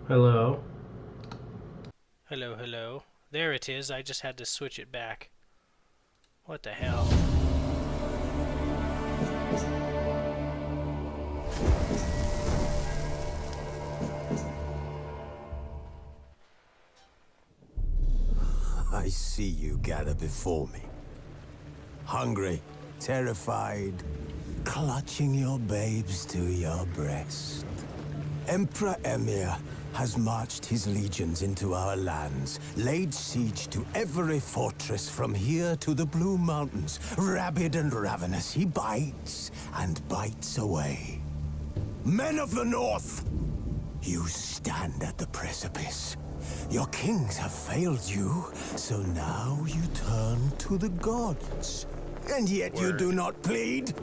Hello. Hello, hello. There it is. I just had to switch it back. What the hell? I see you gather before me. Hungry, terrified, clutching your babes to your breast. Emperor Emir has marched his legions into our lands, laid siege to every fortress from here to the Blue Mountains. Rabid and ravenous, he bites and bites away. Men of the North, you stand at the precipice. Your kings have failed you, so now you turn to the gods. And yet you do not plead.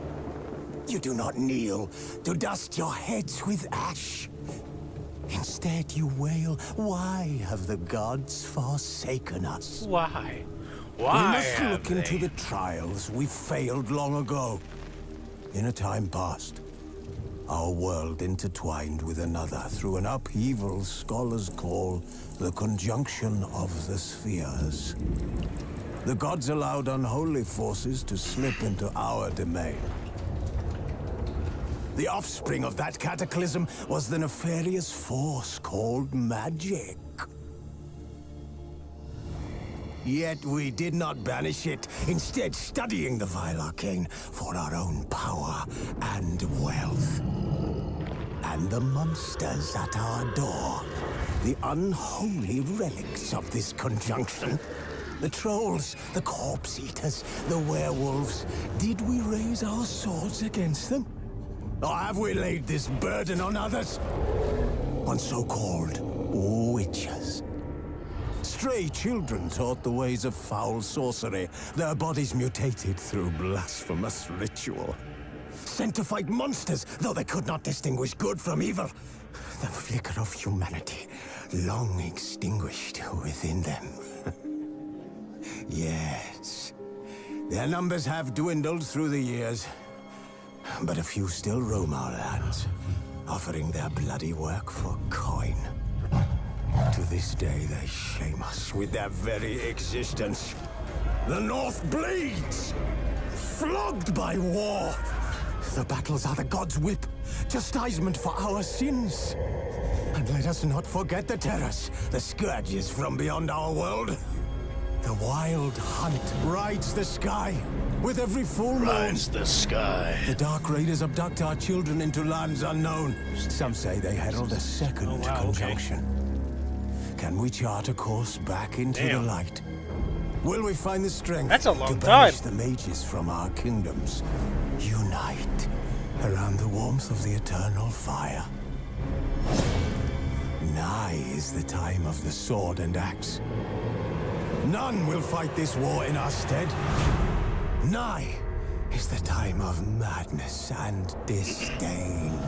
You do not kneel to dust your heads with ash. Instead you wail, why have the gods forsaken us? Why? We Why must have look into they? the trials we failed long ago. In a time past, our world intertwined with another through an upheaval scholars call the conjunction of the spheres. The gods allowed unholy forces to slip into our domain. The offspring of that cataclysm was the nefarious force called magic. Yet we did not banish it, instead studying the vile arcane for our own power and wealth. And the monsters at our door, the unholy relics of this conjunction. The trolls, the corpse eaters, the werewolves. Did we raise our swords against them? Or have we laid this burden on others? On so-called witches. Stray children taught the ways of foul sorcery, their bodies mutated through blasphemous ritual. Sent to fight monsters, though they could not distinguish good from evil. The flicker of humanity, long extinguished within them. Yes, their numbers have dwindled through the years. But a few still roam our lands, offering their bloody work for coin. To this day, they shame us with their very existence. The North bleeds, flogged by war. The battles are the gods' whip, chastisement for our sins. And let us not forget the terrors, the scourges from beyond our world. The wild hunt rides the sky. With every full moon, Rides the sky. the Dark Raiders abduct our children into lands unknown. Some say they herald a second conjunction. Can we chart a course back into the light? Will we find the strength That's a to long banish time. the mages from our kingdoms? Unite around the warmth of the eternal fire. Nigh is the time of the sword and axe. None will fight this war in our stead. Nigh is the time of madness and disdain.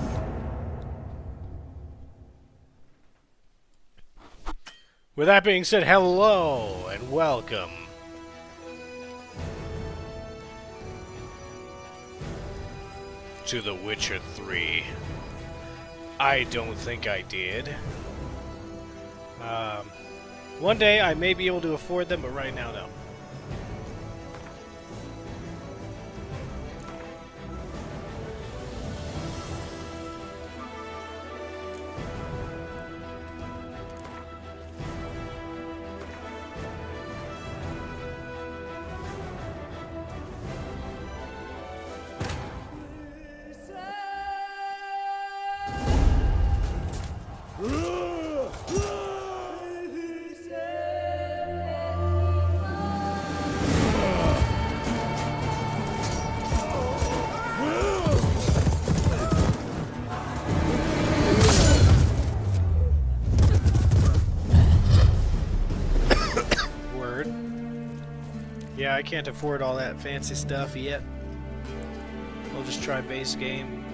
With that being said, hello and welcome to The Witcher 3. I don't think I did. One day I may be able to afford them, but right now, no. Word. Yeah, I can't afford all that fancy stuff yet. We'll just try base game.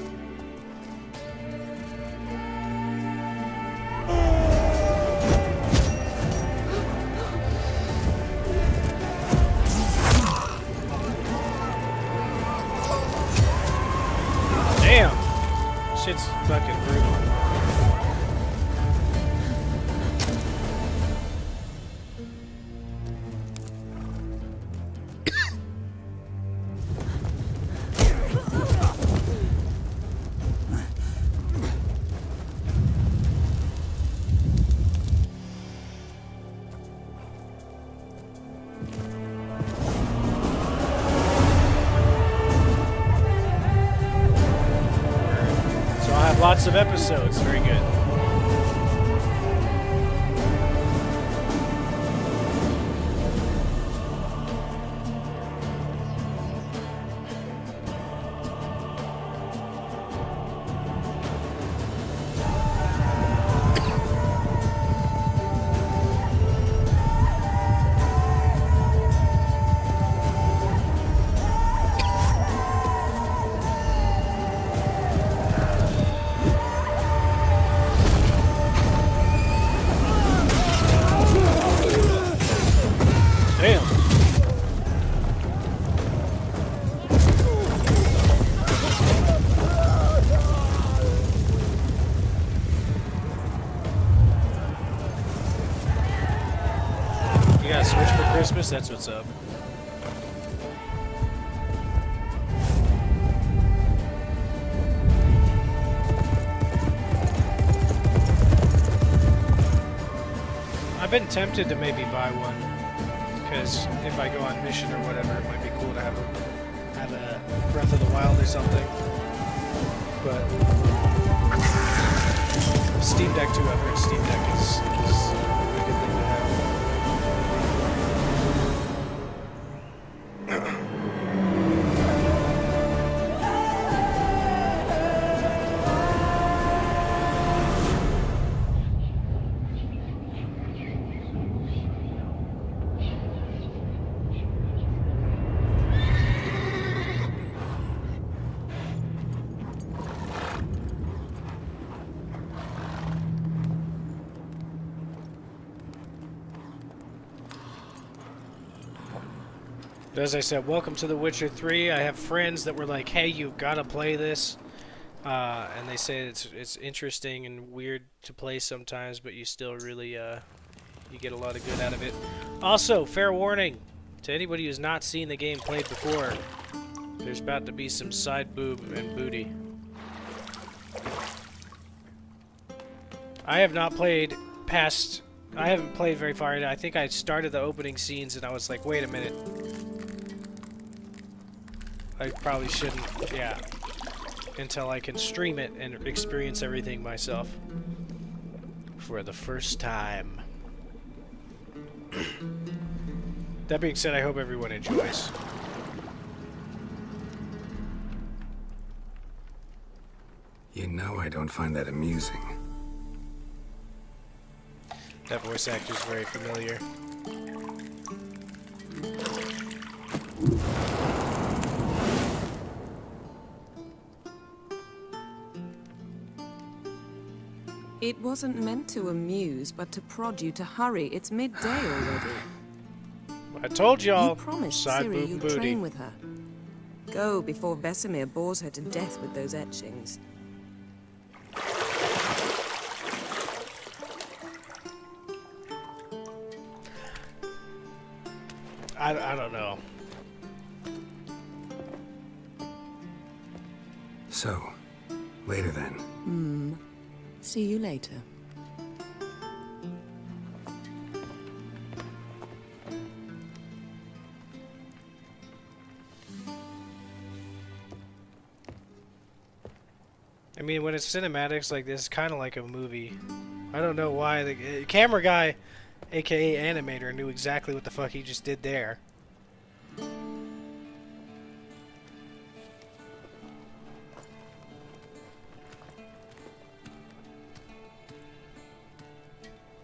Damn! Shit's fucking brutal. Lots of episodes. Very good. Damn. You got a Switch for Christmas? That's what's up. I've been tempted to maybe buy one. Because if I go on mission or whatever, it might be cool to have a Breath of the Wild or something. But Steam Deck too. I've heard Steam Deck is a good thing to have. But as I said, welcome to The Witcher 3. I have friends that were like, hey, you've got to play this. And they say it's interesting and weird to play sometimes, but you still really, you get a lot of good out of it. Also, fair warning to anybody who's not seen the game played before, there's about to be some side boob and booty. I have not played past... I haven't played very far. I think I started the opening scenes and I was like, wait a minute. I probably shouldn't, yeah. Until I can stream it and experience everything myself. For the first time. That being said, I hope everyone enjoys. You know I don't find that amusing. That voice actor is very familiar. It wasn't meant to amuse, but to prod you to hurry. It's midday already. I told y'all. You promised Side Ciri boob you'd booty. train with her. Go before Vesemir bores her to death with those etchings. I don't know. So, later then. See you later. I mean, when it's cinematics like this, it's kind of like a movie. I don't know why the camera guy, aka animator, knew exactly what the fuck he just did there.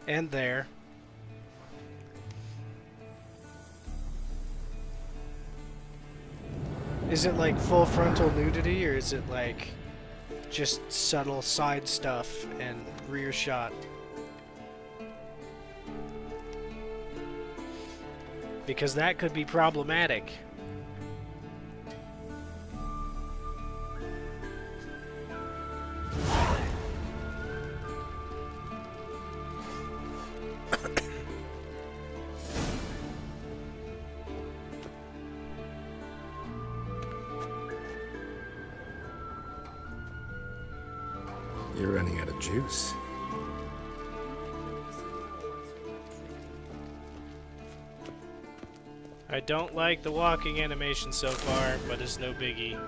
And there. Is it like full frontal nudity, or is it like just subtle side stuff and rear shot? Because that could be problematic. You're running out of juice. I don't like the walking animation so far, but it's no biggie.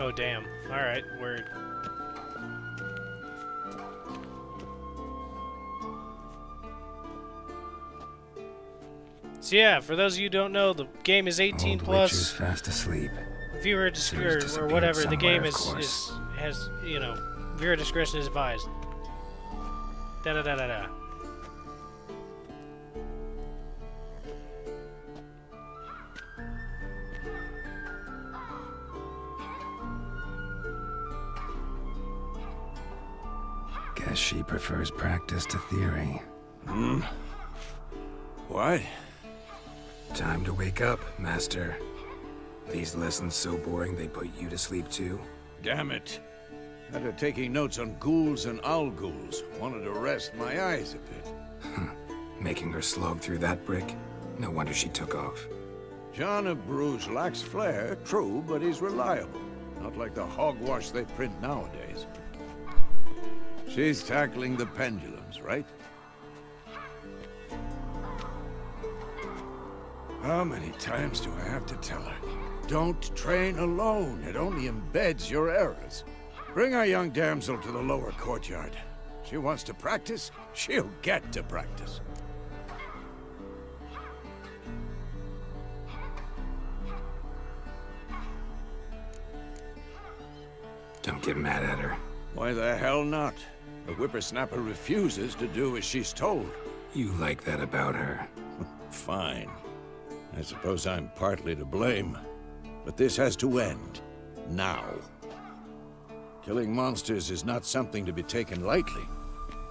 Oh, damn. Alright, word. So yeah, for those of you who don't know, the game is 18 Old plus. Witcher's fast asleep. Viewer Serious or disappeared whatever. The somewhere, game of course. has, you know, viewer discretion is advised. Da da da da da. Guess she prefers practice to theory. What? Time to wake up, Master. These lessons so boring they put you to sleep too? Damn it. Had her taking notes on ghouls and owl ghouls. Wanted to rest my eyes a bit. Making her slog through that brick? No wonder she took off. John of Bruges lacks flair, true, but he's reliable. Not like the hogwash they print nowadays. She's tackling the pendulums, right? How many times do I have to tell her? Don't train alone. It only embeds your errors. Bring our young damsel to the lower courtyard. She wants to practice, she'll get to practice. Don't get mad at her. Why the hell not? The whippersnapper refuses to do as she's told. You like that about her. Fine. I suppose I'm partly to blame. But this has to end. Now. Killing monsters is not something to be taken lightly.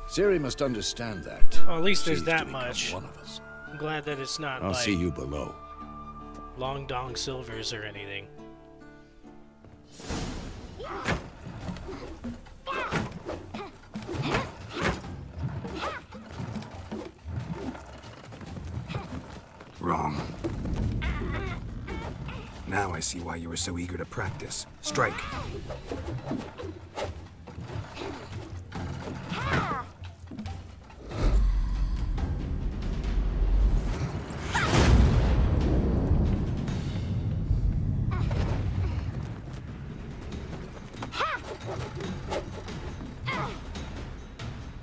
Ciri must understand that. Well, at least there's She's that to become much. one of us. I'm glad that it's not I'll like see you below. Long Dong Silvers or anything. Wrong. Now I see why you were so eager to practice. Strike.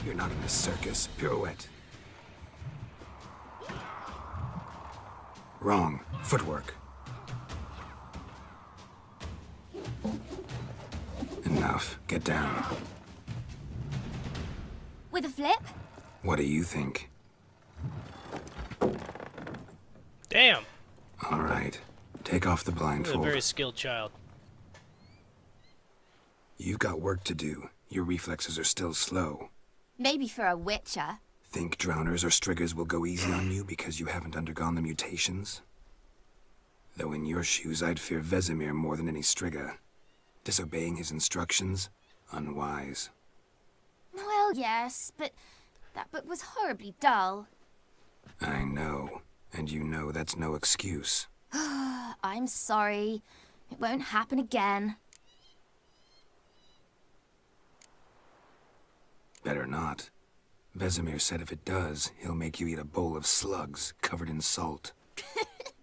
You're not in a circus. Pirouette. Wrong. Footwork. Enough. Get down. With a flip? What do you think? Damn! All right. Take off the This is a blindfold. very skilled child. You've got work to do. Your reflexes are still slow. Maybe for a witcher. Think drowners or striggers will go easy on you because you haven't undergone the mutations? Though in your shoes, I'd fear Vesemir more than any strigger. Disobeying his instructions? Unwise. Well, yes, but that book was horribly dull. I know. And you know that's no excuse. I'm sorry. It won't happen again. Better not. Vesemir said if it does, he'll make you eat a bowl of slugs covered in salt.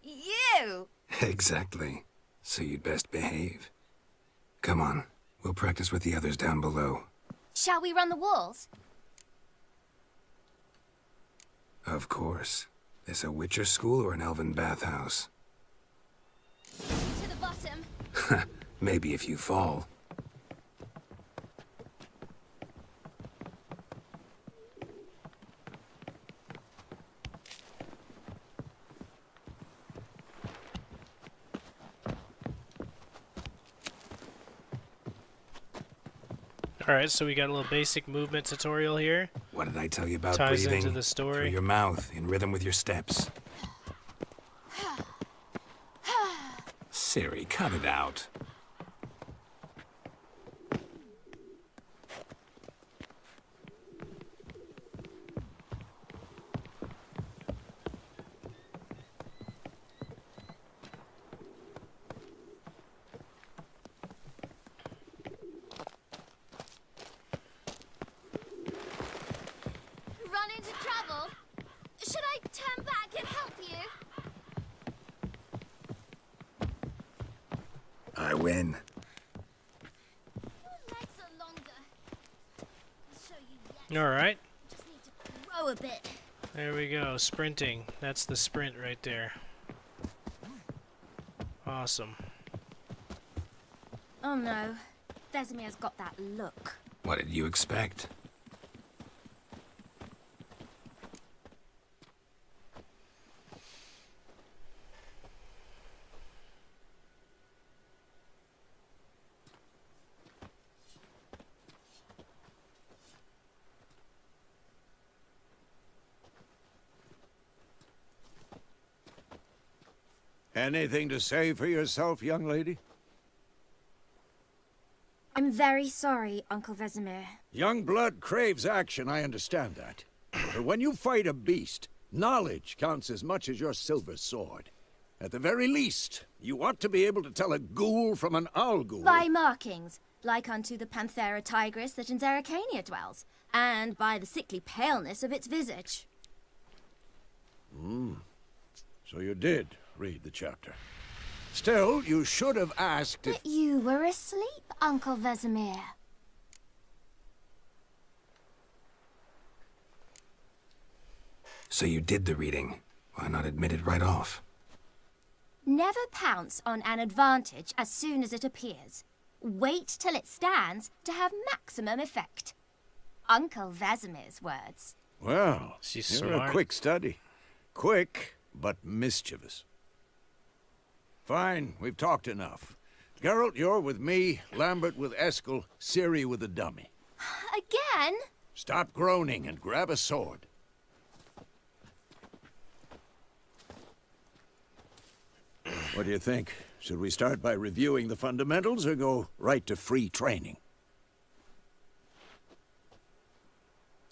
You! Exactly. So you'd best behave. Come on. We'll practice with the others down below. Shall we run the walls? Of course. This a Witcher school or an elven bathhouse? To the bottom. Maybe if you fall. Alright, so we got a little basic movement tutorial here. What did I tell you about Ties breathing? into the story. Through your mouth, in rhythm with your steps. Ciri, cut it out. Run into trouble? Should I turn back and help you? I win. All right. Just need to grow a bit. There we go. Sprinting. That's the sprint right there. Awesome. Oh no. Vesemir's got that look. What did you expect? Anything to say for yourself, young lady? I'm very sorry, Uncle Vesemir. Young blood craves action, I understand that. But when you fight a beast, knowledge counts as much as your silver sword. At the very least, you ought to be able to tell a ghoul from an owl ghoul. By markings, like unto the Panthera tigris that in Zerrikania dwells, and by the sickly paleness of its visage. So you did read the chapter. Still, you should have asked if... But you were asleep, Uncle Vesemir. So you did the reading. Why not admit it right off? Never pounce on an advantage as soon as it appears. Wait till it stands to have maximum effect. Uncle Vesemir's words. Well, She's you're smart. a quick study. Quick, but mischievous. Fine, we've talked enough. Geralt, you're with me, Lambert with Eskel, Ciri with the dummy. Again? Stop groaning and grab a sword. What do you think? Should we start by reviewing the fundamentals or go right to free training?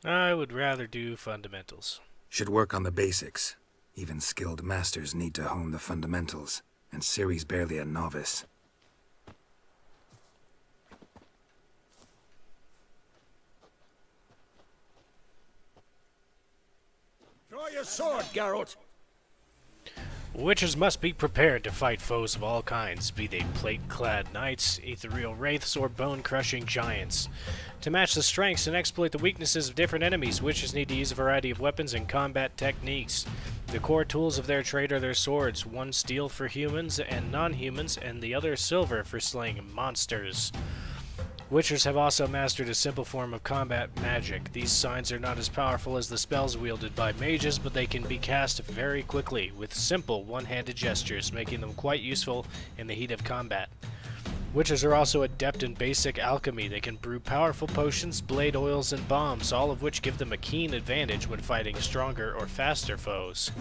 I would rather do fundamentals. Should work on the basics. Even skilled masters need to hone the fundamentals, and Ciri's barely a novice. Draw your sword, Geralt! Witches must be prepared to fight foes of all kinds, be they plate-clad knights, ethereal wraiths, or bone-crushing giants. To match the strengths and exploit the weaknesses of different enemies, witches need to use a variety of weapons and combat techniques. The core tools of their trade are their swords, one steel for humans and non-humans, and the other silver for slaying monsters. Witchers have also mastered a simple form of combat magic. These signs are not as powerful as the spells wielded by mages, but they can be cast very quickly, with simple one-handed gestures, making them quite useful in the heat of combat. Witches are also adept in basic alchemy. They can brew powerful potions, blade oils, and bombs, all of which give them a keen advantage when fighting stronger or faster foes.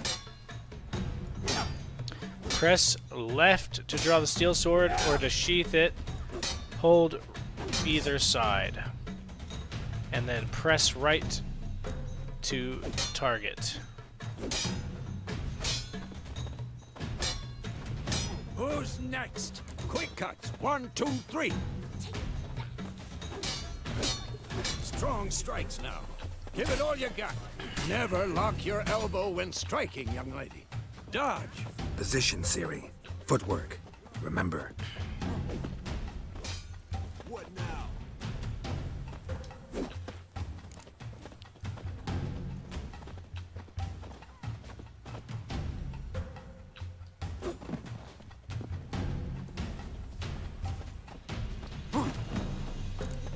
Press left to draw the steel sword or to sheath it. Hold either side. And then press right to target. Who's next? Quick cuts. 1, 2, 3. Strong strikes now. Give it all you got. Never lock your elbow when striking, young lady. Dodge. Position, Ciri. Footwork. Remember. What now?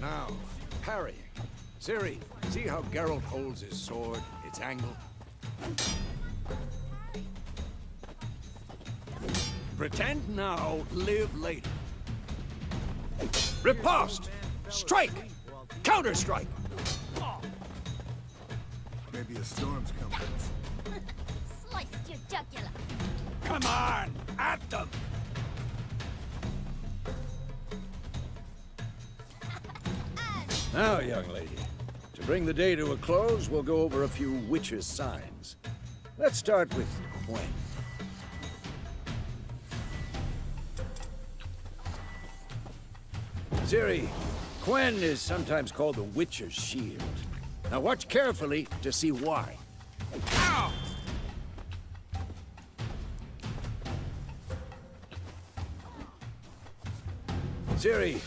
Now, parrying. Ciri, see how Geralt holds his sword, its angle? Pretend now, live later. Riposte! Strike! Counter-strike! Maybe a storm's coming. Sliced your jugular. Come on! At them! Now, young lady, to bring the day to a close, we'll go over a few witches' signs. Let's start with Gwen. Ciri, Gwen is sometimes called the Witcher's Shield. Now watch carefully to see why. Ow! Ciri,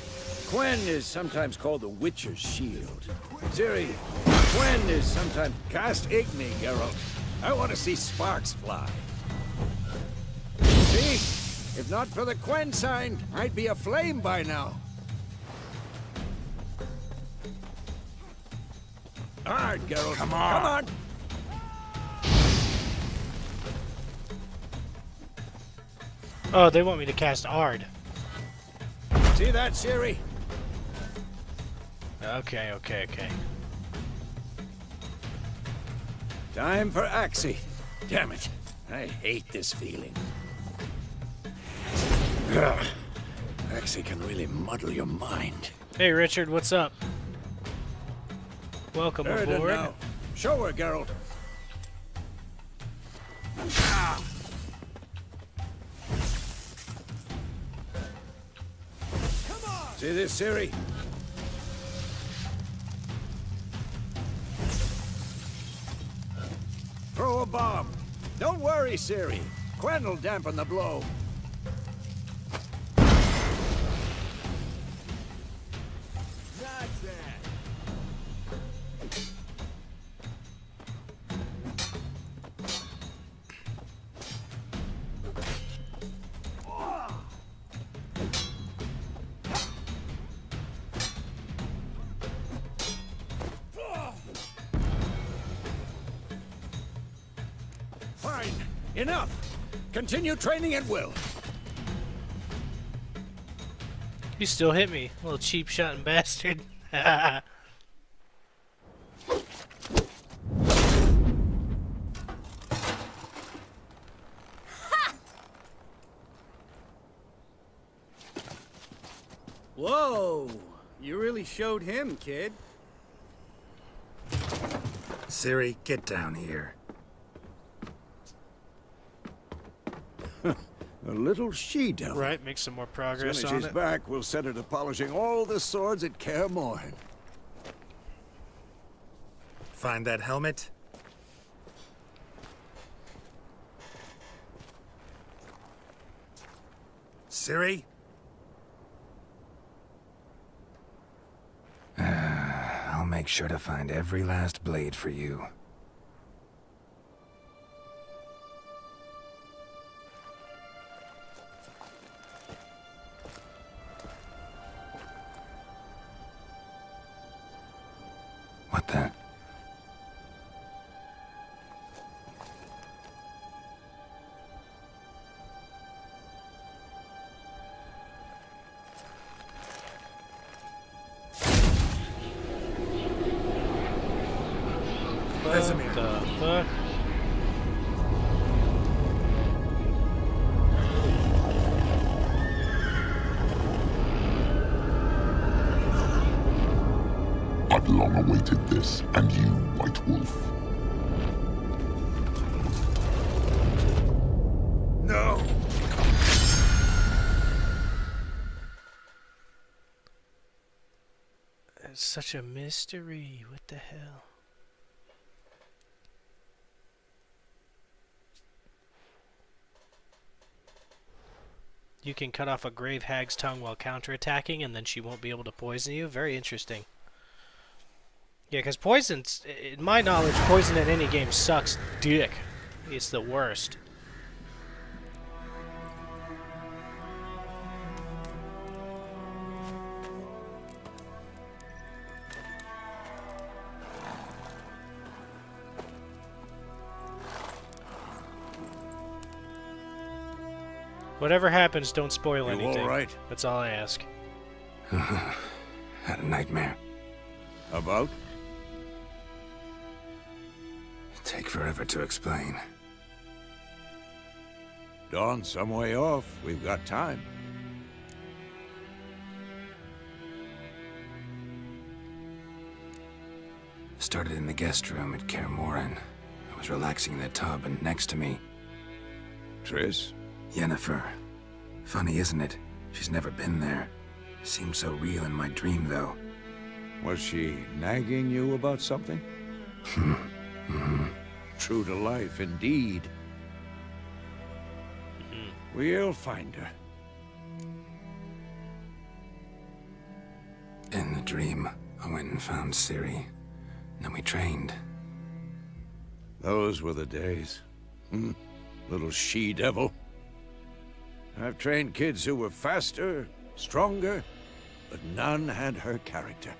Gwen is sometimes called the Witcher's Shield. Ciri, Gwen is sometimes cast igni, Geralt. I want to see sparks fly. See? If not for the Quen sign, I'd be aflame by now. Hard, Geralt. Come on. Come on. Oh, they want me to cast Ard. See that, Ciri? Okay. Time for Axie. Damn it. I hate this feeling. Ugh. Axie can really muddle your mind. Hey, Richard, what's up? Welcome Heard it aboard. now. Show her, Geralt. See this, Ciri? Throw a bomb. Don't worry, Ciri. Quen will dampen the blow. Fine. Enough. Continue training at will. You still hit me, little cheap shotting bastard. Whoa! You really showed him, kid. Ciri, get down here. A little she-devil. Right, make some more As progress soon as on she's it. back, we'll set her to polishing all the swords at Kaer Morhen. Find that helmet? Ciri? I'll make sure to find every last blade for you. What the? What the fuck? I've long awaited this, and you, White Wolf. No! It's such a mystery. What the hell? You can cut off a grave hag's tongue while counterattacking, and then she won't be able to poison you. Very interesting. Yeah, because poison's, in my knowledge, poison in any game sucks dick. It's the worst. Whatever happens, don't spoil You anything. all right? That's all I ask. Had a nightmare. About? Take forever to explain. Dawn's some way off. We've got time. Started in the guest room at Kaer Morhen. I was relaxing in the tub, and next to me, Triss? Yennefer. Funny, isn't it? She's never been there. Seemed so real in my dream, though. Was she nagging you about something? True to life, indeed. We'll find her. In the dream, I went and found Ciri. Then we trained. Those were the days. Little she-devil. I've trained kids who were faster, stronger, but none had her character.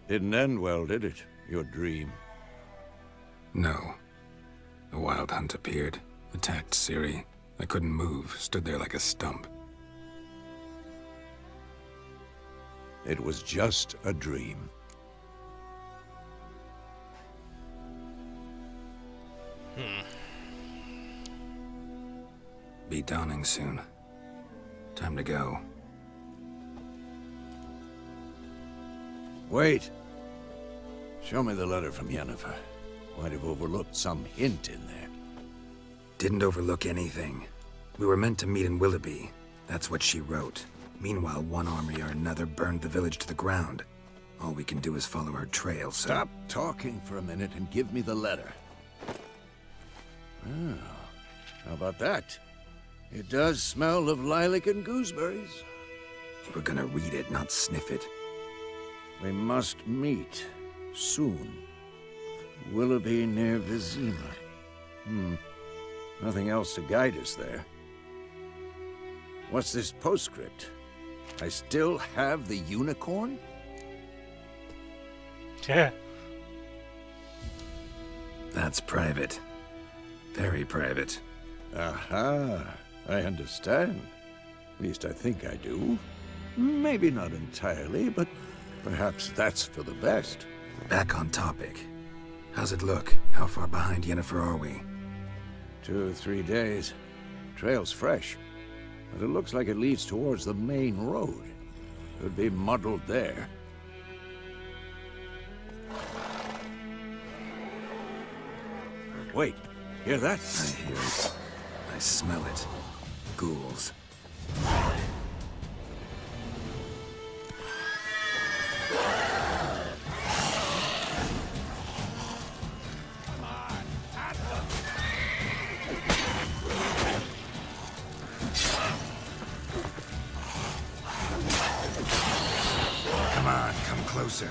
Didn't end well, did it? Your dream? No. A wild hunt appeared, attacked Ciri. I couldn't move, stood there like a stump. It was just a dream. Be dawning soon. Time to go. Wait. Show me the letter from Yennefer. Might have overlooked some hint in there. Didn't overlook anything. We were meant to meet in Willoughby. That's what she wrote. Meanwhile, one army or another burned the village to the ground. All we can do is follow her trail, so... Stop talking for a minute and give me the letter. Oh, how about that? It does smell of lilac and gooseberries. You were gonna read it, not sniff it. We must meet soon. Willoughby near Vizima. Nothing else to guide us there. What's this postscript? I still have the unicorn? Yeah. That's private. Very private. Aha, I understand. At least I think I do. Maybe not entirely, but perhaps that's for the best. Back on topic. How's it look? How far behind Yennefer are we? 2 or 3 days. Trail's fresh, but it looks like it leads towards the main road. Could be muddled there. Wait, hear that? I hear it. I smell it. Ghouls. Come on, come closer.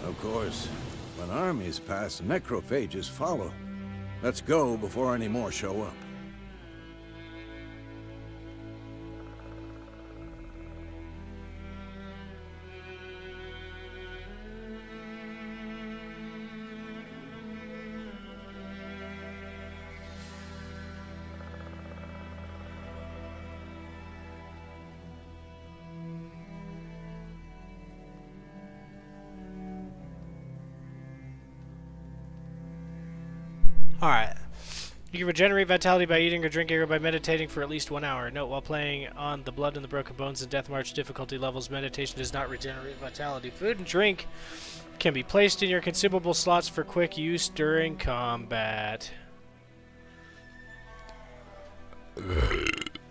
Of course, when armies pass, necrophages follow. Let's go before any more show up. Alright. You can regenerate vitality by eating or drinking or by meditating for at least 1 hour. Note, while playing on the Blood and the Broken Bones and Death March difficulty levels, meditation does not regenerate vitality. Food and drink can be placed in your consumable slots for quick use during combat.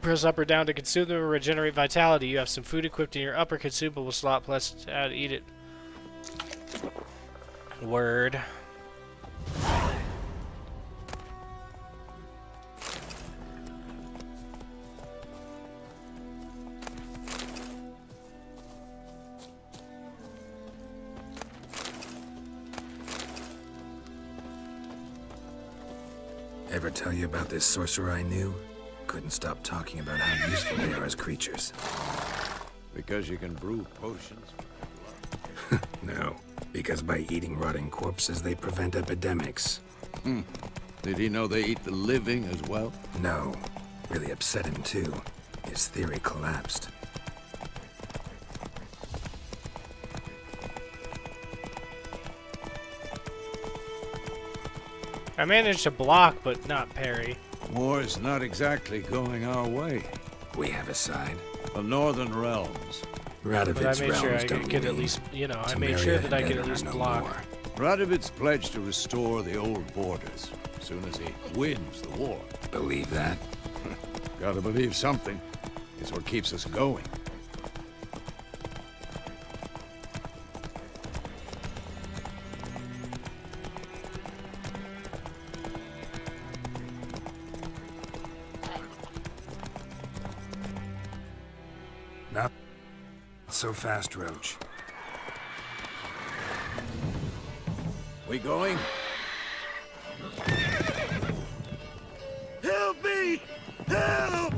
Press up or down to consume them or regenerate vitality. You have some food equipped in your upper consumable slot. Plus, eat it. Word. Ever tell you about this sorcerer I knew? Couldn't stop talking about how useful they are as creatures. Because you can brew potions. No, because by eating rotting corpses, they prevent epidemics. Did he know they eat the living as well? No, really upset him too. His theory collapsed. I managed to block, but not parry. War's not exactly going our way. We have a side. The Northern Realms. Radovid's But I made sure realms I don't could at lean. least, you know, I Temeria made sure that I and could at Denner least no block. more. Radovid's pledged to restore the old borders as soon as he wins the war. Believe that? Gotta believe something. It's what keeps us going. Not so fast, Roach. We going? Help me! Help!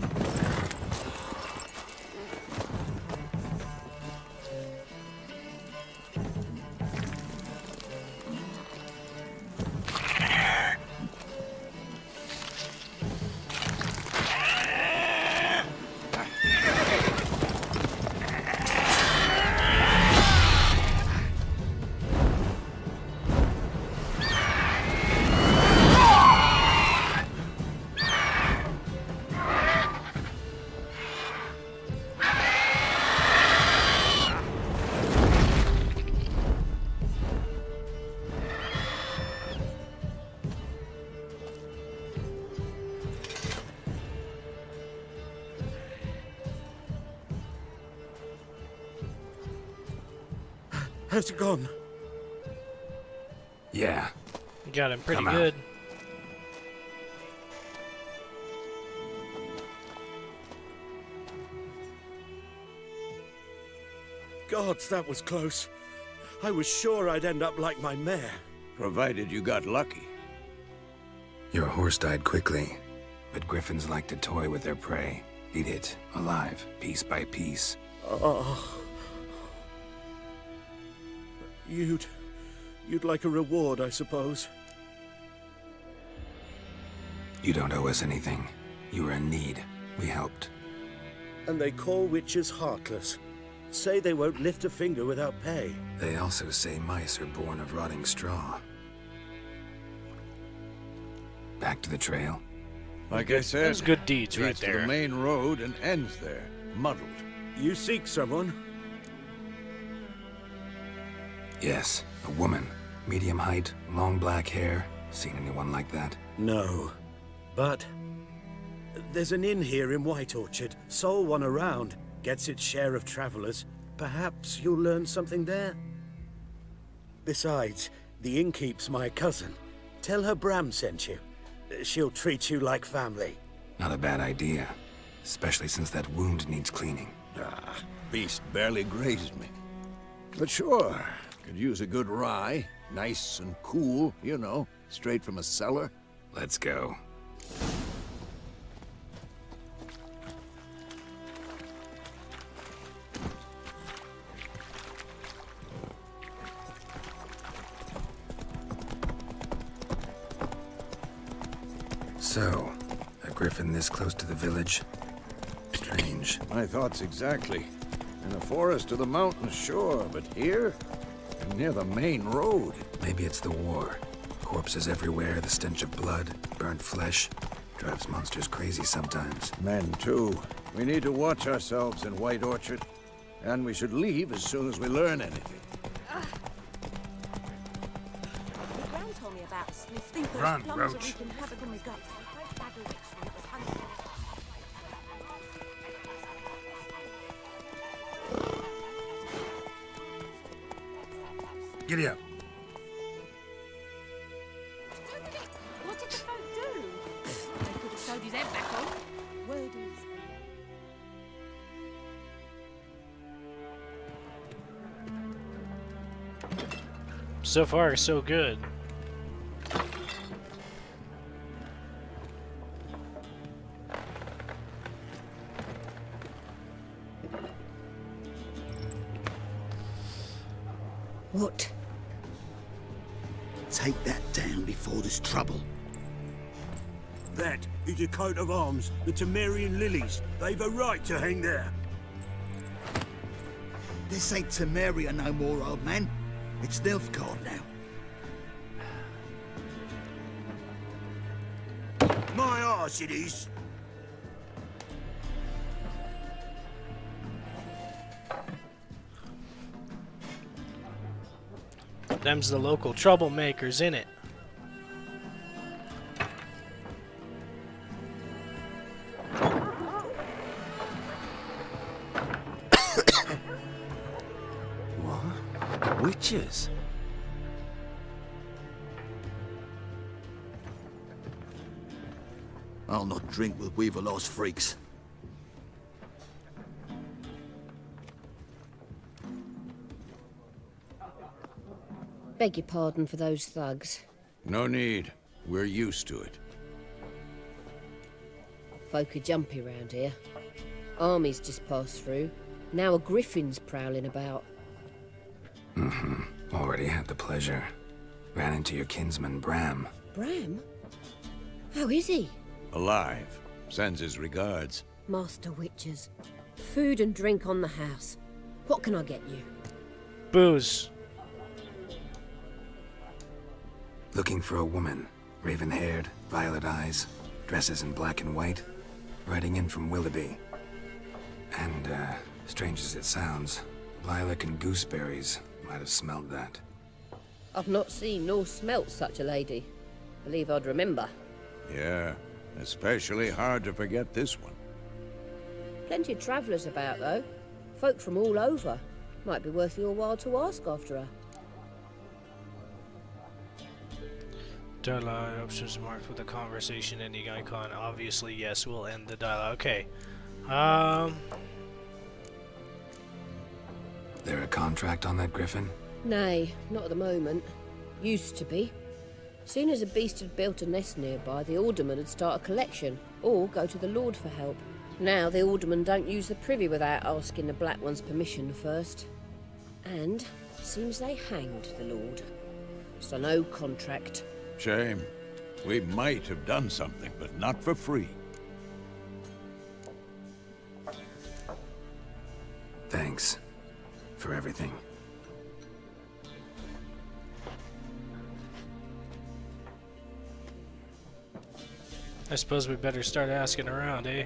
How's it gone? Yeah. You got him pretty Come out. good. Gods, that was close. I was sure I'd end up like my mare. Provided you got lucky. Your horse died quickly, but griffins like to toy with their prey. Eat it, alive, piece by piece. Oh. You'd like a reward, I suppose. You don't owe us anything. You were in need. We helped. And they call witches heartless. Say they won't lift a finger without pay. They also say mice are born of rotting straw. Back to the trail. Like I said, Those good deeds right leads to there. the main road and ends there, muddled. You seek someone? Yes, a woman. Medium height, long black hair. Seen anyone like that? No. But there's an inn here in White Orchard. Sole one around. Gets its share of travelers. Perhaps you'll learn something there? Besides, the innkeep's my cousin. Tell her Bram sent you. She'll treat you like family. Not a bad idea. Especially since that wound needs cleaning. Ah, beast barely grazed me. But sure, could use a good rye. Nice and cool, you know, straight from a cellar. Let's go. So, a griffin this close to the village? Strange. My thoughts exactly. In the forest or the mountains, sure, but here? Near the main road. Maybe it's the war. Corpses everywhere, the stench of blood, burnt flesh. Drives monsters crazy sometimes. Men, too. We need to watch ourselves in White Orchard. And we should leave as soon as we learn anything. Gran told me about sniffing those Run, plums Roach. that we can have it when we go. I tried to bag a witch when it was hungry. Giddy up. What did the folk do? They could have sewed his head back on. Word is. So far, so good. What? Take that down before there's trouble. That is a coat of arms, the Temerian lilies. They've a right to hang there. This ain't Temeria no more, old man. It's Nilfgaard now. My arse it is. Them's the local troublemakers, in it. Witches? I'll not drink with Weaverlaw's freaks. Beg your pardon for those thugs. No need. We're used to it. Folk are jumpy round here. Armies just passed through. Now a griffin's prowling about. Already had the pleasure. Ran into your kinsman, Bram. Bram? How is he? Alive. Sends his regards. Master Witches. Food and drink on the house. What can I get you? Booze. Looking for a woman. Raven-haired, violet eyes, dresses in black and white. Riding in from Willoughby. And, strange as it sounds, lilac and gooseberries might have smelled that. I've not seen nor smelt such a lady. Believe I'd remember. Yeah, especially hard to forget this one. Plenty of travellers about, though. Folk from all over. Might be worth your while to ask after her. Dialogue options marked with a conversation ending icon. Obviously, yes, we'll end the dialogue. Okay. There a contract on that griffin? Nay, not at the moment. Used to be. Soon as a beast had built a nest nearby, the alderman would start a collection, or go to the Lord for help. Now the aldermen don't use the privy without asking the Black One's permission first. And seems they hanged the Lord. So no contract. Shame. We might have done something, but not for free. Thanks. For everything. I suppose we better start asking around, eh?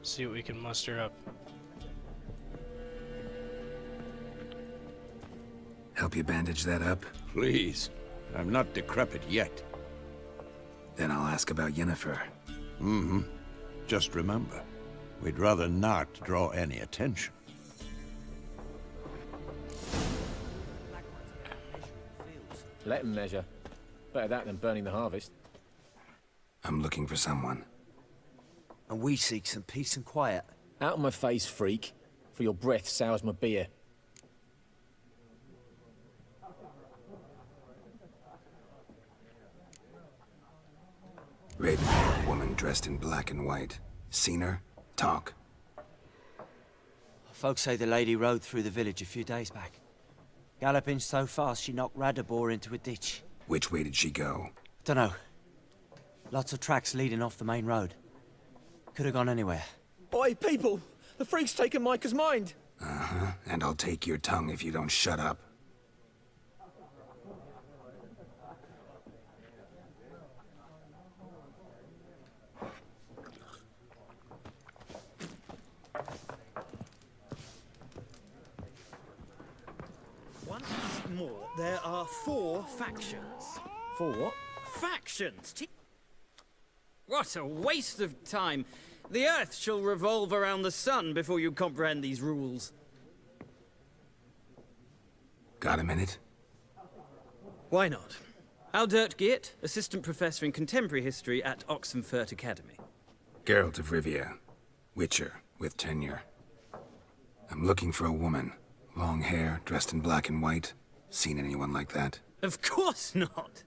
See what we can muster up. Help you bandage that up? Please. I'm not decrepit yet. Then I'll ask about Yennefer. Just remember, we'd rather not draw any attention. Let them measure. Better that than burning the harvest. I'm looking for someone. And we seek some peace and quiet. Out of my face, freak. For your breath sours my beer. Raven-haired woman dressed in black and white. Seen her? Talk. Folks say the lady rode through the village a few days back. Galloping so fast she knocked Radabor into a ditch. Which way did she go? Dunno. Lots of tracks leading off the main road. Could have gone anywhere. Oi, people! The freak's taken Micah's mind! And I'll take your tongue if you don't shut up. Once more, there are 4 factions. 4 what? Factions! What a waste of time! The Earth shall revolve around the sun before you comprehend these rules. Got a minute? Why not? Aldert Geert, Assistant Professor in Contemporary History at Oxenfurt Academy. Geralt of Rivia. Witcher, with tenure. I'm looking for a woman. Long hair, dressed in black and white. Seen anyone like that? Of course not!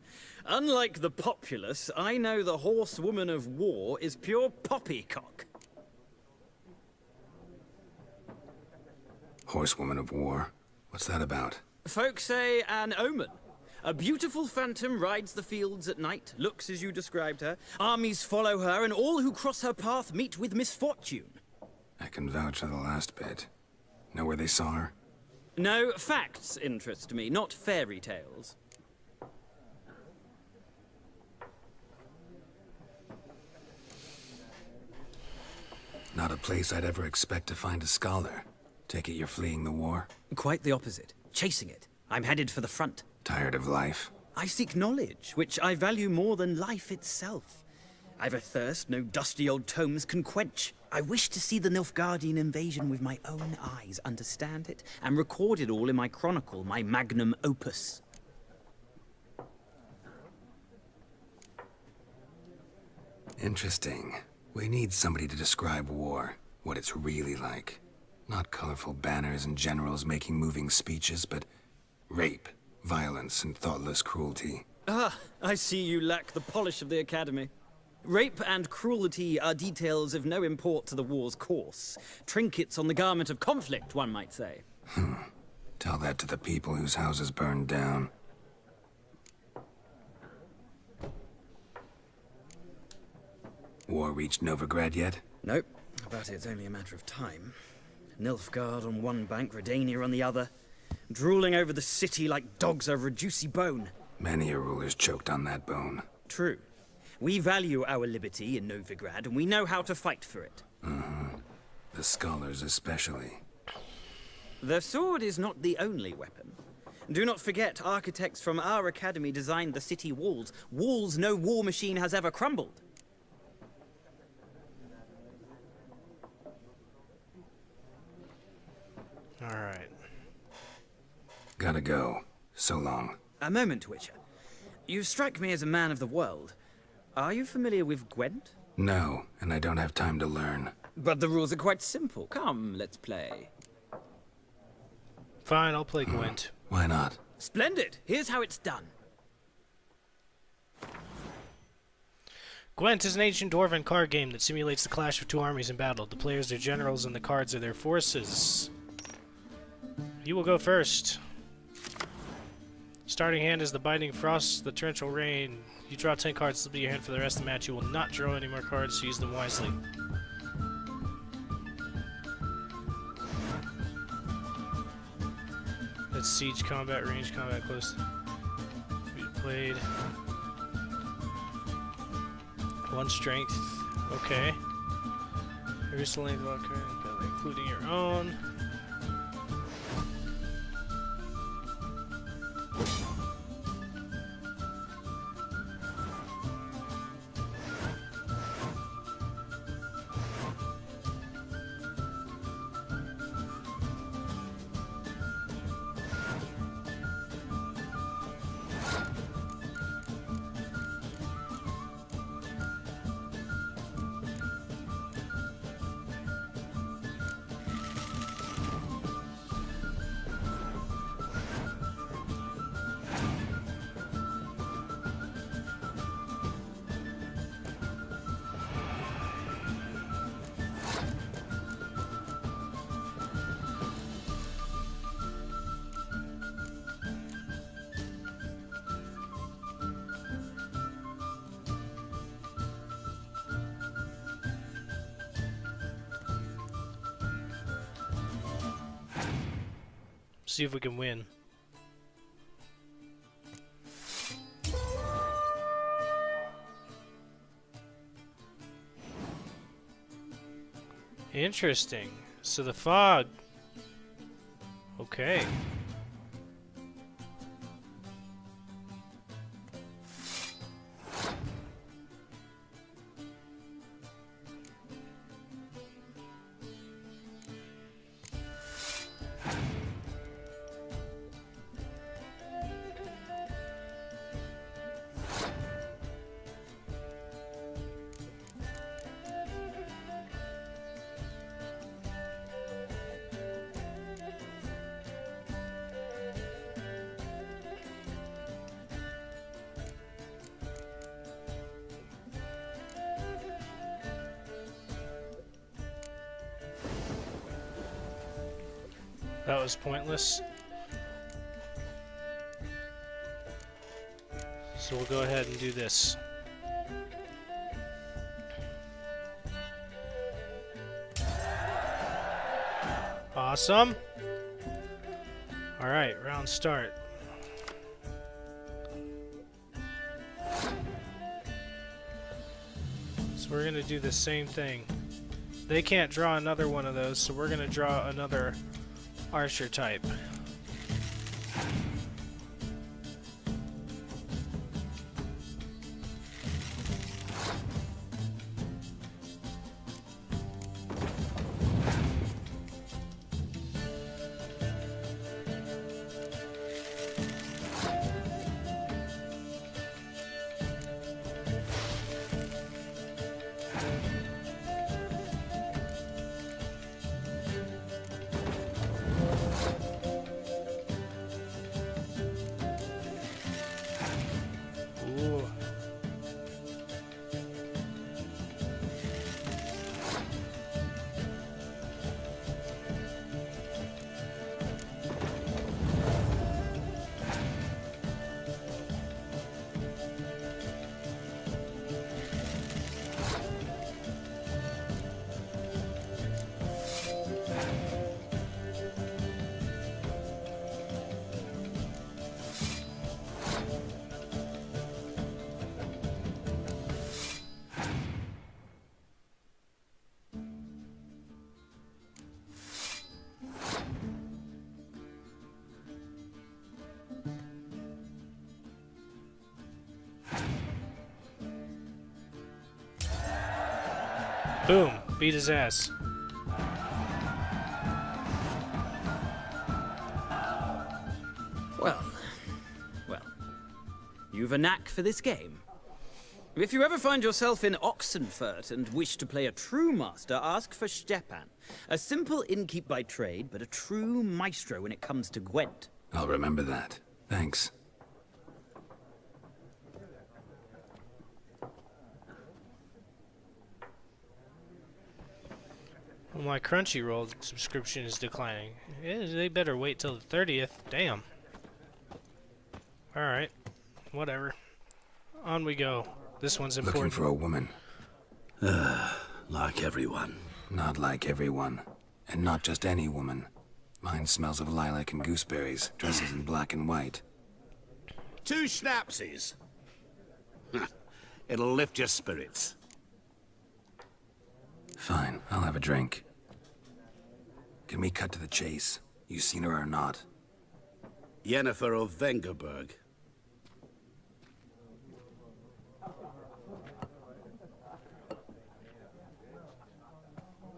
Unlike the populace, I know the horsewoman of war is pure poppycock. Horsewoman of war? What's that about? Folk say an omen. A beautiful phantom rides the fields at night, looks as you described her. Armies follow her, and all who cross her path meet with misfortune. I can vouch for the last bit. Know where they saw her? No, facts interest me, not fairy tales. Not a place I'd ever expect to find a scholar. Take it you're fleeing the war? Quite the opposite. Chasing it. I'm headed for the front. Tired of life? I seek knowledge, which I value more than life itself. I've a thirst no dusty old tomes can quench. I wish to see the Nilfgaardian invasion with my own eyes, understand it, and record it all in my chronicle, my magnum opus. Interesting. We need somebody to describe war, what it's really like. Not colorful banners and generals making moving speeches, but rape, violence, and thoughtless cruelty. Ah, I see you lack the polish of the Academy. Rape and cruelty are details of no import to the war's course. Trinkets on the garment of conflict, one might say. Tell that to the people whose houses burned down. War reached Novigrad yet? Nope, but it's only a matter of time. Nilfgaard on one bank, Redania on the other, drooling over the city like dogs over a juicy bone. Many a ruler's choked on that bone. True. We value our liberty in Novigrad, and we know how to fight for it. The scholars especially. The sword is not the only weapon. Do not forget, architects from our academy designed the city walls. Walls no war machine has ever crumbled. All right. Gotta go. So long. A moment, Witcher. You strike me as a man of the world. Are you familiar with Gwent? No, and I don't have time to learn. But the rules are quite simple. Come, let's play. Fine, I'll play Gwent. Why not? Splendid! Here's how it's done. Gwent is an ancient dwarven card game that simulates the clash of two armies in battle. The players are generals and the cards are their forces. You will go first. Starting hand is the Binding Frost, the Torrential Rain. You draw 10 cards to be your hand for the rest of the match. You will not draw any more cards, so use them wisely. That's Siege Combat, Range Combat, Close. We played 1 Strength. Okay. Here's the length of all cards, including your own. See if we can win. Interesting. So the fog. Okay. That was pointless. So we'll go ahead and do this. Awesome. All right, round start. So we're gonna do the same thing. They can't draw another one of those, so we're gonna draw another Archer type. Boom. Beat his ass. Well. You've a knack for this game. If you ever find yourself in Oxenfurt and wish to play a true master, ask for Stepan. A simple innkeep by trade, but a true maestro when it comes to Gwent. I'll remember that. Thanks. Well, my Crunchyroll subscription is declining. Yeah, they better wait till the 30th. Damn. Alright. Whatever. On we go. This one's important. Looking for a woman. Like everyone. Not like everyone. And not just any woman. Mine smells of lilac and gooseberries, dresses in black and white. 2 schnapsies. It'll lift your spirits. Fine, I'll have a drink. Can we cut to the chase? You seen her or not? Yennefer of Vengerberg.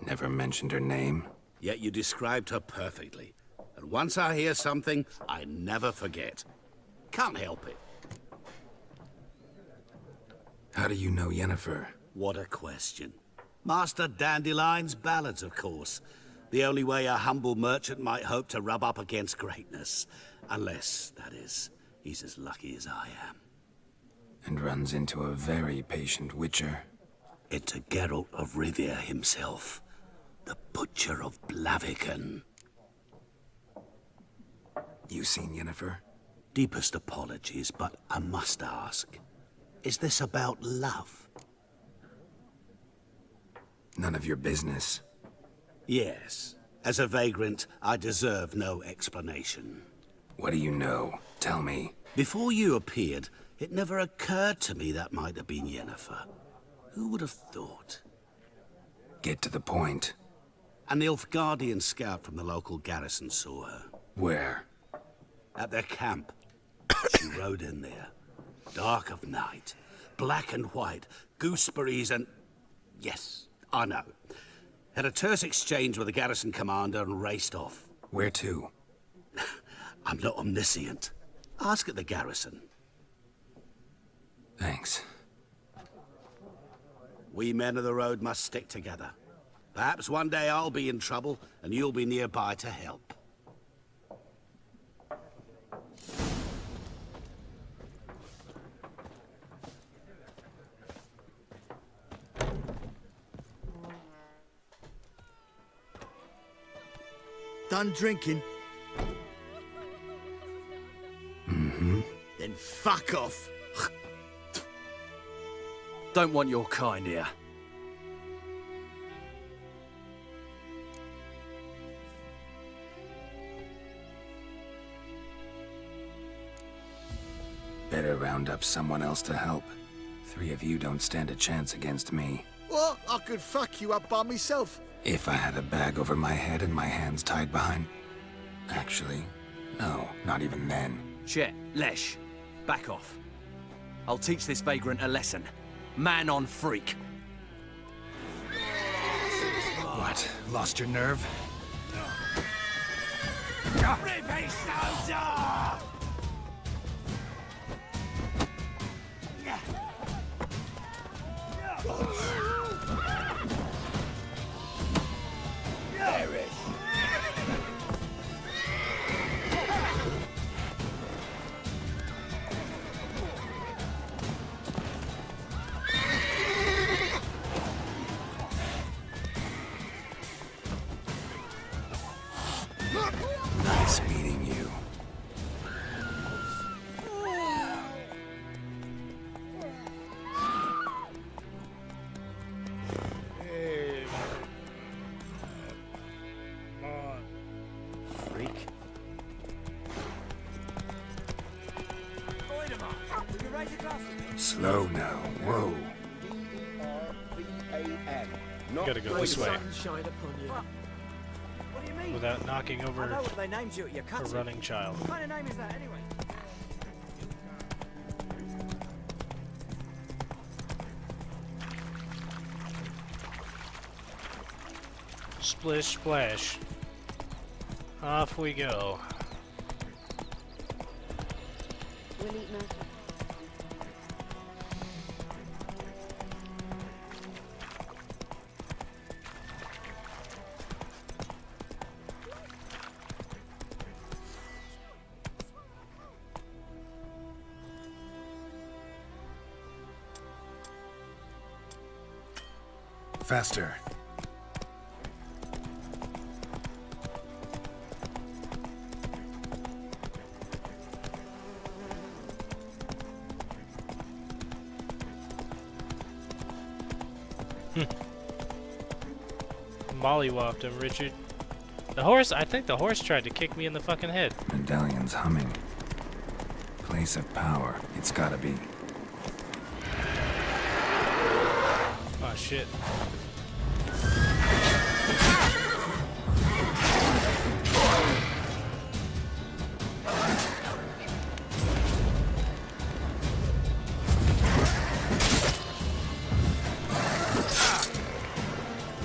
Never mentioned her name. Yet you described her perfectly. And once I hear something, I never forget. Can't help it. How do you know Yennefer? What a question. Master Dandelion's ballads, of course. The only way a humble merchant might hope to rub up against greatness. Unless, that is, he's as lucky as I am. And runs into a very patient witcher. Into Geralt of Rivia himself. The Butcher of Blaviken. You seen Yennefer? Deepest apologies, but I must ask. Is this about love? None of your business. Yes. As a vagrant, I deserve no explanation. What do you know? Tell me. Before you appeared, it never occurred to me that might have been Yennefer. Who would have thought? Get to the point. An Nilfgaardian scout from the local garrison saw her. Where? At their camp. She rode in there. Dark of night. Black and white. Gooseberries and... Yes, I know. Had a terse exchange with the garrison commander and raced off. Where to? I'm not omniscient. Ask at the garrison. Thanks. We men of the road must stick together. Perhaps one day I'll be in trouble, and you'll be nearby to help. Done drinking? Mm-hmm. Then fuck off. Don't want your kind here. Better round up someone else to help. 3 of you don't stand a chance against me. What? I could fuck you up by myself. If I had a bag over my head and my hands tied behind... Actually, no, not even then. Chet, Lesh, back off. I'll teach this vagrant a lesson. Man on freak. What? Lost your nerve? Rip his nose off! Nice meeting you. Hey. Come on. Freak. Slow now. Whoa. Gotta go this way. Sunshine upon you. What do you mean? Without knocking I over know what they named you at your a cutting. running child. What kind of name is that anyway? Splish splash. Off we go. We'll eat now. Faster. Mollywopped him, Richard. The horse, I think the horse tried to kick me in the fucking head. Medallion's humming. Place of power. It's gotta be. Oh shit.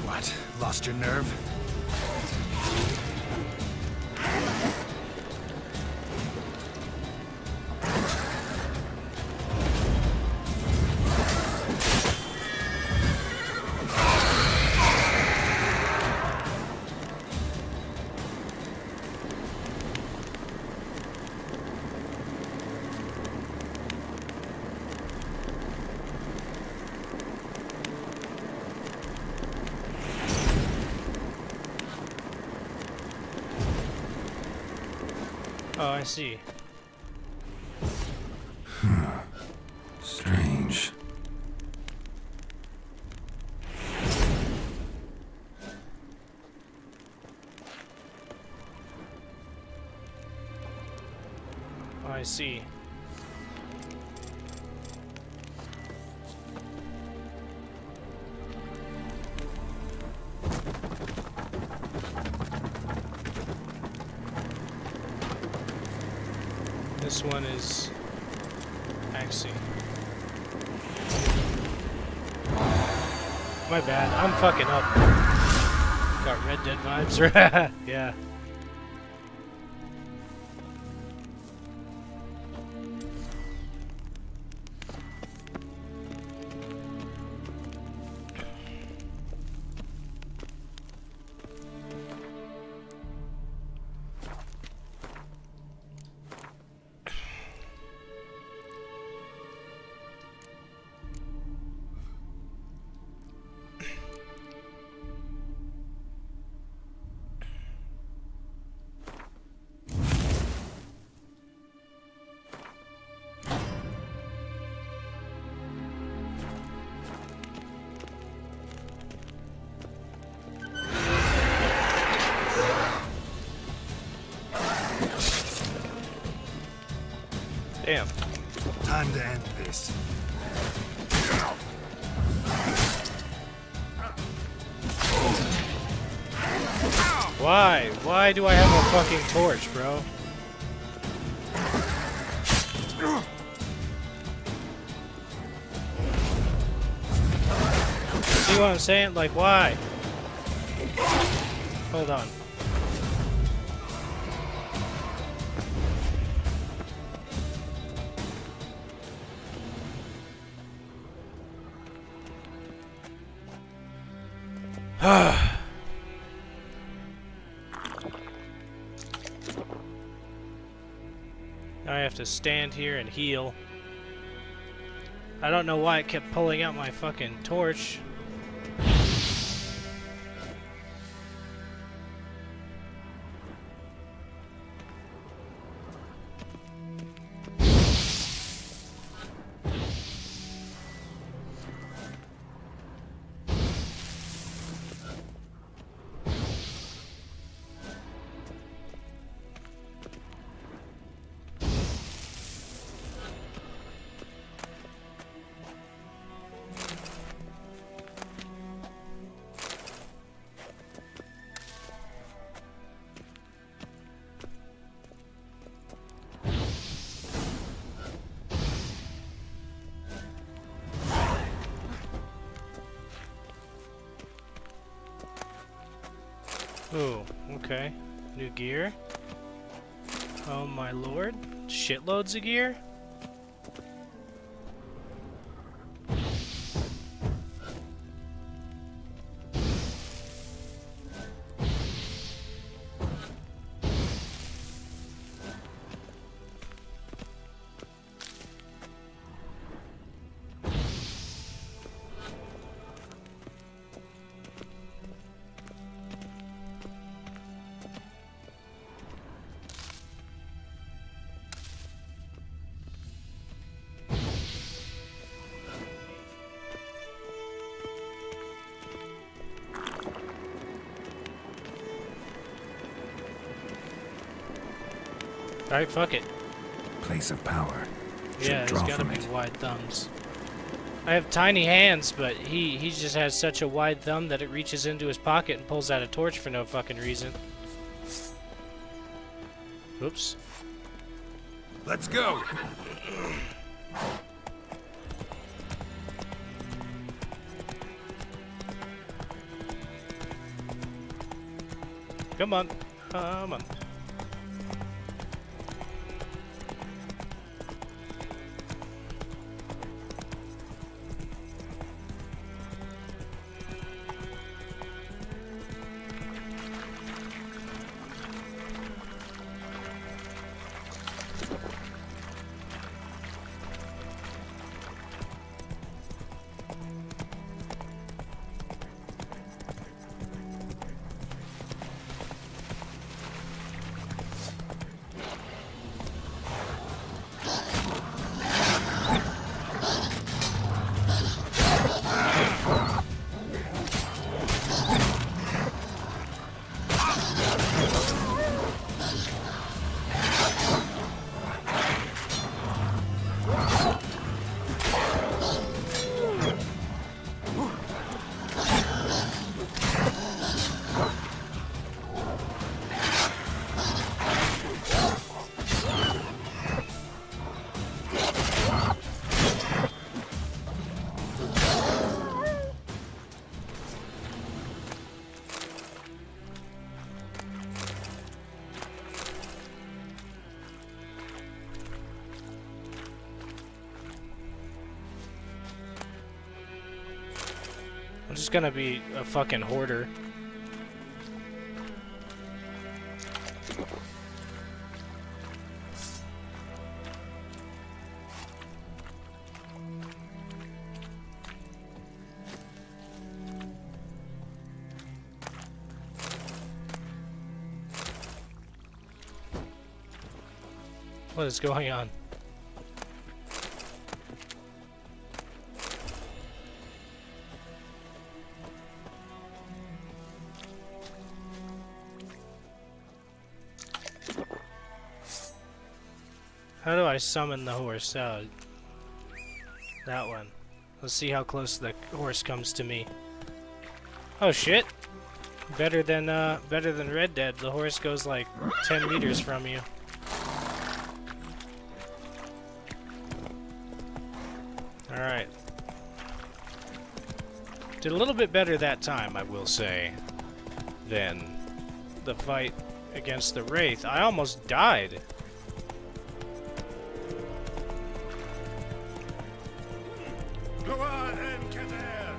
What? Lost your nerve? Oh, I see. Strange. Oh, I see. This one is actually. My bad. I'm fucking up. Got Red Dead vibes. Yeah. Damn. Time to end this. Why? Why do I have a fucking torch, bro? See what I'm saying? Like, why? Hold on. I have to stand here and heal. I don't know why it kept pulling out my fucking torch. Oh, okay. New gear. Oh my lord. Shitloads of gear? Alright, fuck it. Place of power. Should Yeah, draw he's gotta from be it. wide thumbs. I have tiny hands, but he just has such a wide thumb that it reaches into his pocket and pulls out a torch for no fucking reason. Oops. Let's go! Come on. Come on. I'm just gonna be a fucking hoarder. What is going on? How do I summon the horse? Oh, that one. Let's see how close the horse comes to me. Oh shit! Better than Red Dead. The horse goes like 10 meters from you. Alright. Did a little bit better that time, I will say, than the fight against the Wraith. I almost died. Go on and get there!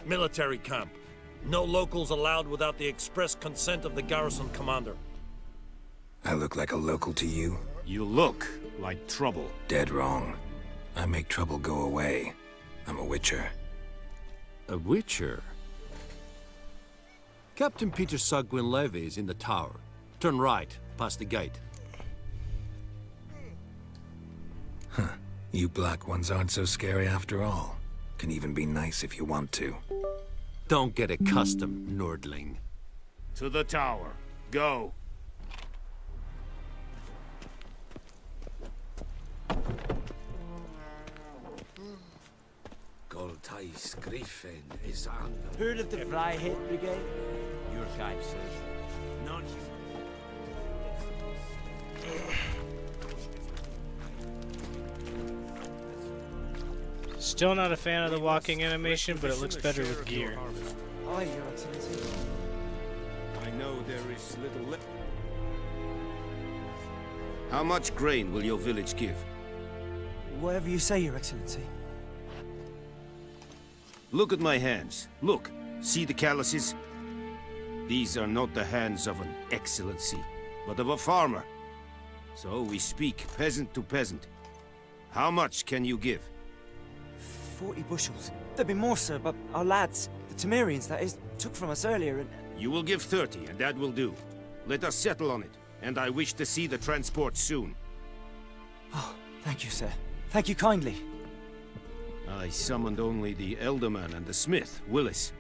Military camp. No locals allowed without the express consent of the garrison commander. I look like a local to you? You look like trouble. Dead wrong. I make trouble go away. I'm a witcher. A witcher? Captain Peter Sagwin Levy is in the tower. Turn right, past the gate. You black ones aren't so scary after all. Can even be nice if you want to. Don't get accustomed, Nordling. To the tower. Go. Goltais Griffin is on the... Heard of the Freiheit Brigade? Your kind, sir. Not... Still not a fan of the walking animation, but it looks better with gear. Aye, Your Excellency. I know there is little How much grain will your village give? Whatever you say, Your Excellency. Look at my hands. Look. See the calluses? These are not the hands of an excellency, but of a farmer. So we speak peasant to peasant. How much can you give? 40 bushels. There'd be more, sir, but our lads, the Temerians, that is, took from us earlier and... You will give 30, and that will do. Let us settle on it, and I wish to see the transport soon. Oh, thank you, sir. Thank you kindly. I summoned only the Elderman and the smith, Willis.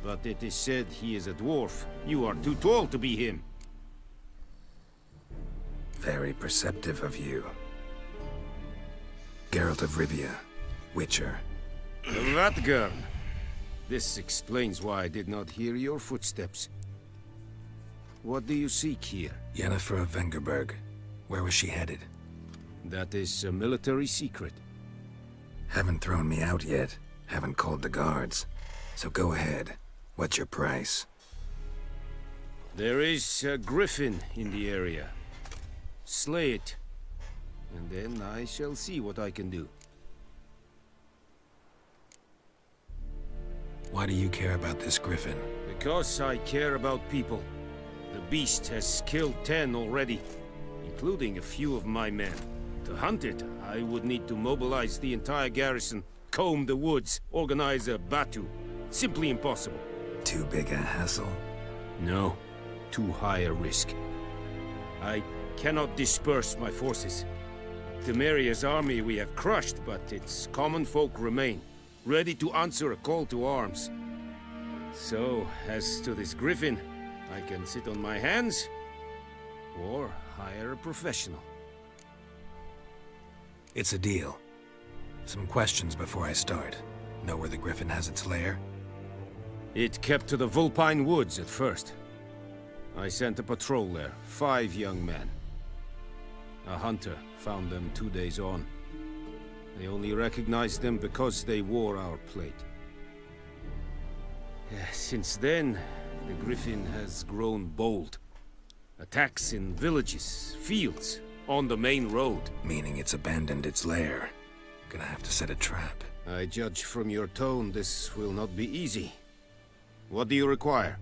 But it is said he is a dwarf. You are too tall to be him. Very perceptive of you. Geralt of Rivia, Witcher. Vatgern. This explains why I did not hear your footsteps. What do you seek here? Yennefer of Vengerberg. Where was she headed? That is a military secret. Haven't thrown me out yet. Haven't called the guards. So go ahead. What's your price? There is a griffin in the area. Slay it. And then I shall see what I can do. Why do you care about this griffin? Because I care about people. The beast has killed 10 already, including a few of my men. To hunt it, I would need to mobilize the entire garrison, comb the woods, organize a batu. Simply impossible. Too big a hassle? No, too high a risk. I cannot disperse my forces. Temeria's army we have crushed, but its common folk remain, ready to answer a call to arms. So, as to this griffin, I can sit on my hands, or hire a professional. It's a deal. Some questions before I start. Know where the griffin has its lair? It kept to the Vulpine Woods at first. I sent a patrol there, 5 young men. A hunter found them 2 days on. They only recognized them because they wore our plate. Since then, the griffin has grown bold. Attacks in villages, fields, on the main road. Meaning it's abandoned its lair. Gonna have to set a trap. I judge from your tone this will not be easy. What do you require?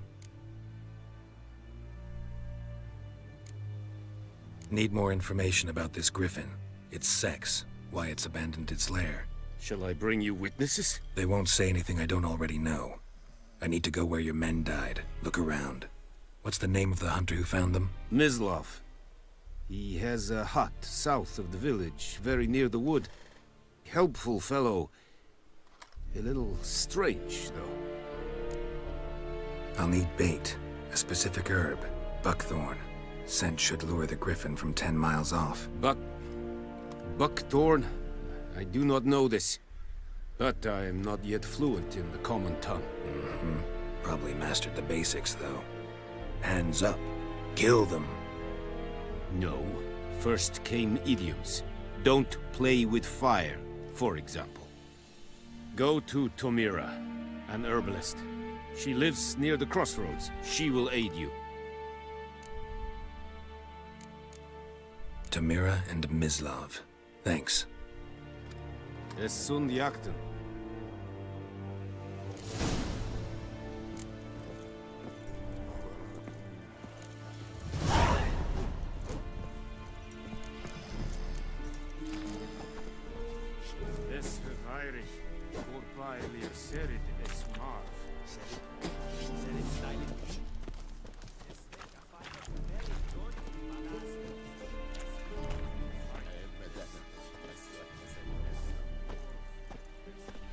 Need more information about this griffin. Its sex, why it's abandoned its lair. Shall I bring you witnesses? They won't say anything I don't already know. I need to go where your men died. Look around. What's the name of the hunter who found them? Mislav. He has a hut south of the village, very near the wood. Helpful fellow. A little strange, though. I'll need bait. A specific herb. Buckthorn. Scent should lure the griffin from 10 miles off. Buckthorn? I do not know this. But I am not yet fluent in the common tongue. Probably mastered the basics, though. Hands up. Kill them. No. First came idioms. Don't play with fire, for example. Go to Tomira, an herbalist. She lives near the crossroads. She will aid you. Tamira and Mislav. Thanks. S1E1.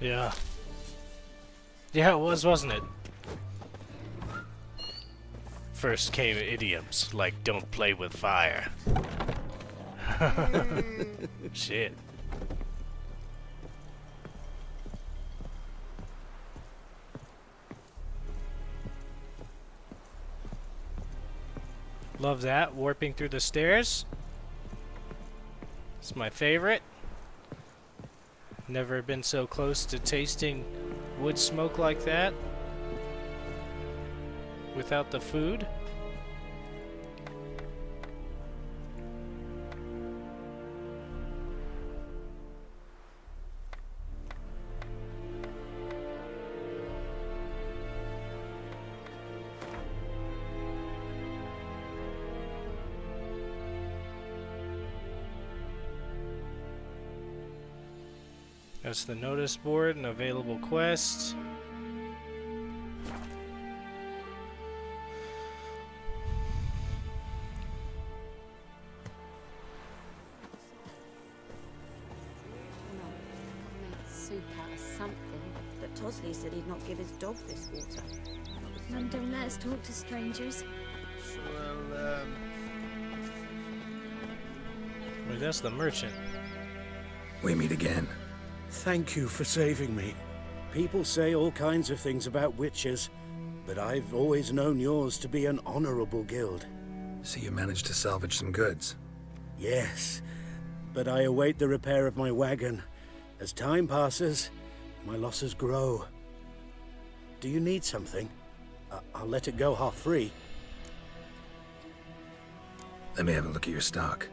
Yeah. Yeah, it was, wasn't it? First came idioms like "don't play with fire." Shit. Love that, warping through the stairs. It's my favorite. Never been so close to tasting wood smoke like that without the food. That's the notice board and available quests. Soup out of something. But Tosley said he'd not give his dog this water. Mum, don't let us talk to strangers. Well, Wait, that's the merchant. We meet again. Thank you for saving me. People say all kinds of things about witches, but I've always known yours to be an honorable guild. So you managed to salvage some goods? Yes, but I await the repair of my wagon. As time passes, my losses grow. Do you need something? I'll let it go half free. Let me have a look at your stock.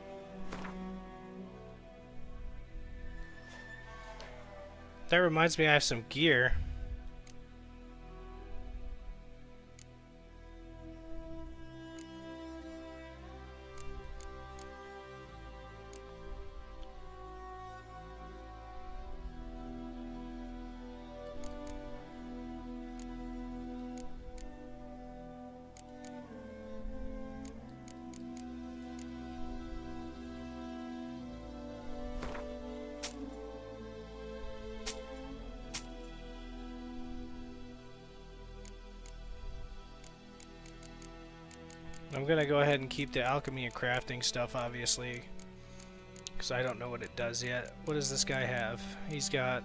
That reminds me I have some gear. I'm gonna go ahead and keep the alchemy and crafting stuff, obviously, because I don't know what it does yet. What does this guy have? He's got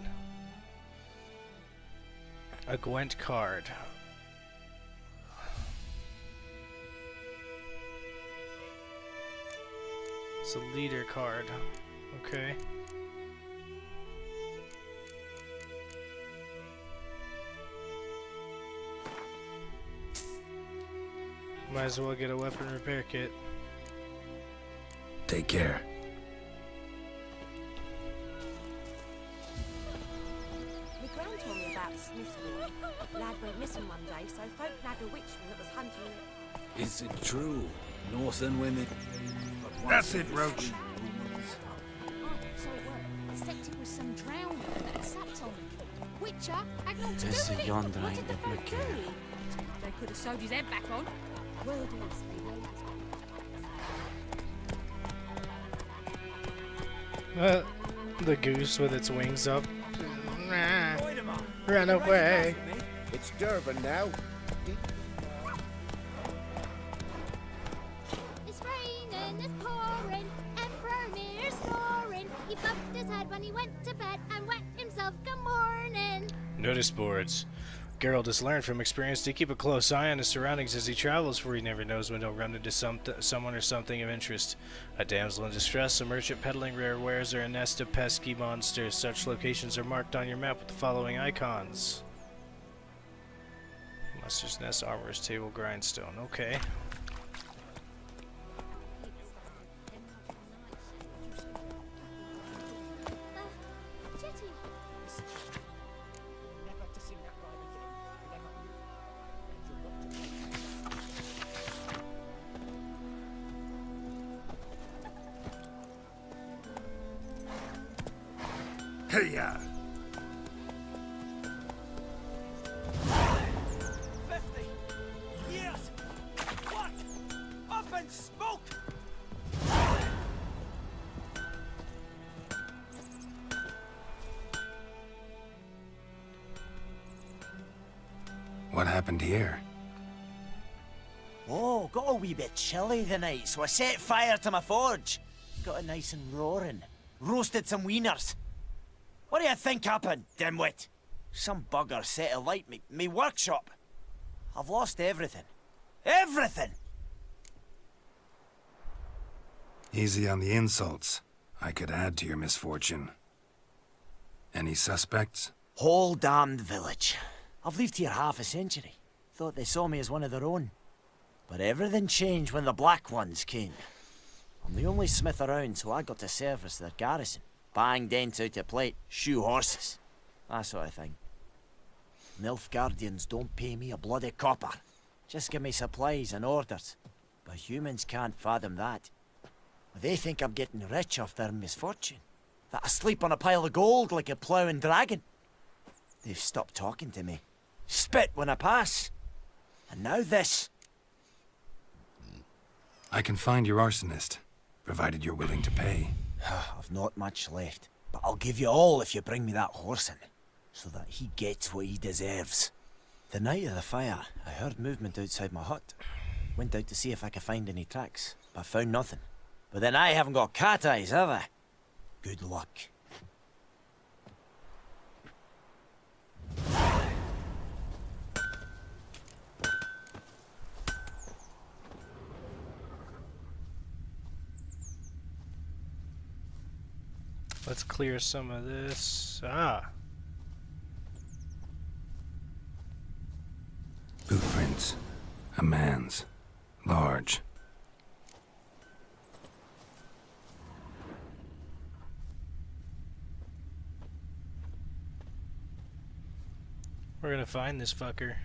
a Gwent card. It's a leader card. Okay. Might as well get a weapon repair kit. Take care. My gran told me about Smithville. Lad went missing one day, so folk nabbed a witchman that was hunting it. Is it true? Northern women. That's it, Roach. Oh, so it worked. Except it was some drowning that sapped on it. Witcher had not to do with it. What did the folk do? They could have sewed his head back on. Well done, The goose with its wings up. Run away. It's Durban now. It's raining, it's pouring, Emperor Mir's snoring. He bumped his head when he went to bed and wet himself good morning. Notice boards. Geralt has learned from experience to keep a close eye on his surroundings as he travels, for he never knows when he'll run into someone or something of interest. A damsel in distress, a merchant peddling rare wares, or a nest of pesky monsters. Such locations are marked on your map with the following icons. Monster's Nest, Armorer's Table, Grindstone. Okay. Hey-ya! 50 years! What? Up in smoke! happened here? Oh, got a wee bit chilly the night, so I set fire to my forge. Got it nice and roaring. Roasted some wieners. What do you think happened, dimwit? Some bugger set alight me workshop. I've lost everything. Everything! Easy on the insults. I could add to your misfortune. Any suspects? Whole damned village. I've lived here half a century. Thought they saw me as one of their own. But everything changed when the Black Ones came. I'm the only smith around, so I got to service their garrison. Bang dents out of plate, shoe horses. That sort of thing. Nilfgaardians don't pay me a bloody copper. Just give me supplies and orders. But humans can't fathom that. They think I'm getting rich off their misfortune. That I sleep on a pile of gold like a ploughing dragon. They've stopped talking to me. Spit when I pass. And now this. I can find your arsonist, provided you're willing to pay. I've not much left, but I'll give you all if you bring me that horse in, so that he gets what he deserves. The night of the fire, I heard movement outside my hut. Went out to see if I could find any tracks, but found nothing. But then I haven't got cat eyes, have I? Good luck. Let's clear some of this. Ah. Bootprints. A man's. Large. We're gonna find this fucker.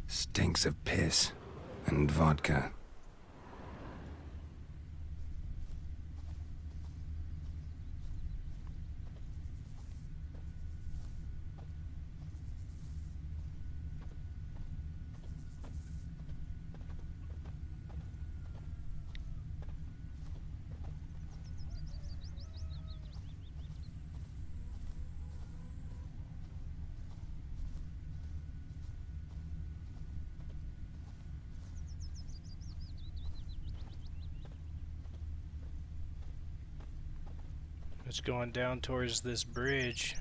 Stinks of piss and vodka. It's going down towards this bridge.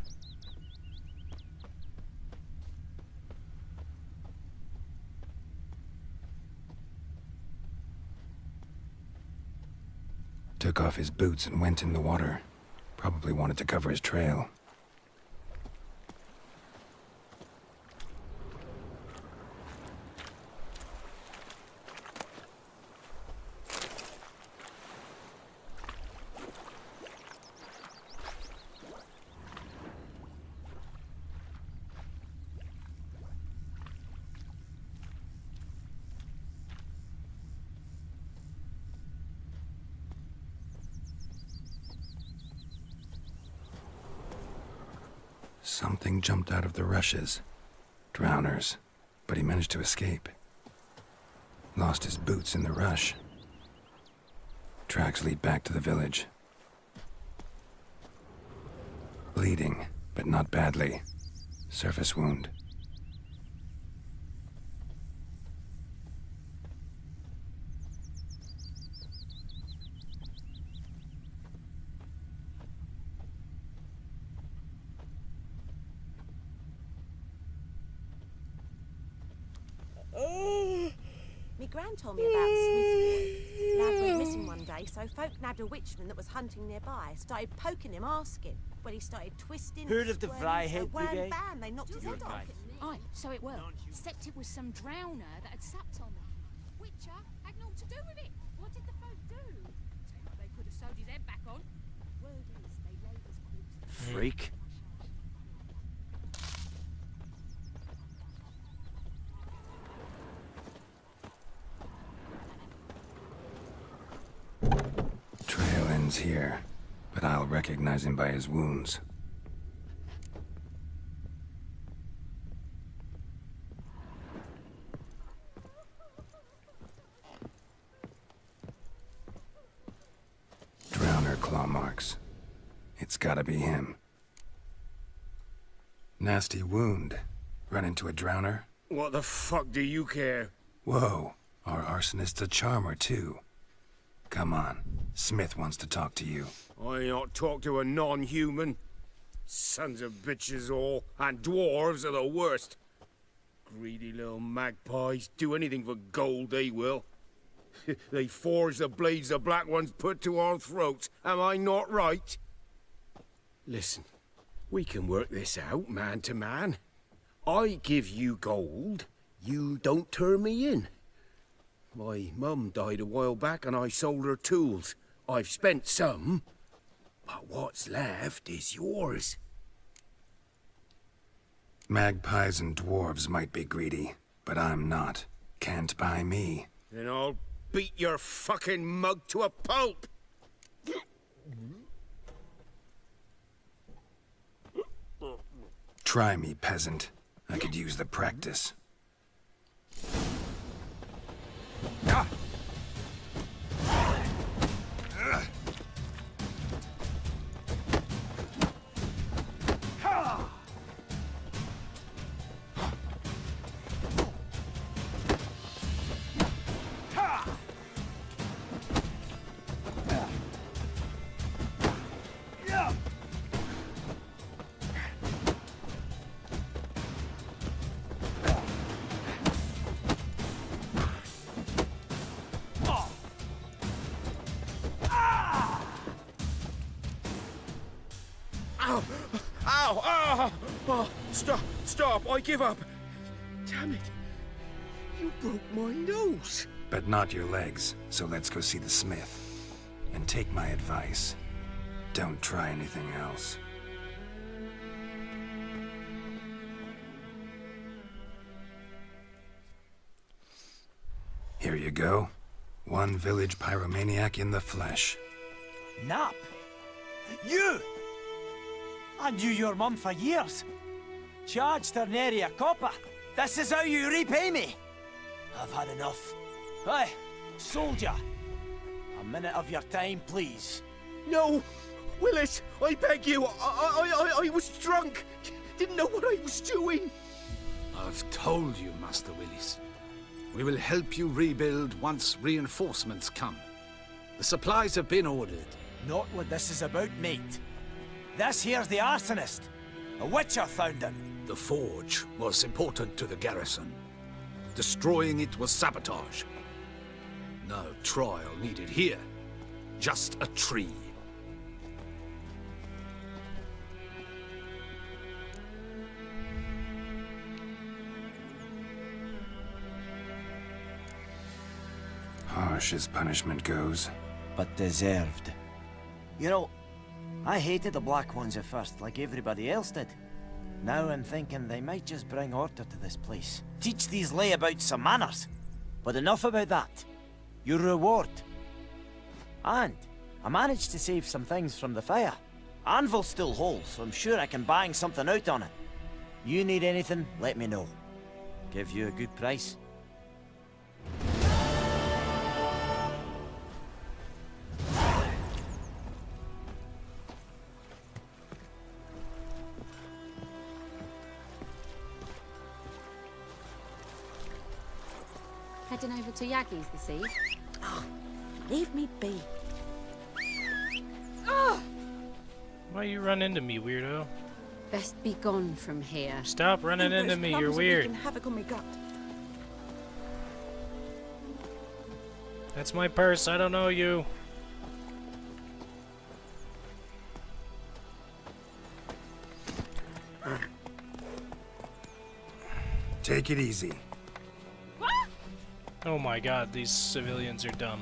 Took off his boots and went in the water. Probably wanted to cover his trail. Something jumped out of the rushes. Drowners. But he managed to escape. Lost his boots in the rush. Tracks lead back to the village. Bleeding, but not badly. Surface wound. Me gran told me about Swiss boy. Lad went missing one day, so folk nabbed a witchman that was hunting nearby. Started poking him, asking. Well, he started twisting. Heard of the Fryhead wham, Brigade? bam, they knocked his head off. Aye, so it were. Except it was some drowner that had supped on them. Witcher had naught to do with it. What did the folk do? Seemed like they could have sewed his head back on. Word is, they laid his corpse. Freak. Trail ends here, but I'll recognize him by his wounds. claw marks. It's gotta be him. Nasty wound. Run into a drowner? What the fuck do you care? Whoa, our arsonist's a charmer too. Come on, Smith wants to talk to you. I not talk to a non-human. Sons of bitches all, and dwarves are the worst. Greedy little magpies, do anything for gold, they will. They forge the blades the Black Ones put to our throats, am I not right? Listen, we can work this out, man to man. I give you gold, you don't turn me in. My mum died a while back and I sold her tools. I've spent some, but what's left is yours. Magpies and dwarves might be greedy, but I'm not. Can't buy me. Then I'll beat your fucking mug to a pulp! Try me, peasant. I could use the practice. Ah! Ow! Ow! Ow! Oh, stop! Stop! I give up! Damn it! You broke my nose! But not your legs, so let's go see the smith. And take my advice. Don't try anything else. Here you go. One village pyromaniac in the flesh. Nap? You! I knew your mum for years. Charged her nary a copper. This is how you repay me. I've had enough. Hey, soldier. A minute of your time, please. No! Willis, I beg you! I was drunk! Didn't know what I was doing! I've told you, Master Willis. We will help you rebuild once reinforcements come. The supplies have been ordered. Not what this is about, mate. This here's the arsonist. A witcher found him. The forge was important to the garrison. Destroying it was sabotage. No trial needed here. Just a tree. Harsh as punishment goes. But deserved. You know, I hated the Black Ones at first, like everybody else did. Now I'm thinking they might just bring order to this place. Teach these layabouts some manners. But enough about that. Your reward. And I managed to save some things from the fire. Anvil's still whole, so I'm sure I can bang something out on it. You need anything, let me know. Give you a good price. Heading over to Yaggi's this eve. Oh, leave me be. Why you run into me, weirdo? Best be gone from here. Stop running into me, you're weird. Havoc on my gut. That's my purse, I don't know you. Take it easy. Oh my god, these civilians are dumb.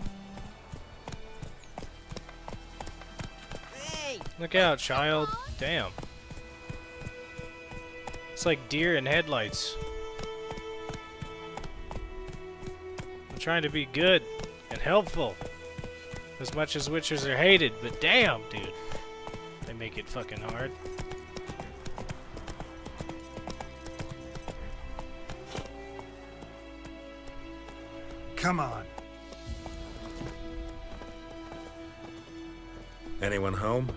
Look out, child. Damn. It's like deer in headlights. I'm trying to be good and helpful. As much as witchers are hated, but damn, dude. They make it fucking hard. Come on. Anyone home?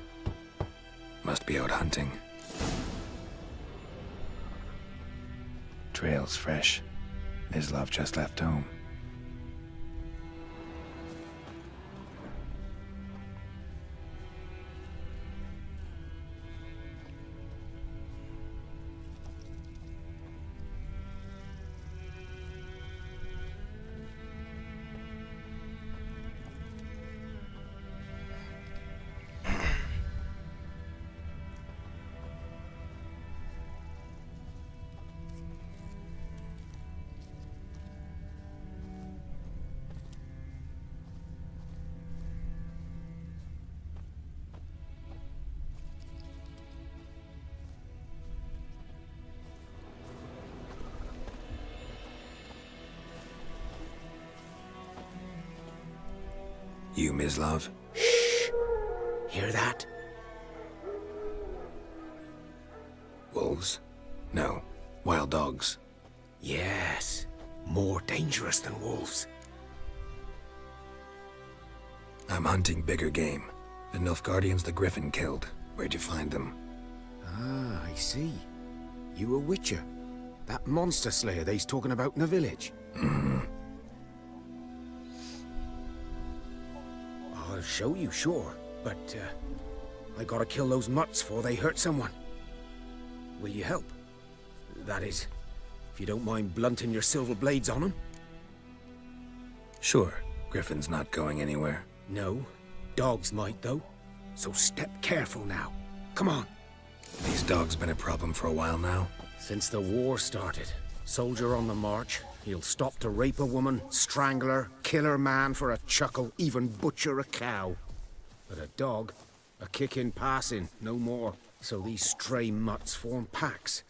Must be out hunting. Trail's fresh. Mislav just left home. You, Mislav? Shh! Hear that? Wolves? No. Wild dogs. Yes. More dangerous than wolves. I'm hunting bigger game. The Nilfgaardians the Griffin killed. Where'd you find them? Ah, I see. You a witcher. That monster slayer they's talking about in the village. Mm-hmm. I'll show you, sure. But, I gotta kill those mutts before they hurt someone. Will you help? That is, if you don't mind blunting your silver blades on them. Sure. Griffin's not going anywhere. No. Dogs might, though. So step careful now. Come on. These dogs been a problem for a while now? Since the war started. Soldier on the march. He'll stop to rape a woman, strangle her, kill her man for a chuckle, even butcher a cow. But a dog, a kick in passing, no more. So these stray mutts form packs.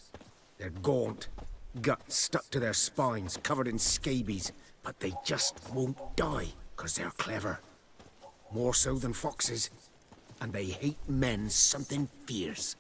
They're gaunt, guts stuck to their spines, covered in scabies, but they just won't die, 'cause they're clever. More so than foxes. And they hate men something fierce.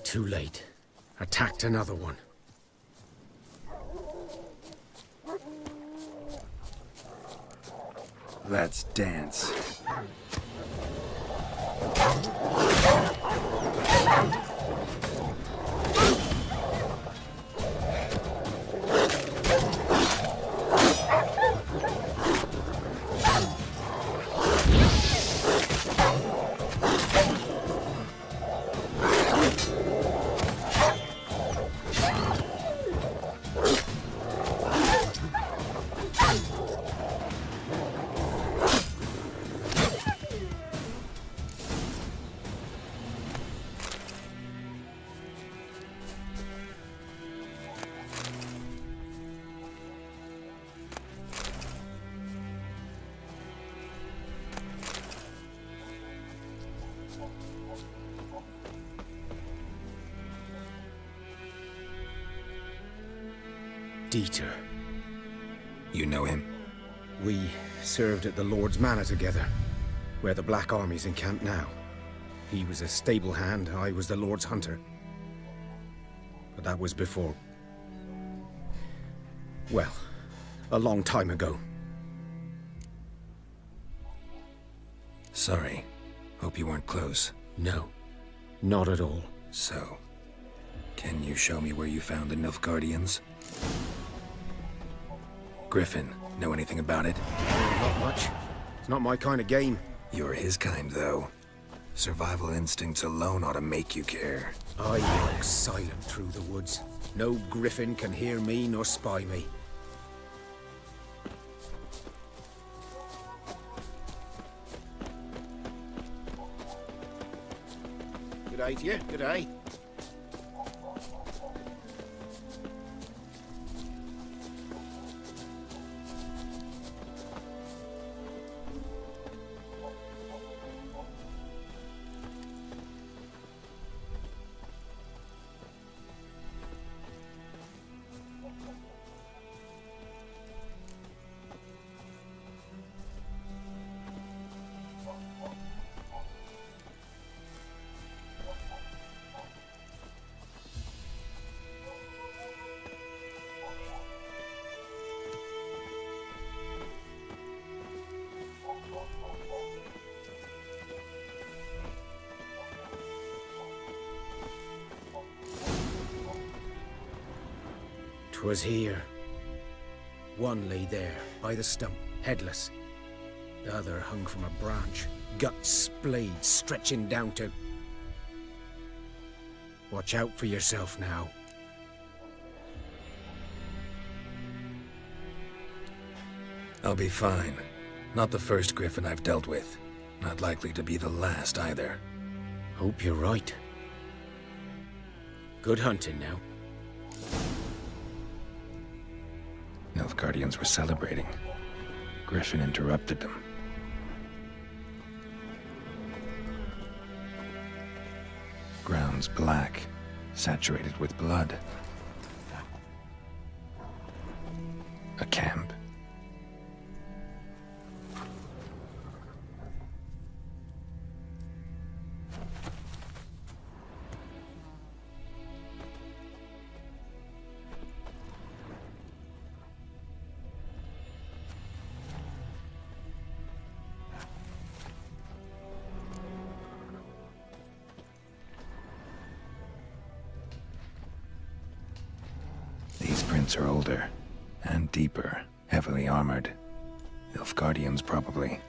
Too late. Attacked another one. Let's dance. Dieter. You know him? We served at the Lord's Manor together, where the Black Army's encamped now. He was a stable hand, I was the Lord's hunter. But that was before... well, a long time ago. Sorry. Hope you weren't close. No, not at all. So, can you show me where you found the Nilfgaardians? Griffin, know anything about it? Not much. It's not my kind of game. You're his kind, though. Survival instincts alone ought to make you care. I walk silent through the woods. No griffin can hear me nor spy me. Good day to you. Good day. 'Twas here. One lay there, by the stump, headless. The other hung from a branch, guts splayed, stretching down to... Watch out for yourself now. I'll be fine. Not the first griffin I've dealt with. Not likely to be the last either. Hope you're right. Good hunting now. Nilfgaardians were celebrating. Griffin interrupted them. Ground's black, saturated with blood. A camp. These prints are older, and deeper, heavily armored. Nilfgaardians, probably.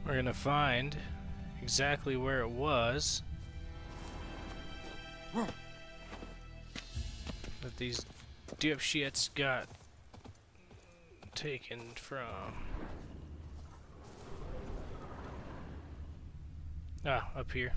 We're gonna find exactly where it was that these dipshits got taken from. Ah, up here.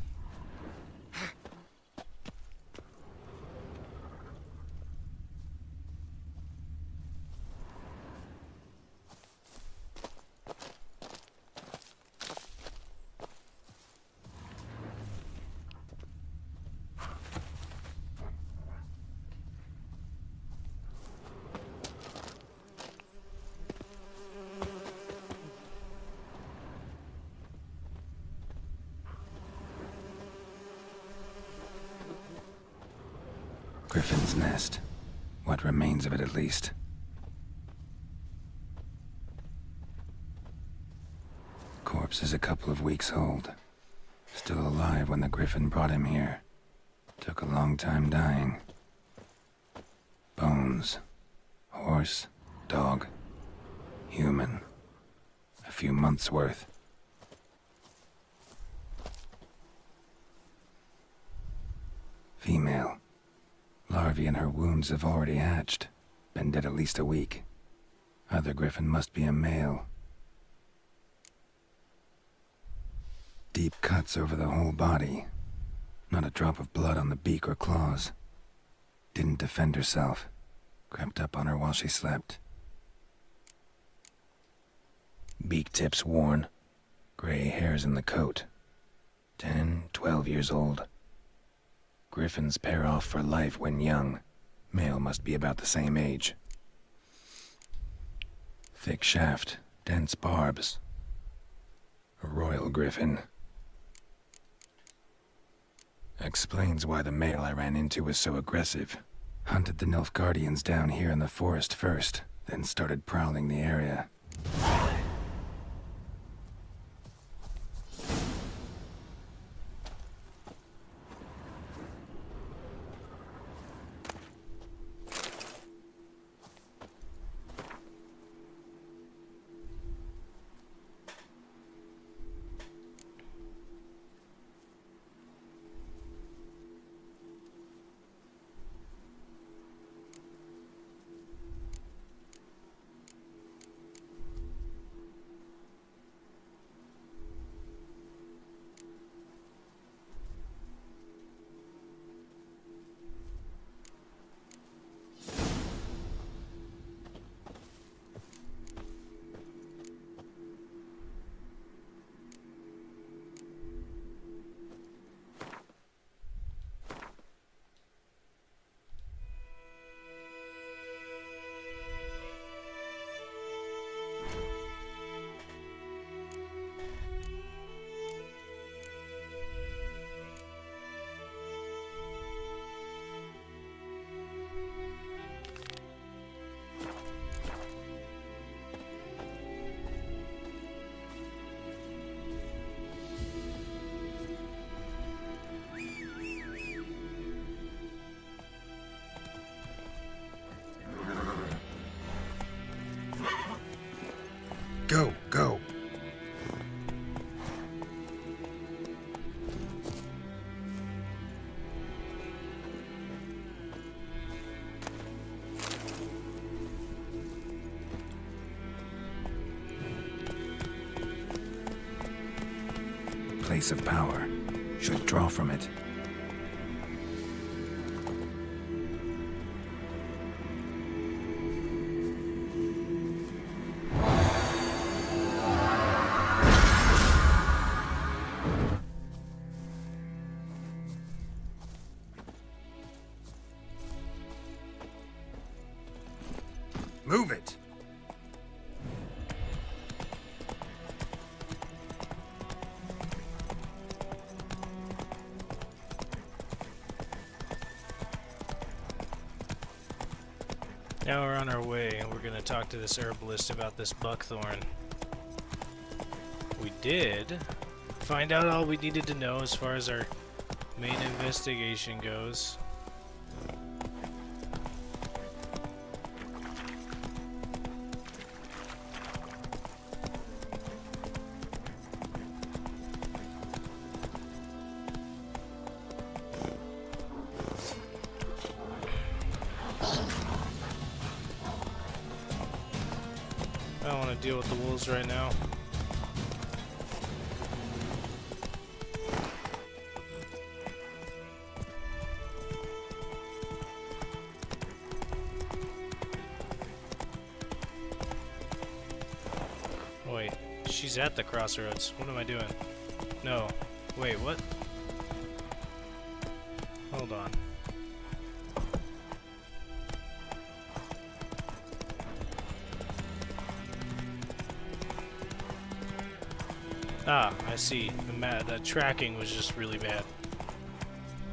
Griffin's nest. What remains of it, at least. Corpse is a couple of weeks old. Still alive when the Griffin brought him here. Took a long time dying. Bones. Horse. Dog. Human. A few months' worth. Female. Larvae in her wounds have already hatched. Been dead at least a week. Other Griffin must be a male. Deep cuts over the whole body. Not a drop of blood on the beak or claws. Didn't defend herself. Crept up on her while she slept. Beak tips worn. Gray hairs in the coat. 10, 12 years old. Griffins pair off for life when young. Male must be about the same age. Thick shaft, dense barbs. A royal griffin. Explains why the male I ran into was so aggressive. Hunted the Nilfgaardians down here in the forest first, then started prowling the area. Go, go. Place of power. Should draw from it. Move it! Now we're on our way, and we're going to talk to this herbalist about this buckthorn. We did find out all we needed to know as far as our main investigation goes. I don't want to deal with the wolves right now. Wait, she's at the crossroads. What am I doing? No. Wait, what? Hold on. Ah, I see. The tracking was just really bad.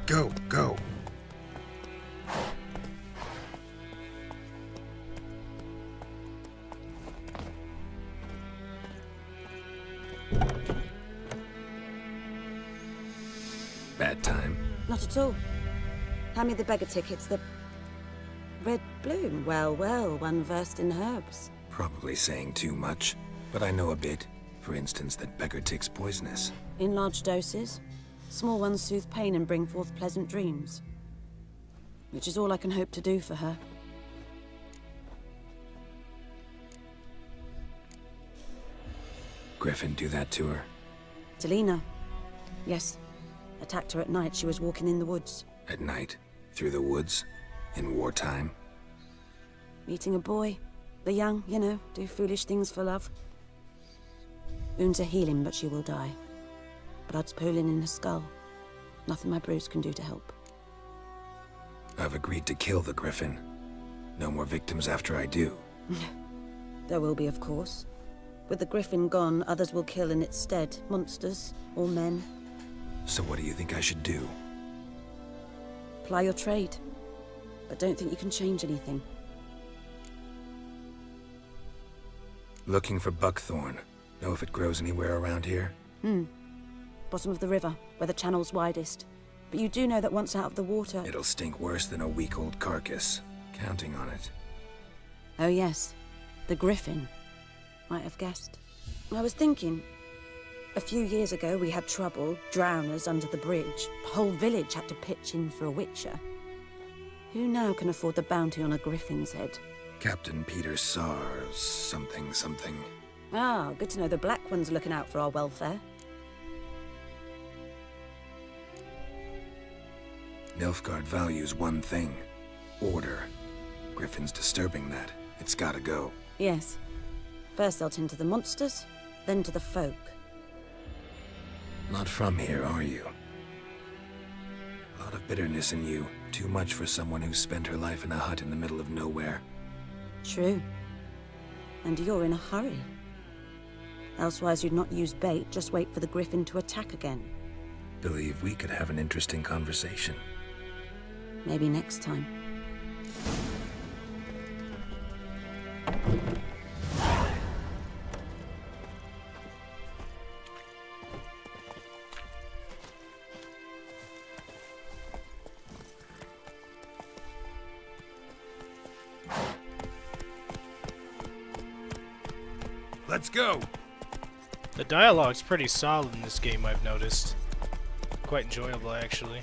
Go, go. Bad time. Not at all. Hand me the beggar tickets, the red bloom. Well, well, one versed in herbs. Probably saying too much, but I know a bit. For instance, that beggar tick's poisonous. In large doses. Small ones soothe pain and bring forth pleasant dreams. Which is all I can hope to do for her. Griffin do that to her? Delina. Yes. Attacked her at night. She was walking in the woods. At night? Through the woods? In wartime? Meeting a boy. The young, you know, do foolish things for love. Wounds are healing, but she will die. Blood's pooling in her skull. Nothing my bruise can do to help. I've agreed to kill the Griffin. No more victims after I do. There will be, of course. With the Griffin gone, others will kill in its stead. Monsters, or men. So what do you think I should do? Ply your trade. But don't think you can change anything. Looking for buckthorn. Know if it grows anywhere around here? Bottom of the river, where the channel's widest. But you do know that once out of the water... It'll stink worse than a week-old carcass. Counting on it. Oh yes, the Griffin. Might have guessed. I was thinking... A few years ago we had trouble, drowners under the bridge. The whole village had to pitch in for a witcher. Who now can afford the bounty on a Griffin's head? Captain Peter Sars... something. Ah, good to know the Black One's looking out for our welfare. Nilfgaard values one thing. Order. Griffin's disturbing that. It's gotta go. Yes. First they'll tend to the monsters, then to the folk. Not from here, are you? A lot of bitterness in you. Too much for someone who spent her life in a hut in the middle of nowhere. True. And you're in a hurry. Elsewise you'd not use bait, just wait for the Griffin to attack again. Believe we could have an interesting conversation. Maybe next time. Let's go. The dialogue's pretty solid in this game, I've noticed. Quite enjoyable, actually.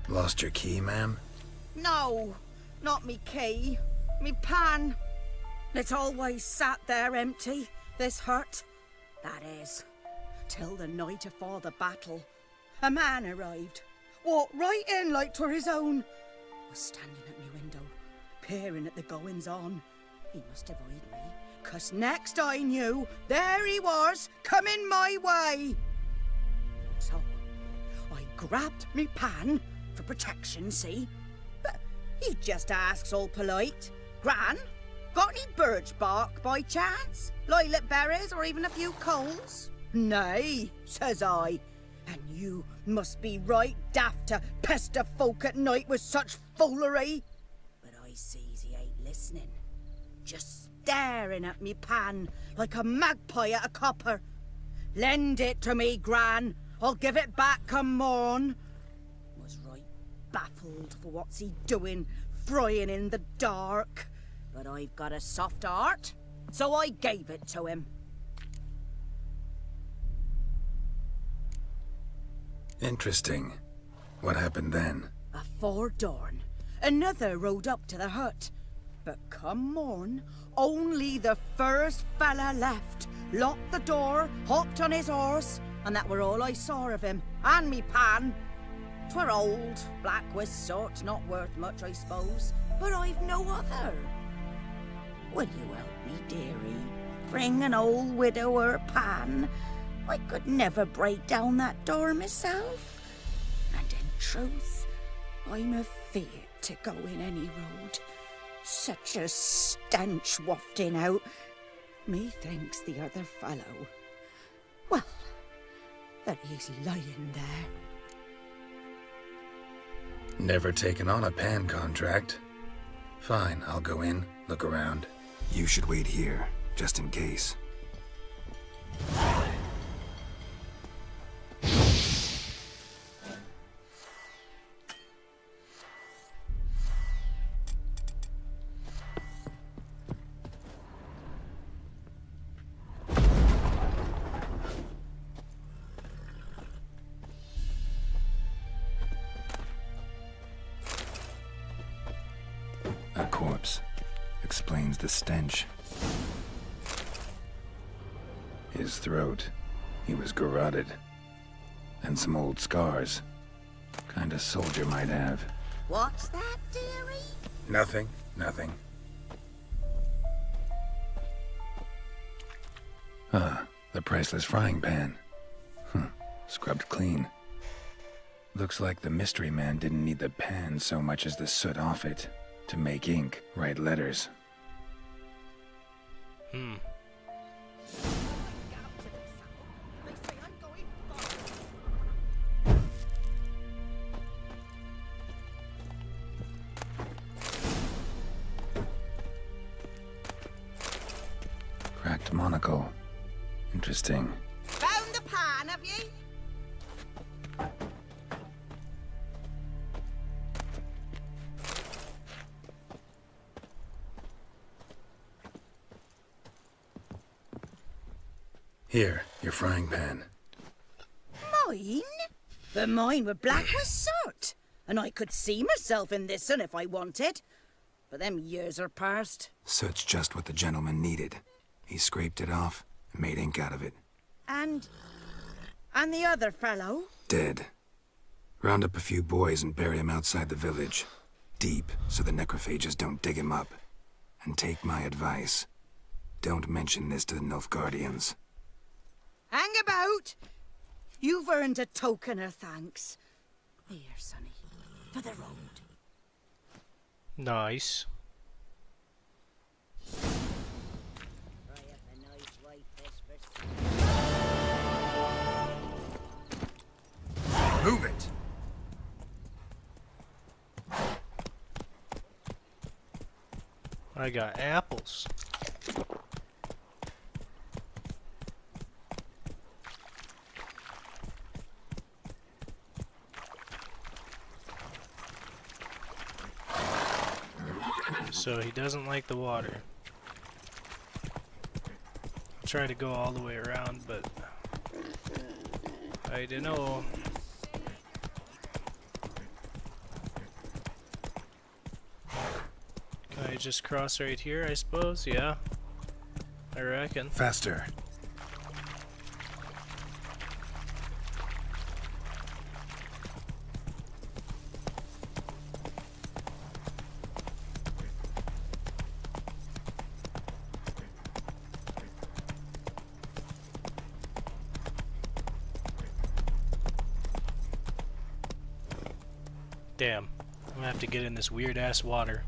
Lost your key, ma'am? No, not me key. Me pan. It's always sat there empty, this hut. That is, till the night afore the battle. A man arrived, walked right in like 'twere his own. Was standing at me window, peering at the goings-on. He must have eyed me, 'cause next I knew, there he was, coming my way. So, I grabbed me pan, for protection, see? But he just asks all polite, Gran, got any birch bark by chance? Lilac berries or even a few coals? Nay, says I. And you must be right daft to pester folk at night with such foolery. But I sees he ain't listening. Just staring at me pan like a magpie at a copper. Lend it to me, Gran. I'll give it back come morn. Was right baffled for what's he doing, frying in the dark. But I've got a soft heart, so I gave it to him. Interesting. What happened then? Afore dawn, another rode up to the hut. But come morn, only the first fella left. Locked the door, hopped on his horse, and that were all I saw of him, and me pan. 'Twere old, black with soot, not worth much, I suppose, but I've no other. Will you help me, dearie? Bring an old widower pan? I could never break down that door myself. And in truth, I'm afeard to go in any road. Such a stench wafting out. Methinks the other fellow, well, that he's lying there. Never taken on a pan contract. Fine, I'll go in, look around. You should wait here, just in case. A corpse. Explains the stench. His throat. He was garroted. And some old scars. Kind of soldier might have. What's that, dearie? Nothing. Nothing. Ah, the priceless frying pan. Scrubbed clean. Looks like the mystery man didn't need the pan so much as the soot off it. To make ink, write letters. Cracked monocle. Interesting. Found the pan, have ye? Here, your frying pan. Mine? But mine were black with soot, and I could see myself in this one if I wanted. But them years are past. Soot's just what the gentleman needed. He scraped it off and made ink out of it. And the other fellow? Dead. Round up a few boys and bury him outside the village. Deep, so the necrophages don't dig him up. And take my advice. Don't mention this to the Nilfgaardians. Hang about! You've earned a token of thanks. Here, sonny, for the road. Nice. Move it! I got apples. So he doesn't like the water. I'll try to go all the way around, but I don't know. Can I just cross right here, I suppose? Yeah. I reckon. Faster. Damn. I'm gonna have to get in this weird ass water.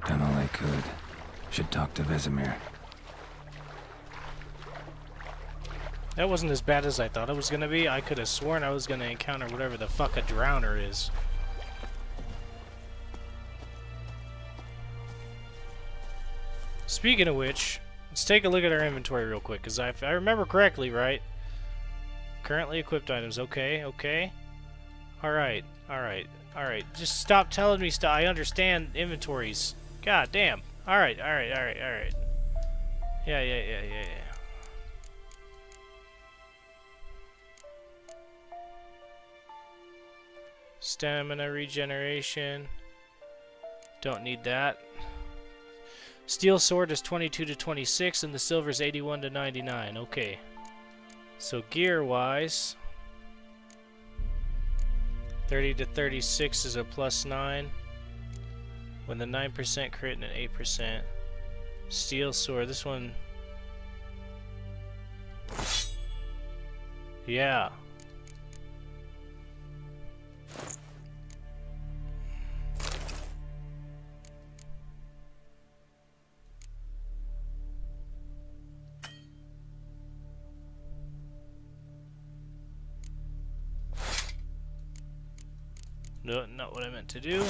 Done all I could. Should talk to Vesemir. That wasn't as bad as I thought it was gonna be. I could have sworn I was gonna encounter whatever the fuck a drowner is. Speaking of which, let's take a look at our inventory real quick, because if I remember correctly, right? Currently equipped items. Okay, okay. Alright, alright, alright. Just stop telling me stuff. I understand inventories. God damn. Alright, alright, alright, alright. Yeah. Stamina regeneration. Don't need that. Steel sword is 22 to 26 and the silver is 81 to 99. Okay. So gear wise, 30 to 36 is a +9. When the 9% crit and an 8%. Steel sword, this one. Yeah. No, not what I meant to do.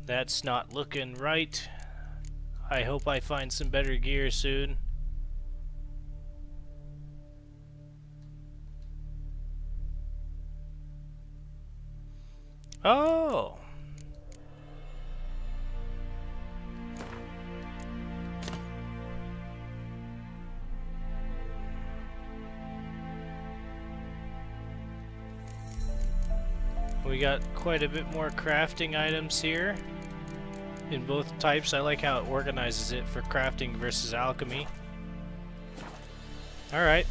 That's not looking right. I hope I find some better gear soon. Oh! We got quite a bit more crafting items here in both types. I like how it organizes it for crafting versus alchemy. Alright.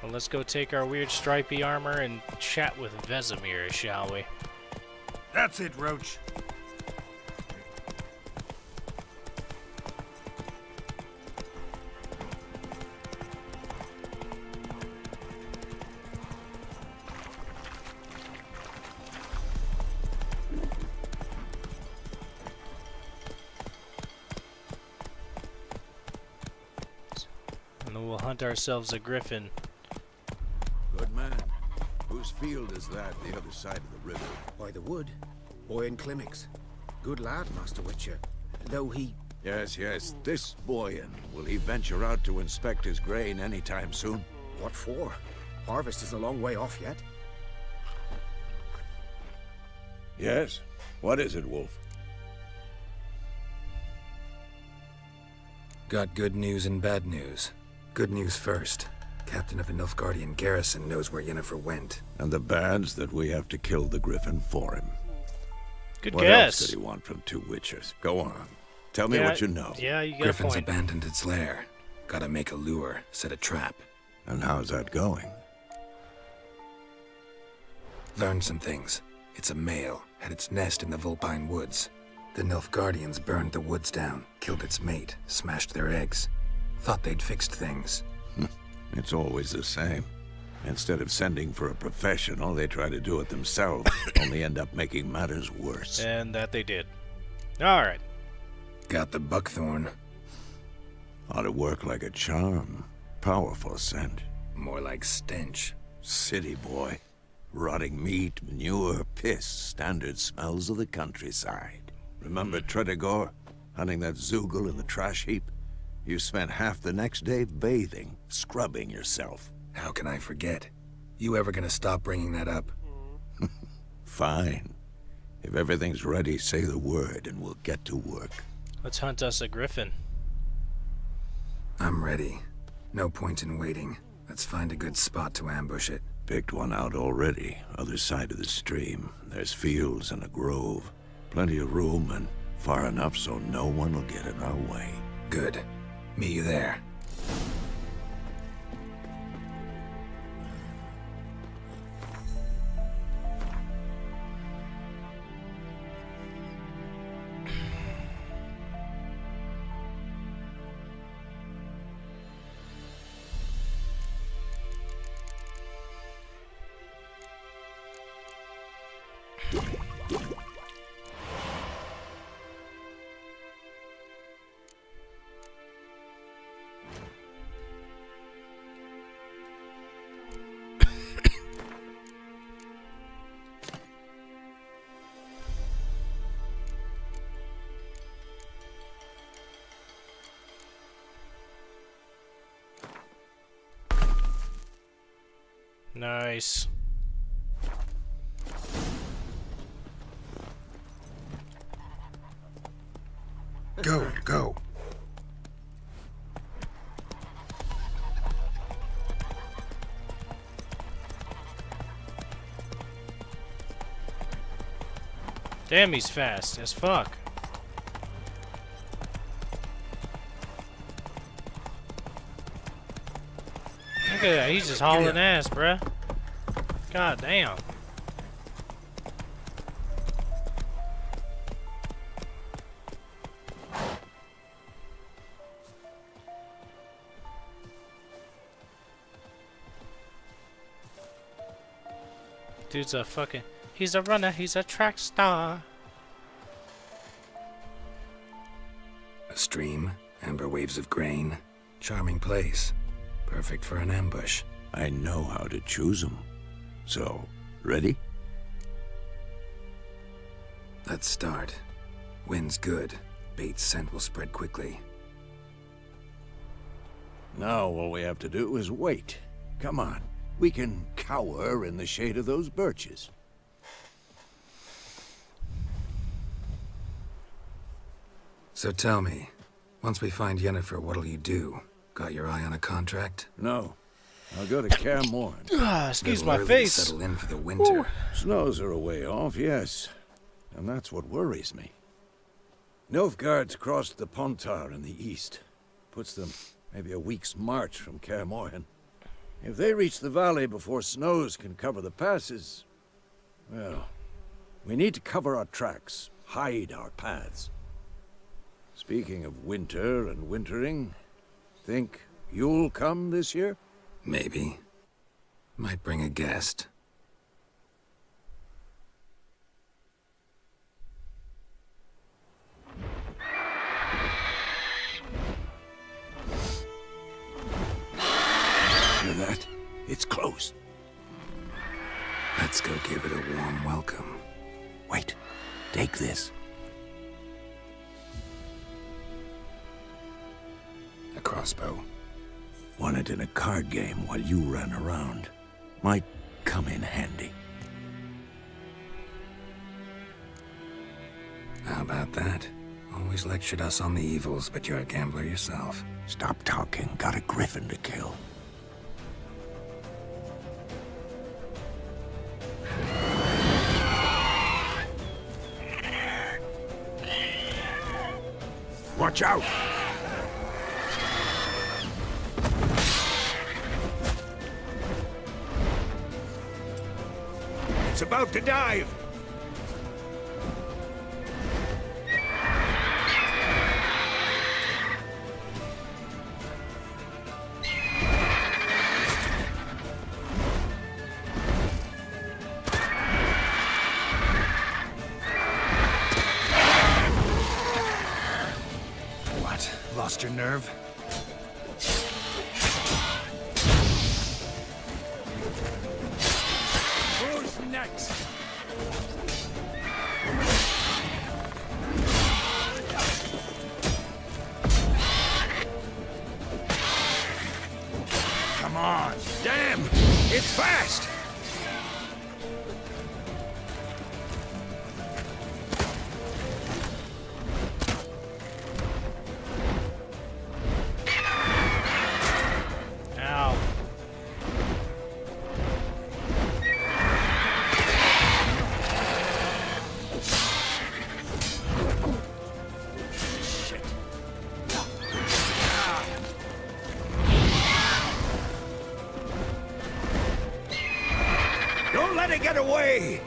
Well, let's go take our weird stripy armor and chat with Vesemir, shall we? That's it, Roach. And then we'll hunt ourselves a griffin. Good man. Whose field is that, the other side of the river? By the wood. Boyan Klimmix. Good lad, Master Witcher. Though he... Yes, yes. This Boyan. Will he venture out to inspect his grain anytime soon? What for? Harvest is a long way off yet. Yes? What is it, Wolf? Got good news and bad news. Good news first. Captain of the Nilfgaardian garrison knows where Yennefer went. And the bad's that we have to kill the griffin for him. Good what guess. What else did he want from two witchers? Go on. Tell me what you know. Yeah, you got Griffin's a point. abandoned its lair. Gotta make a lure, set a trap. And how's that going? Learned some things. It's a male, had its nest in the Vulpine Woods. The Nilfgaardians burned the woods down, killed its mate, smashed their eggs. Thought they'd fixed things. It's always the same. Instead of sending for a professional, they try to do it themselves, only end up making matters worse. And that they did. Alright. Got the buckthorn. Ought to work like a charm. Powerful scent. More like stench. City boy. Rotting meat, manure, piss, standard smells of the countryside. Remember Tredegor? Hunting that Zoogle in the trash heap? You spent half the next day bathing, scrubbing yourself. How can I forget? You ever gonna stop bringing that up? Fine. If everything's ready, say the word and we'll get to work. Let's hunt us a griffin. I'm ready. No point in waiting. Let's find a good spot to ambush it. Picked one out already, other side of the stream. There's fields and a grove. Plenty of room and far enough so no one will get in our way. Good. Meet you there. Nice. Go, go. Damn, he's fast as fuck. Look at that, he's just hauling ass, bruh. God damn. Dude's a fucking... He's a runner, he's a track star. A stream, amber waves of grain. Charming place. Perfect for an ambush. I know how to choose them. So, ready? Let's start. Wind's good. Bait's scent will spread quickly. Now all we have to do is wait. Come on. We can cower in the shade of those birches. So tell me, once we find Yennefer, what'll you do? Got your eye on a contract? No. I'll go to Kaer Morhen. Excuse Little my early to face. settle in for the winter. Snows are a way off, yes. And that's what worries me. Nilfgaard's crossed the Pontar in the east. Puts them maybe a week's march from Kaer Morhen. If they reach the valley before snows can cover the passes, well, we need to cover our tracks, hide our paths. Speaking of winter and wintering, think you'll come this year? Maybe. Might bring a guest. that? It's close. Let's go give it a warm welcome. Wait, take this. A crossbow. Won it in a card game while you ran around. Might come in handy. How about that? Always lectured us on the evils, but you're a gambler yourself. Stop talking. Got a griffin to kill. Watch out! It's about to dive! What? Lost your nerve? Who's next? Come on! Damn! It's fast! Ow. Don't let it get away!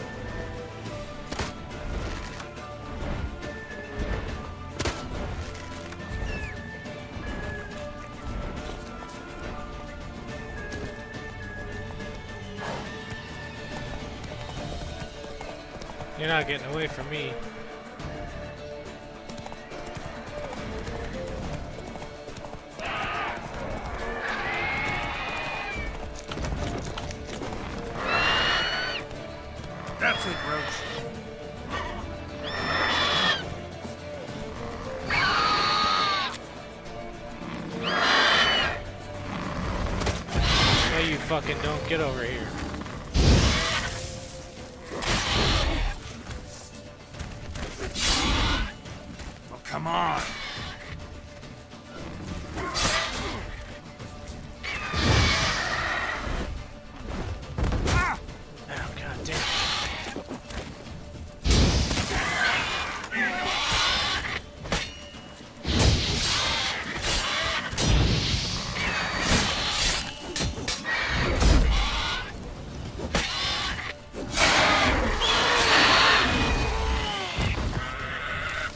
You're not getting away from me. That's it, Roach. No, you fucking don't. Get over here. Oh, come on! Oh, god damn.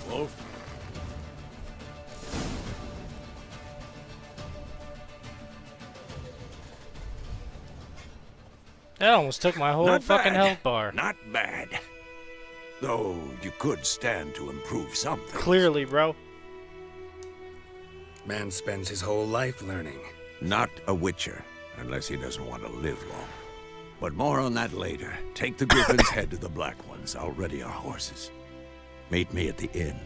Wolf? That almost took my whole Not fucking bad. health bar. Not bad. Though you could stand to improve something. Clearly, bro. Man spends his whole life learning. Not a witcher, unless he doesn't want to live long. But more on that later. Take the griffin's head to the black ones. I'll ready our horses. Meet me at the inn.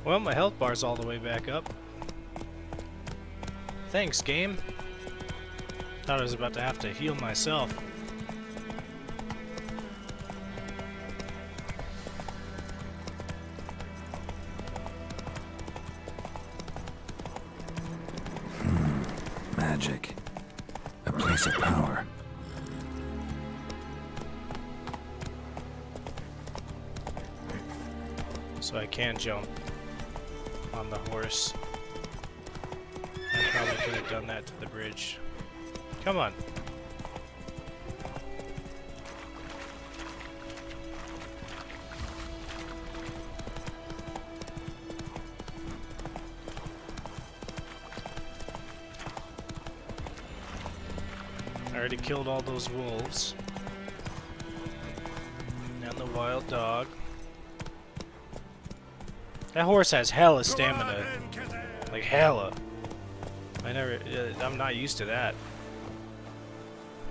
Well, my health bar's all the way back up. Thanks, game. Thought I was about to have to heal myself. Magic. A place of power. So I can jump on the horse. I probably could have done that to the bridge. Come on. already killed all those wolves. And the wild dog. That horse has hella stamina. Like hella. I'm not used to that.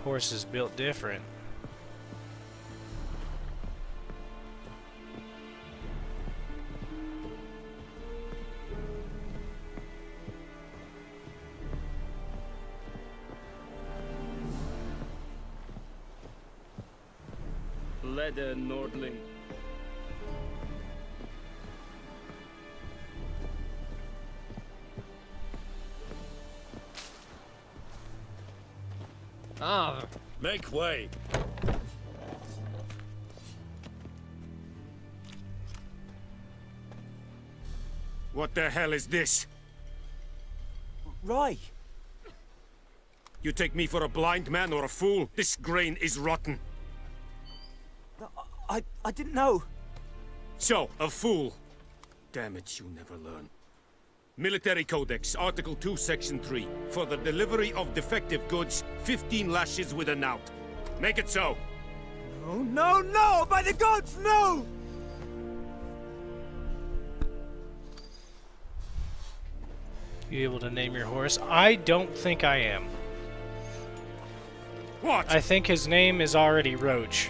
Horse is built different. Leather, Nordling. Ah, make way. What the hell is this? Rye. You take me for a blind man or a fool? This grain is rotten. I didn't know. So, a fool. Damn it, you never learn. Military Codex, Article 2, Section 3. For the delivery of defective goods, 15 lashes with a knout. Make it so. No, no, no! By the gods, no! You able to name your horse? I don't think I am. What? I think his name is already Roach.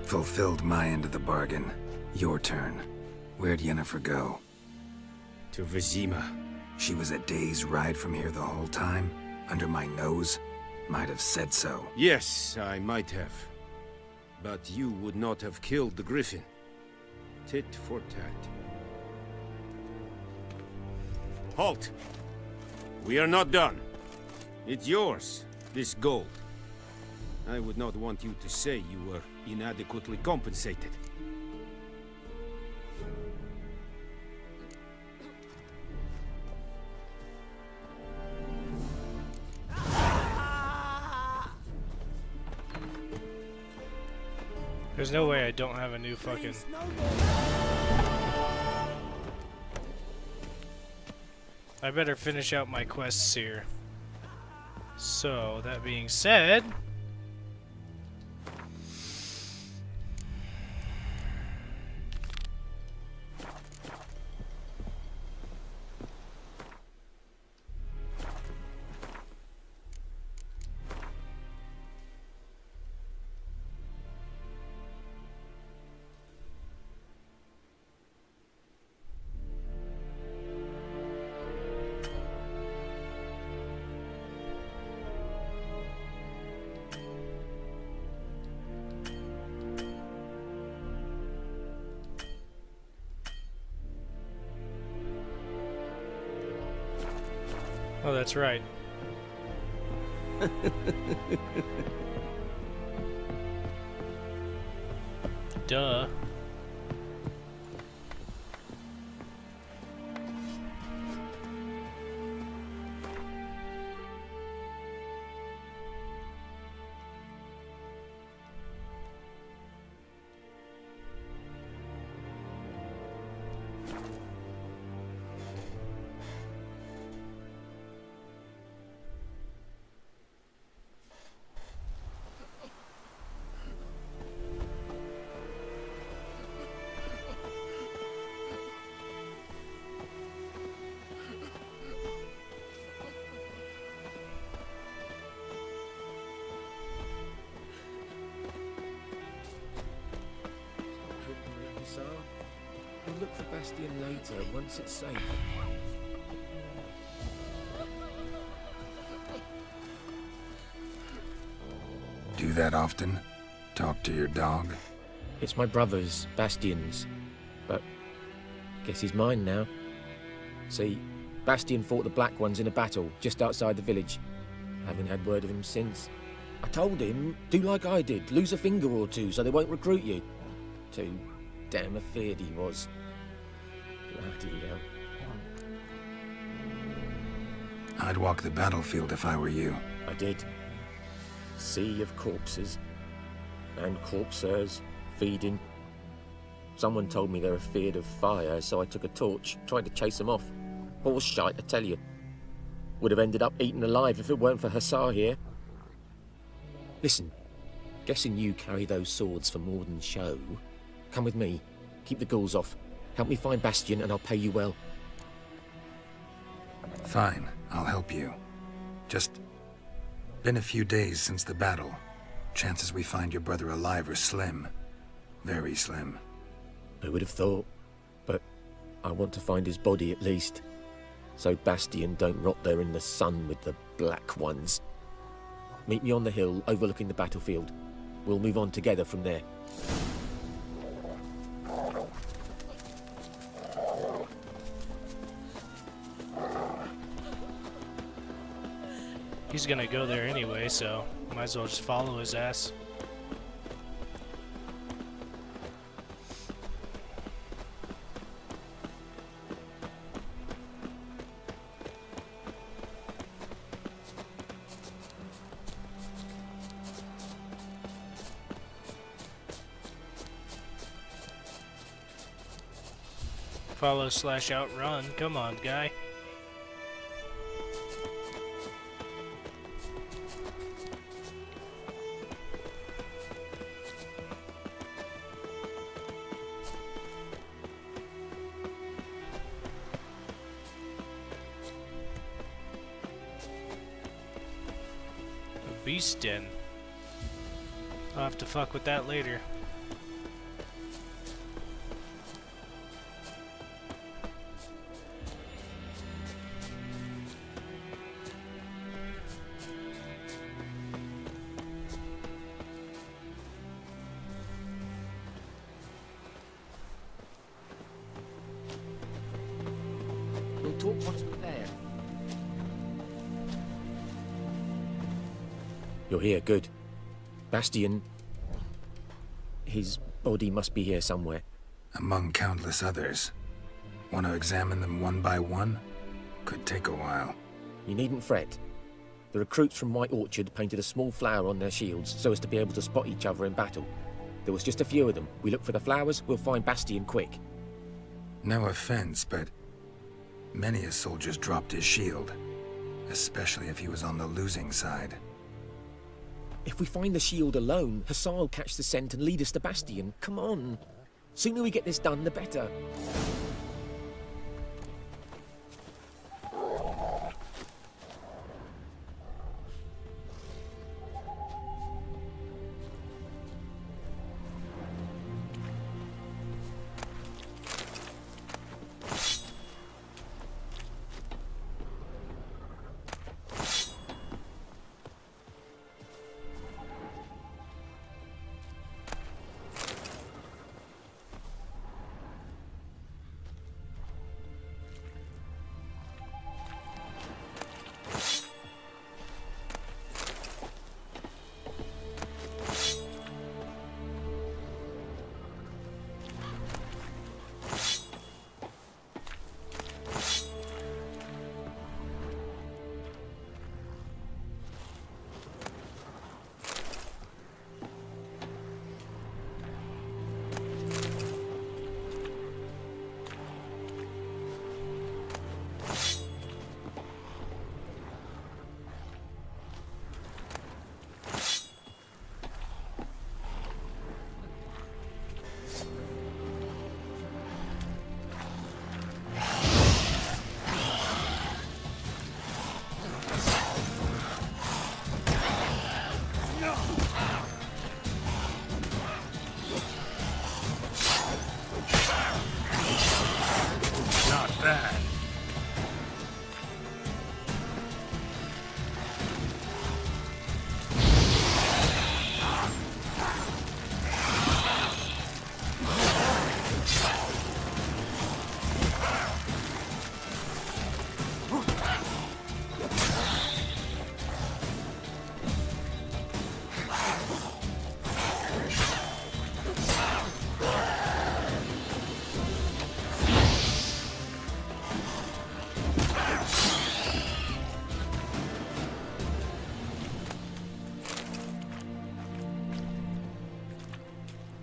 Fulfilled my end of the bargain. Your turn. Where'd Yennefer go? To Vizima. She was a day's ride from here the whole time? Under my nose? Might have said so. Yes, I might have. But you would not have killed the griffin. Tit for tat. Halt! We are not done. It's yours, this gold. I would not want you to say you were inadequately compensated. There's no way I don't have a new fucking... I better finish out my quests here. So, that being said... Oh, that's right. Duh. We'll look for Bastion later, once it's safe. Do that often? Talk to your dog? It's my brother's, Bastion's. But guess he's mine now. See, Bastion fought the Black Ones in a battle just outside the village. Haven't had word of him since. I told him, do like I did, lose a finger or two so they won't recruit you. Too damn afeard he was. Bloody hell. I'd walk the battlefield if I were you. I did. Sea of corpses. And corpsers, feeding. Someone told me they were feared of fire, so I took a torch, tried to chase them off. Horse shite, I tell you. would have ended up eaten alive if it weren't for Hussar here. Listen, guessing you carry those swords for more than show. Come with me. Keep the ghouls off. Help me find Bastion and I'll pay you well. Fine, I'll help you. Just been a few days since the battle. Chances we find your brother alive are slim. Very slim. Who would have thought? But I want to find his body at least. So Bastion don't rot there in the sun with the black ones. Meet me on the hill overlooking the battlefield. We'll move on together from there. He's gonna go there anyway, so might as well just follow his ass. Follow/outrun. Come on, guy. Beast den. I'll have to fuck with that later. We'll talk once we're there. You're here, good. Bastion... his body must be here somewhere. Among countless others. Want to examine them one by one? Could take a while. You needn't fret. The recruits from White Orchard painted a small flower on their shields so as to be able to spot each other in battle. There was just a few of them. We look for the flowers, we'll find Bastion quick. No offense, but many a soldier's dropped his shield. Especially if he was on the losing side. If we find the shield alone, Hussar will catch the scent and lead us to Bastion. Come on. Sooner we get this done, the better.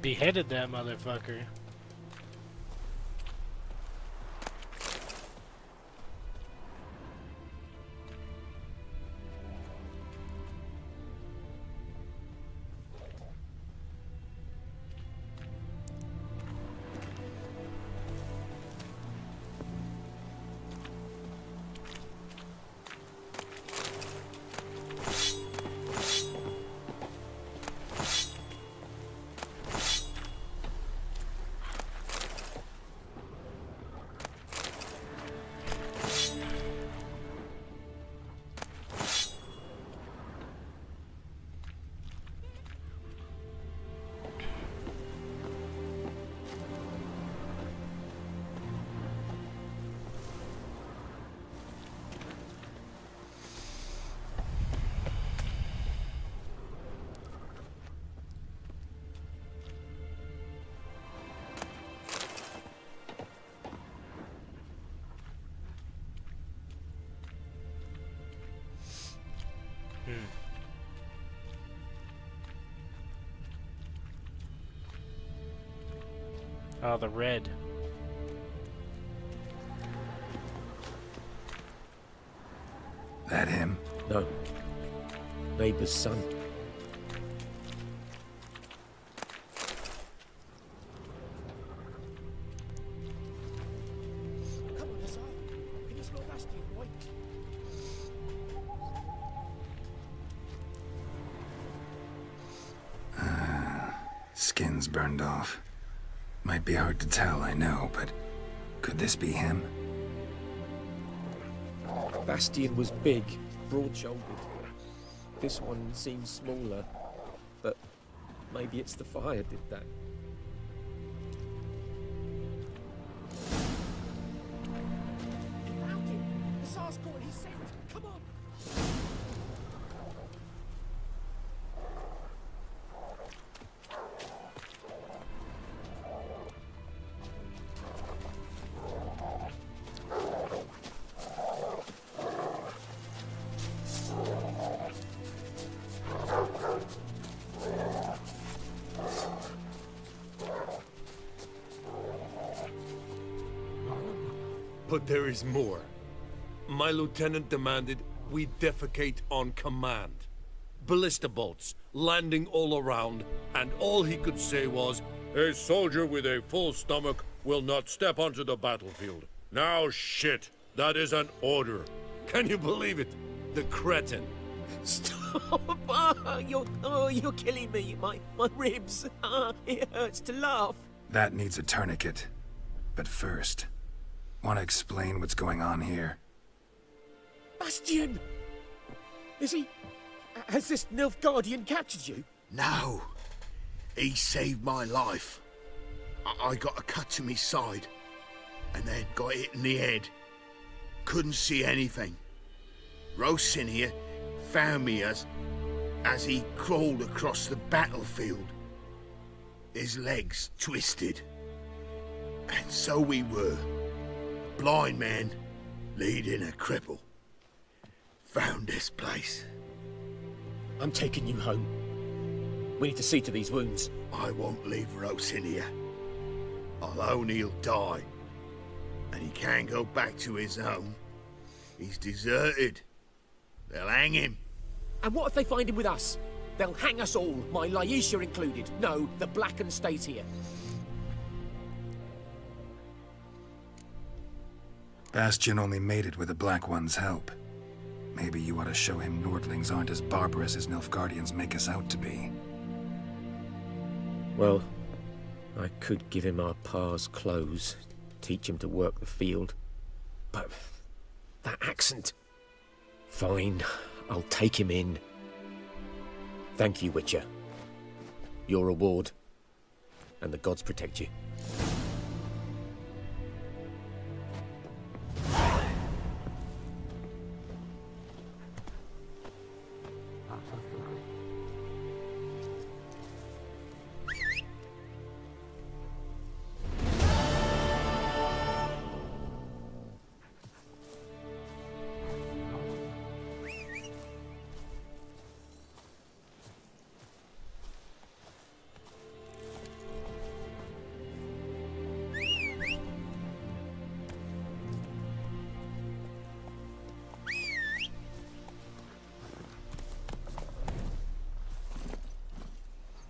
Beheaded that motherfucker. Oh, the red. That him? No. Neighbor's son. Skin's burned off. Might be hard to tell, I know, but could this be him? Bastian was big, broad-shouldered. This one seems smaller, but maybe it's the fire did that. Found him! The Tsar's caught, he's sent! Come on! But there is more. My lieutenant demanded we defecate on command. Ballista bolts, landing all around, and all he could say was, "A soldier with a full stomach will not step onto the battlefield." Now shit, that is an order. Can you believe it? The cretin. Stop! You're killing me. My ribs. It hurts to laugh. That needs a tourniquet. But first, want to explain what's going on here? Bastian! Is he... Has this Nilfgaardian captured you? No. He saved my life. I got a cut to my side, and then got hit in the head. Couldn't see anything. Rosinia found me as he crawled across the battlefield. His legs twisted. And so we were. A blind man leading a cripple. Found this place. I'm taking you home. We need to see to these wounds. I won't leave Rosinia. Alone he'll die. And he can't go back to his home. He's deserted. They'll hang him. And what if they find him with us? They'll hang us all, my Laisha included. No, the Blackened stays here. Bastian only made it with the Black One's help. Maybe you ought to show him Nordlings aren't as barbarous as Nilfgaardians make us out to be. Well, I could give him our pa's clothes, teach him to work the field. But that accent... Fine, I'll take him in. Thank you, Witcher. Your reward. And the gods protect you.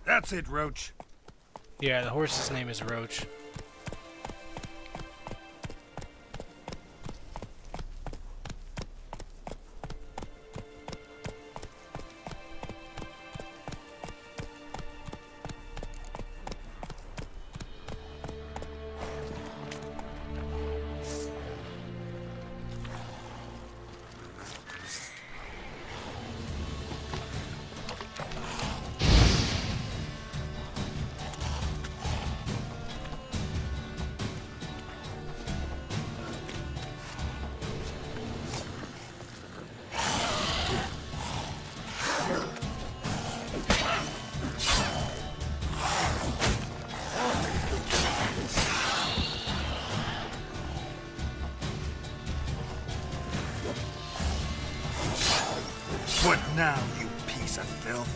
That's it, Roach. Yeah, the horse's name is Roach. What now, you piece of filth?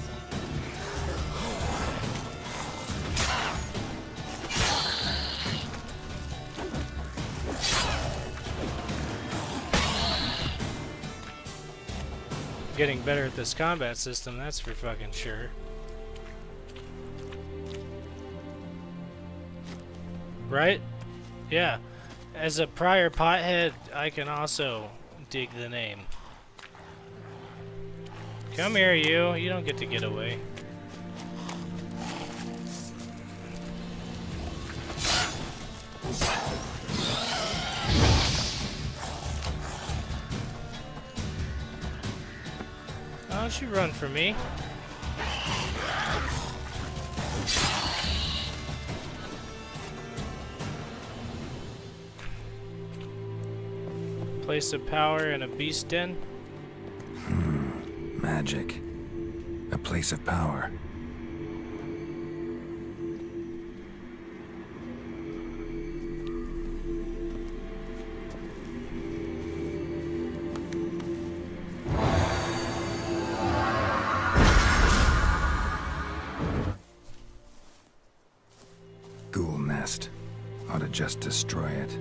getting better at this combat system, that's for fucking sure. Right? Yeah. As a prior pothead, I can also dig the name. Come here, you. You don't get to get away. Why don't you run for me? Place of power in a beast den? Magic. A place of power. Ghoul nest. Ought to just destroy it.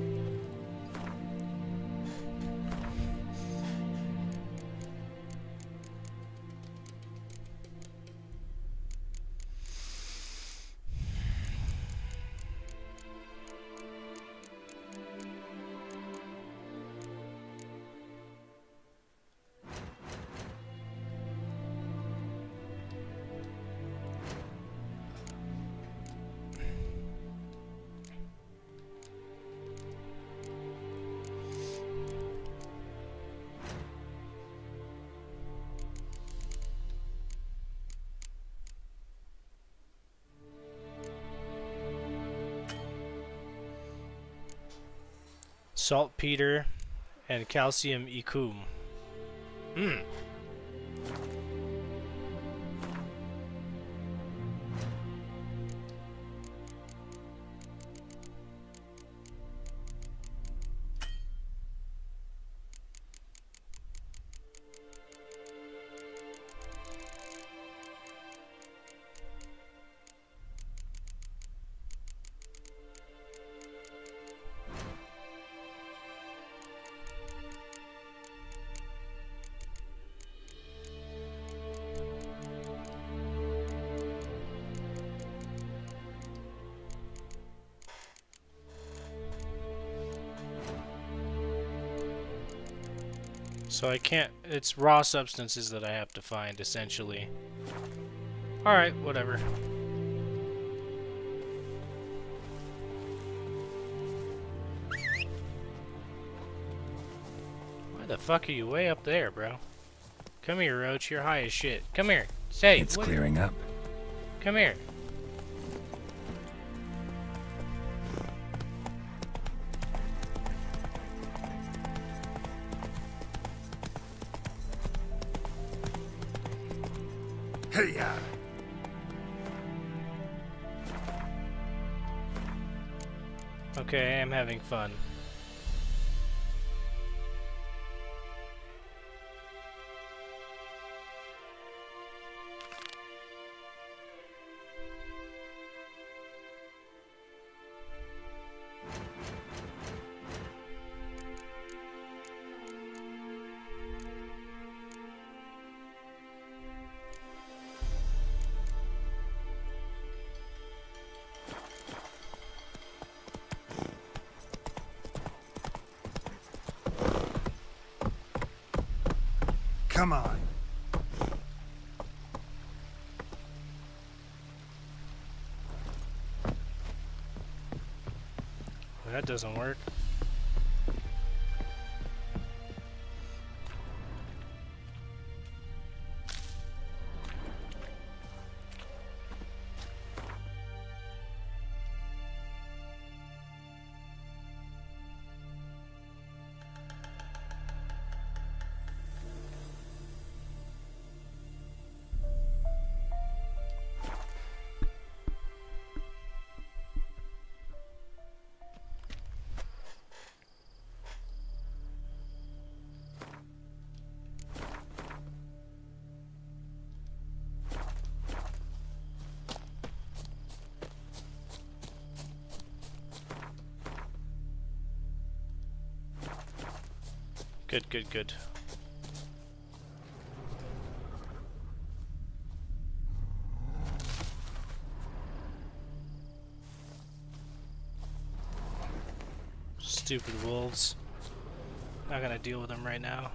Saltpeter and calcium ecum. So I can't, it's raw substances that I have to find, essentially. Alright, whatever. Why the fuck are you way up there, bro? Come here, Roach, you're high as shit. Come here. Say, It's what? clearing up. Come here. Hey-ya! Okay, I am having fun. Come on. Well, that doesn't work. Good, good, good. Stupid wolves. Not gonna deal with them right now.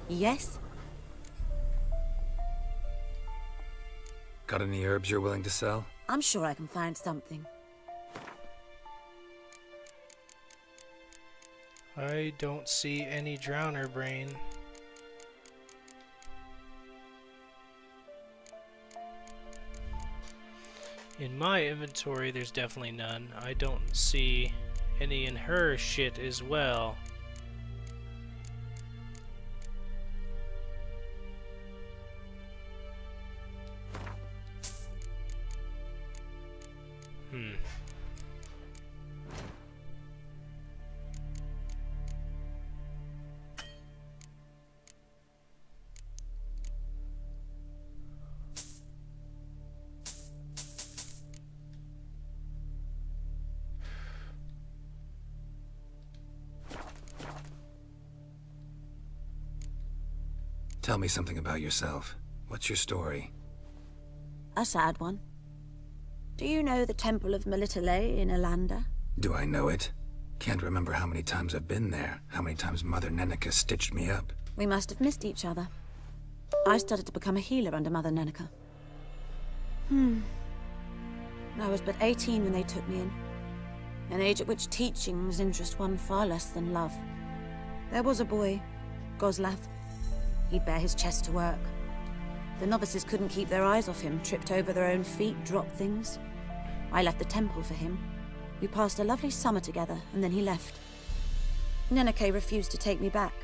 Yes? Got any herbs you're willing to sell? I'm sure I can find something. I don't see any drowner brain. In my inventory, there's definitely none. I don't see any in her shit as well. Tell me something about yourself. What's your story? A sad one. Do you know the Temple of Melitele in Alanda? Do I know it? Can't remember how many times I've been there, how many times Mother Nenica stitched me up. We must have missed each other. I started to become a healer under Mother Nenica. I was but 18 when they took me in. An age at which teachings interest one far less than love. There was a boy, Goslav. He'd bare his chest to work. The novices couldn't keep their eyes off him, tripped over their own feet, dropped things. I left the temple for him. We passed a lovely summer together, and then he left. Nenike refused to take me back.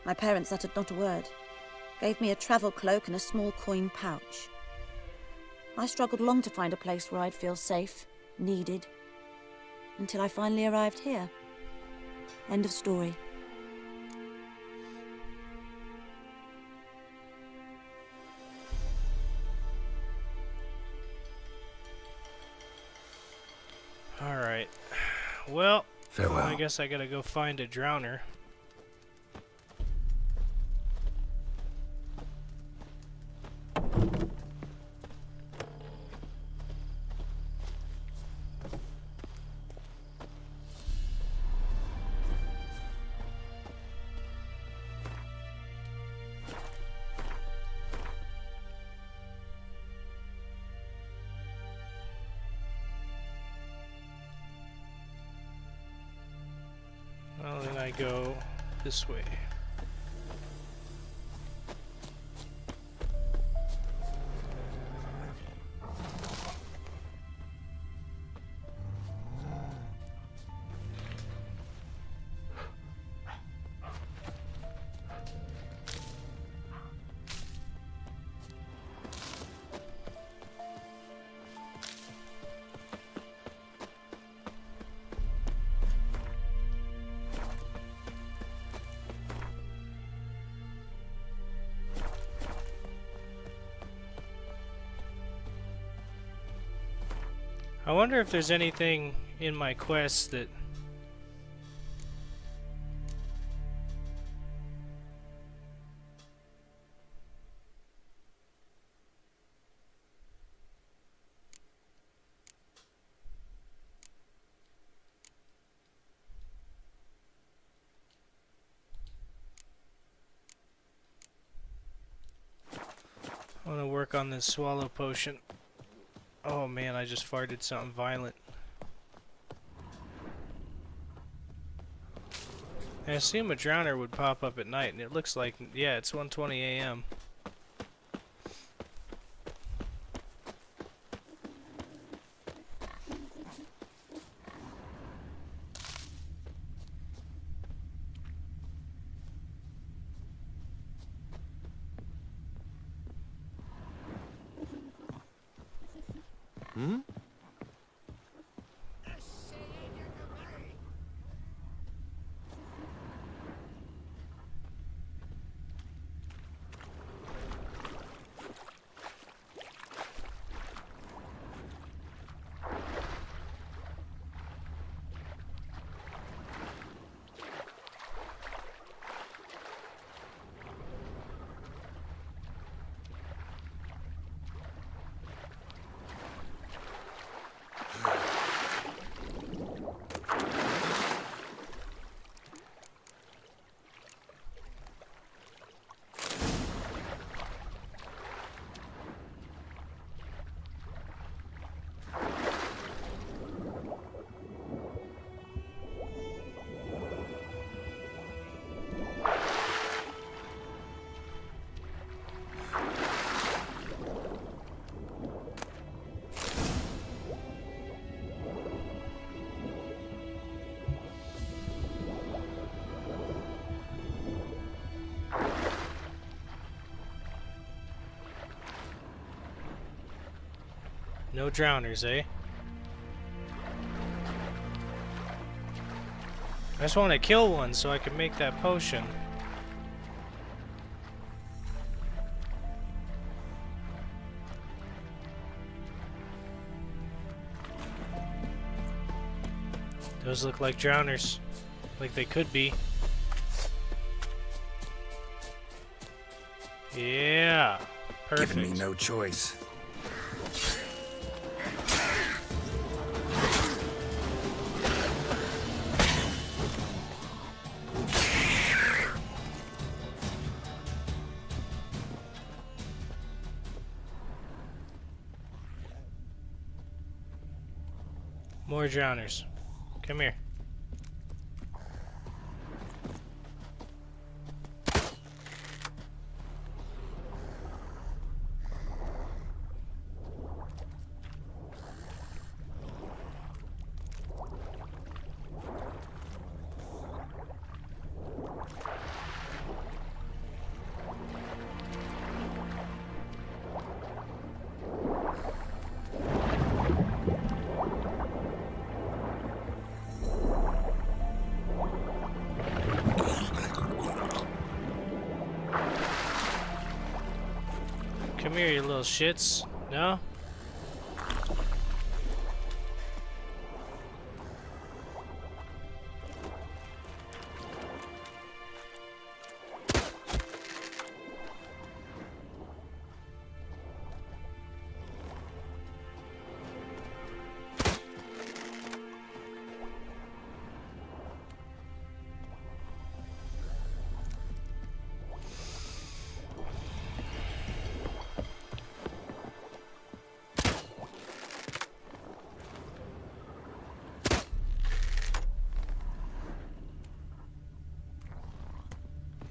My parents uttered not a word, gave me a travel cloak and a small coin pouch. I struggled long to find a place where I'd feel safe, needed, until I finally arrived here. End of story. Alright. Well, farewell. I guess I gotta go find a drowner. Well, then I go this way. I wonder if there's anything in my quest that work on this swallow potion. Oh man, I just farted something violent. I assume a drowner would pop up at night, and it looks like, yeah, it's 1:20 a.m. Hmm? No drowners, eh? I just want to kill one so I can make that potion. Those look like drowners. Like they could be. Yeah. Perfect. Giving me no choice. More drowners. Come here. Come here, you little shits. No?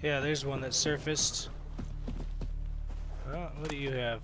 Yeah, there's one that surfaced. Oh, what do you have?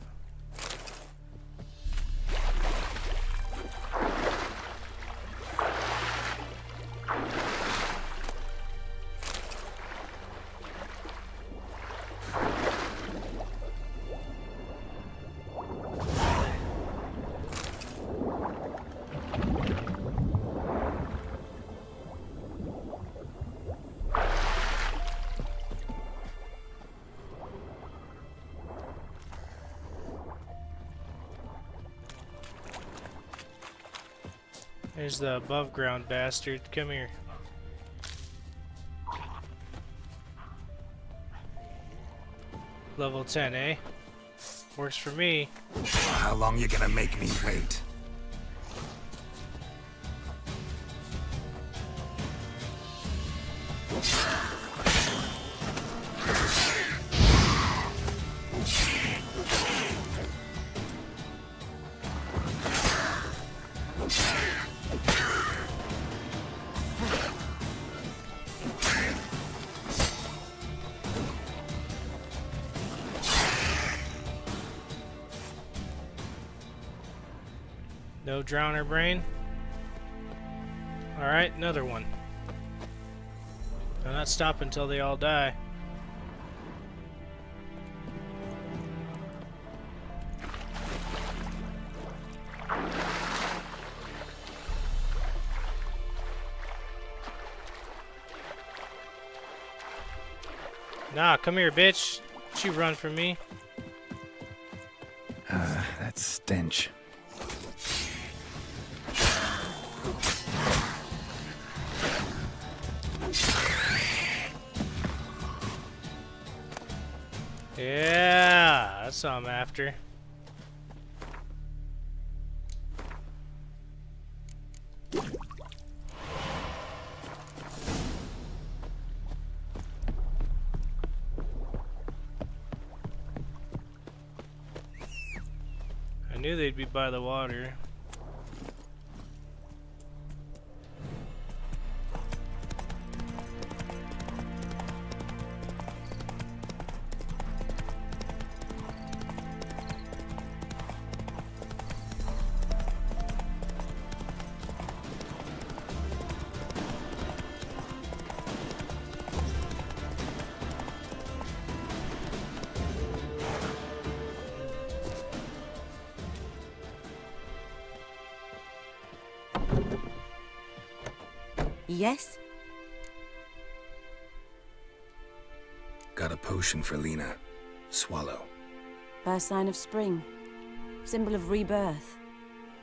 There's the above ground bastard. Come here. Level 10, eh? Works for me. How long you gonna make me wait? No drowner brain. Alright, another one. I'll not stop until they all die. Nah, come here, bitch. Don't you run from me. That stench. Yeah, that's what I'm after. I knew they'd be by the water. Yes? Got a potion for Lena. Swallow. First sign of spring. Symbol of rebirth.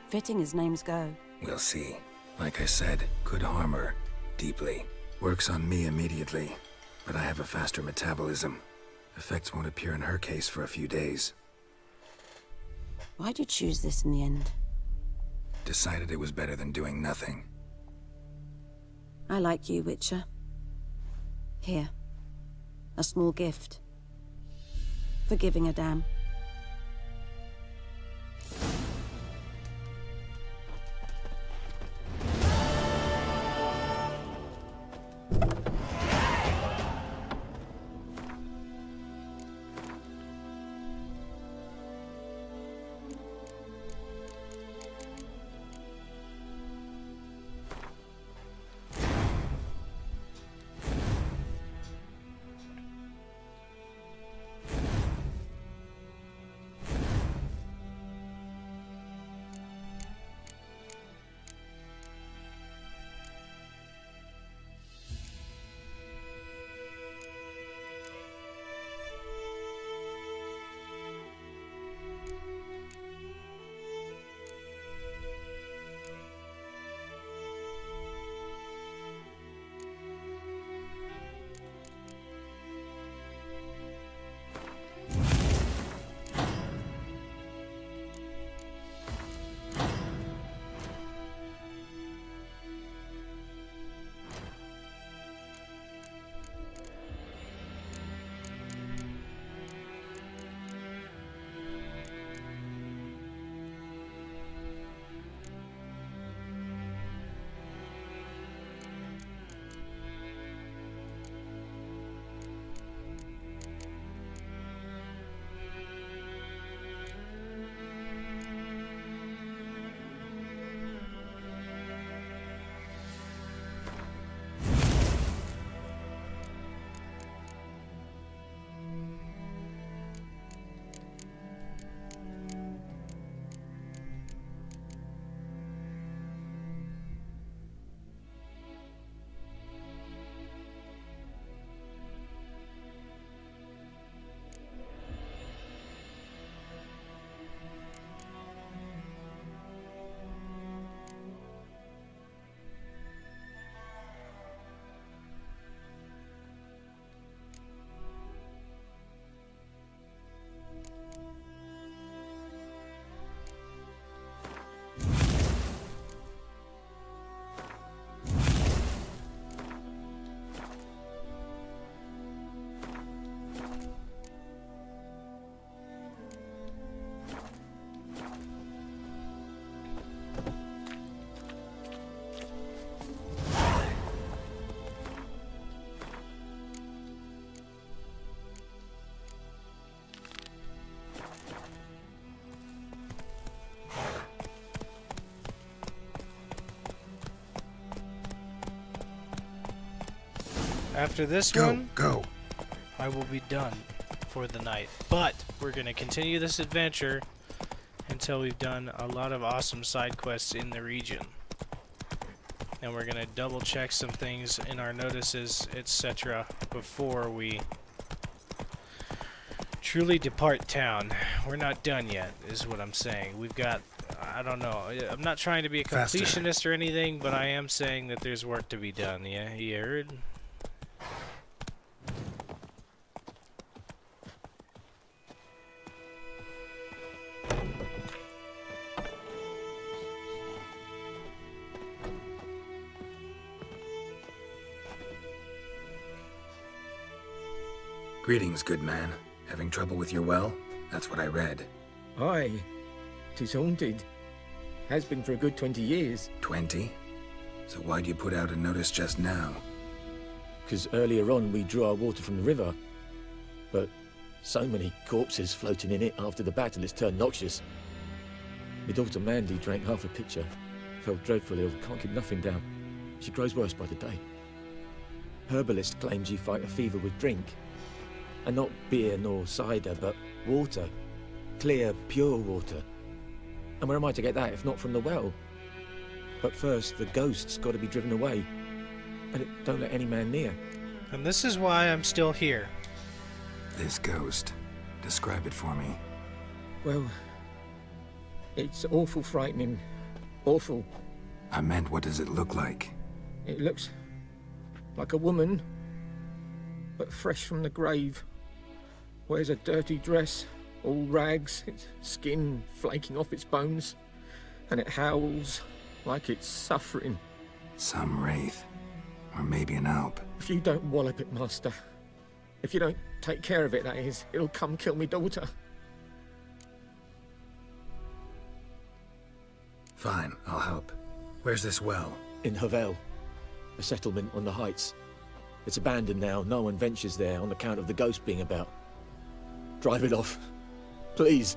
Fitting as names go. We'll see. Like I said, could harm her. Deeply. Works on me immediately. But I have a faster metabolism. Effects won't appear in her case for a few days. Why'd you choose this in the end? Decided it was better than doing nothing. I like you, Witcher. Here. A small gift. For giving a damn. After this one, I will be done for the night. But we're going to continue this adventure until we've done a lot of awesome side quests in the region. And we're going to double check some things in our notices, etc. before we truly depart town. We're not done yet, is what I'm saying. We've got, I don't know, I'm not trying to be a completionist or anything, but I am saying that there's work to be done. Yeah, you heard? Greetings, good man. Having trouble with your well? That's what I read. Aye. 'Tis haunted. Has been for a good 20 years. 20? So why'd you put out a notice just now? 'Cause earlier on we drew our water from the river. But so many corpses floating in it after the battle it's turned noxious. My daughter Mandy drank half a pitcher. Felt dreadful ill, can't keep nothing down. She grows worse by the day. Herbalist claims you fight a fever with drink. And not beer nor cider, but water. Clear, pure water. And where am I to get that if not from the well? But first, the ghost's got to be driven away. And it don't let any man near. And this is why I'm still here. This ghost. Describe it for me. Well, it's awful frightening. Awful. I meant, what does it look like? It looks like a woman, but fresh from the grave. Wears a dirty dress, all rags, its skin flaking off its bones, and it howls like it's suffering. Some wraith. Or maybe an alp. If you don't wallop it, Master, if you don't take care of it, that is, it'll come kill me daughter. Fine, I'll help. Where's this well? In Havel, a settlement on the heights. It's abandoned now, no one ventures there on account of the ghost being about. Drive it off, please.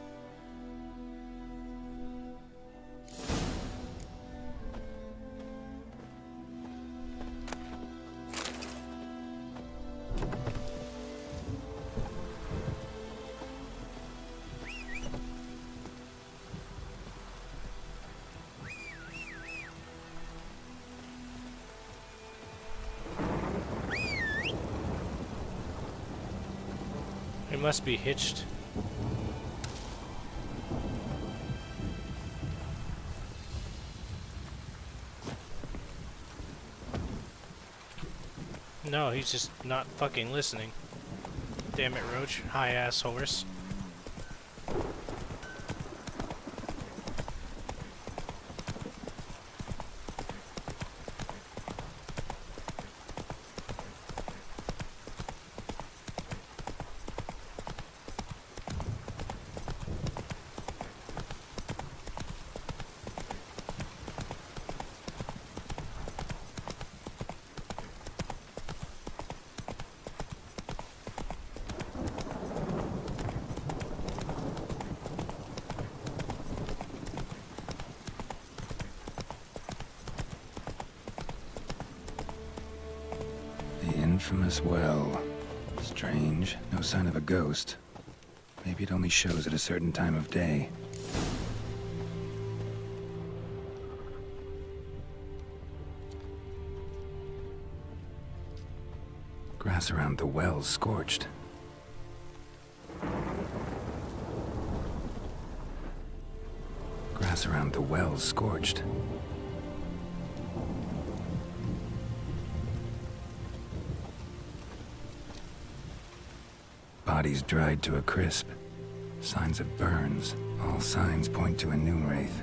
It must be hitched. No, he's just not fucking listening. Damn it, Roach. High-ass horse. Infamous well. Strange. No sign of a ghost. Maybe it only shows at a certain time of day. Grass around the well's scorched. Grass around the well's scorched. Bodies dried to a crisp. Signs of burns. All signs point to a new wraith.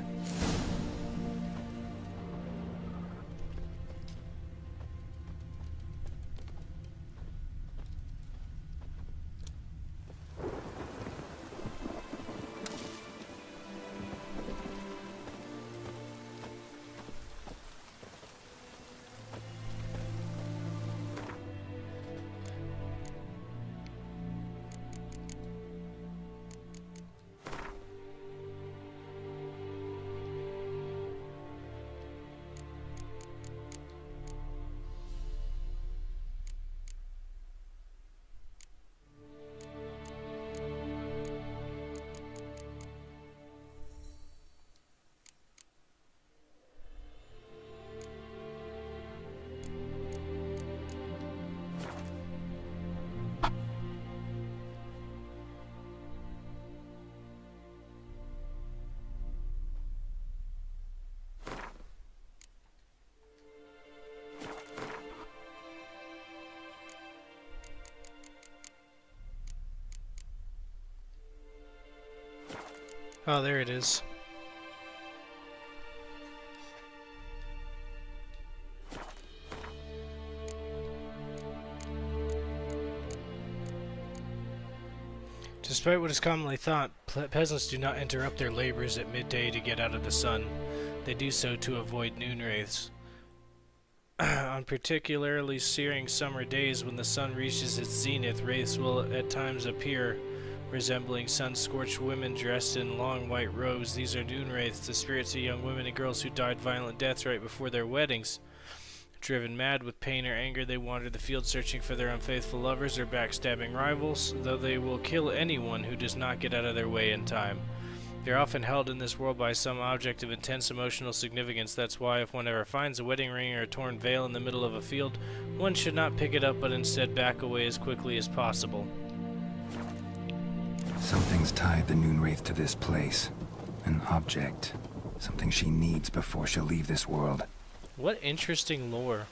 Oh, there it is. Despite what is commonly thought, peasants do not interrupt their labors at midday to get out of the sun. They do so to avoid noon wraiths. On particularly searing summer days when the sun reaches its zenith, wraiths will at times appear, resembling sun-scorched women dressed in long white robes. These are noon wraiths, the spirits of young women and girls who died violent deaths right before their weddings. Driven mad with pain or anger, they wander the field searching for their unfaithful lovers or backstabbing rivals, though they will kill anyone who does not get out of their way in time. They are often held in this world by some object of intense emotional significance. That's why if one ever finds a wedding ring or a torn veil in the middle of a field, one should not pick it up but instead back away as quickly as possible. Something's tied the Noon Wraith to this place. An object. Something she needs before she'll leave this world. What interesting lore.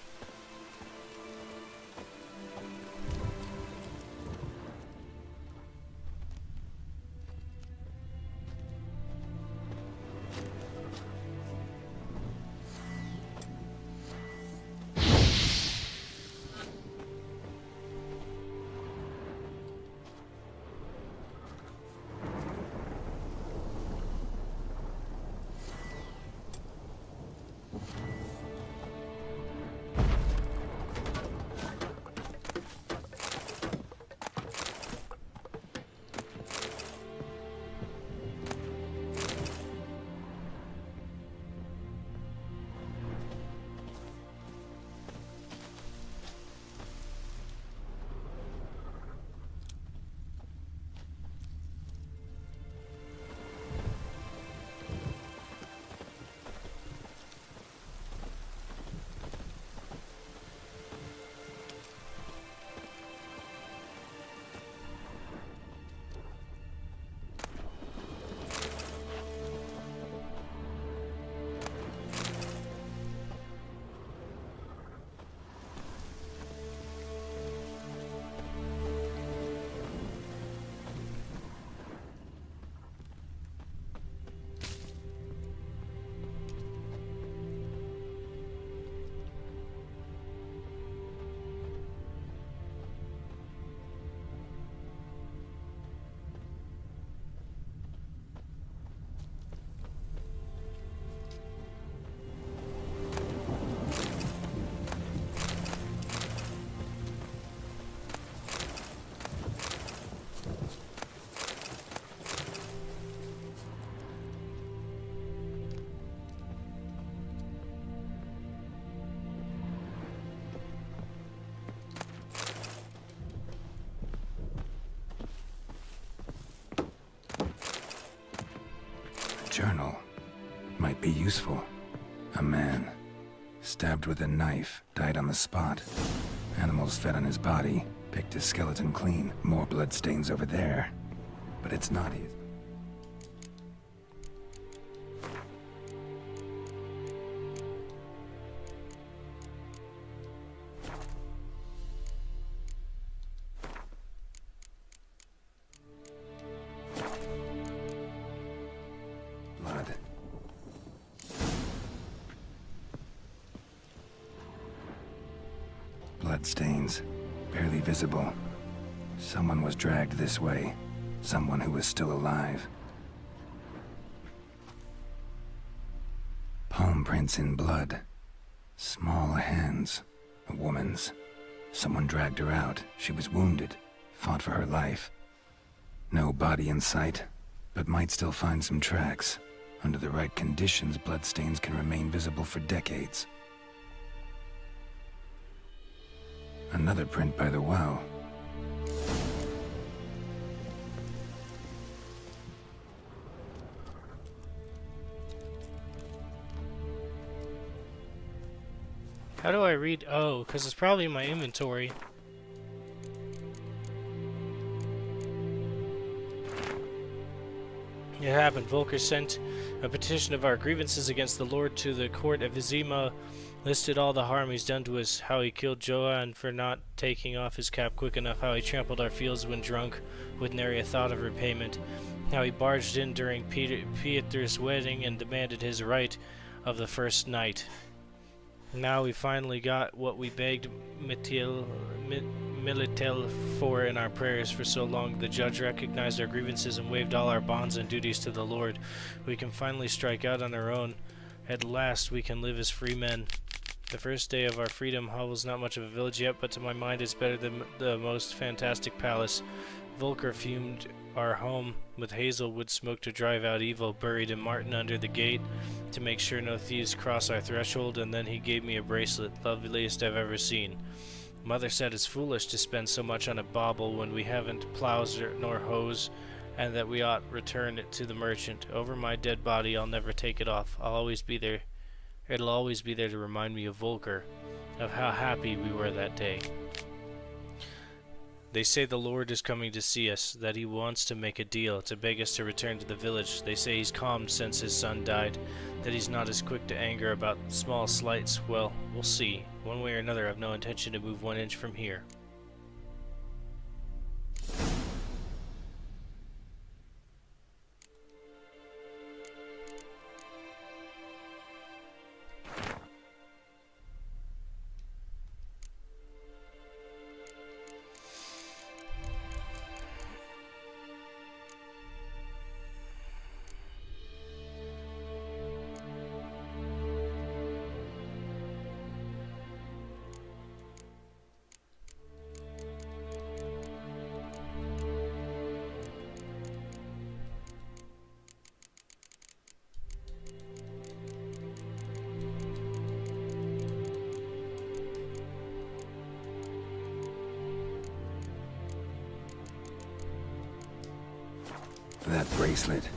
Journal. Might be useful. A man, stabbed with a knife, died on the spot. Animals fed on his body, picked his skeleton clean. More bloodstains over there. But it's not easy. Bloodstains, barely visible. Someone was dragged this way. Someone who was still alive. Palm prints in blood. Small hands. A woman's. Someone dragged her out. She was wounded. Fought for her life. No body in sight, but might still find some tracks. Under the right conditions, bloodstains can remain visible for decades. Another print by the well. How do I read? Oh, because it's probably in my inventory. It happened. Volker sent a petition of our grievances against the Lord to the court of Vizima, listed all the harm he's done to us, how he killed Joan for not taking off his cap quick enough, how he trampled our fields when drunk, with nary a thought of repayment, how he barged in during Pieter's wedding and demanded his right of the first night. Now we finally got what we begged Militel for in our prayers for so long. The judge recognized our grievances and waived all our bonds and duties to the Lord. We can finally strike out on our own. At last we can live as free men. The first day of our freedom. Hovel's not much of a village yet, but to my mind it's better than the most fantastic palace. Volker fumed our home with hazelwood smoke to drive out evil, buried a Martin under the gate to make sure no thieves cross our threshold, and then he gave me a bracelet, loveliest I've ever seen. Mother said it's foolish to spend so much on a bauble when we haven't plows nor hoes, and that we ought return it to the merchant. Over my dead body I'll never take it off. I'll always be there. It'll always be there to remind me of Volker, of how happy we were that day. They say the Lord is coming to see us, that he wants to make a deal, to beg us to return to the village. They say he's calmed since his son died, that he's not as quick to anger about small slights. Well, we'll see. One way or another, I've no intention to move 1 inch from here. That bracelet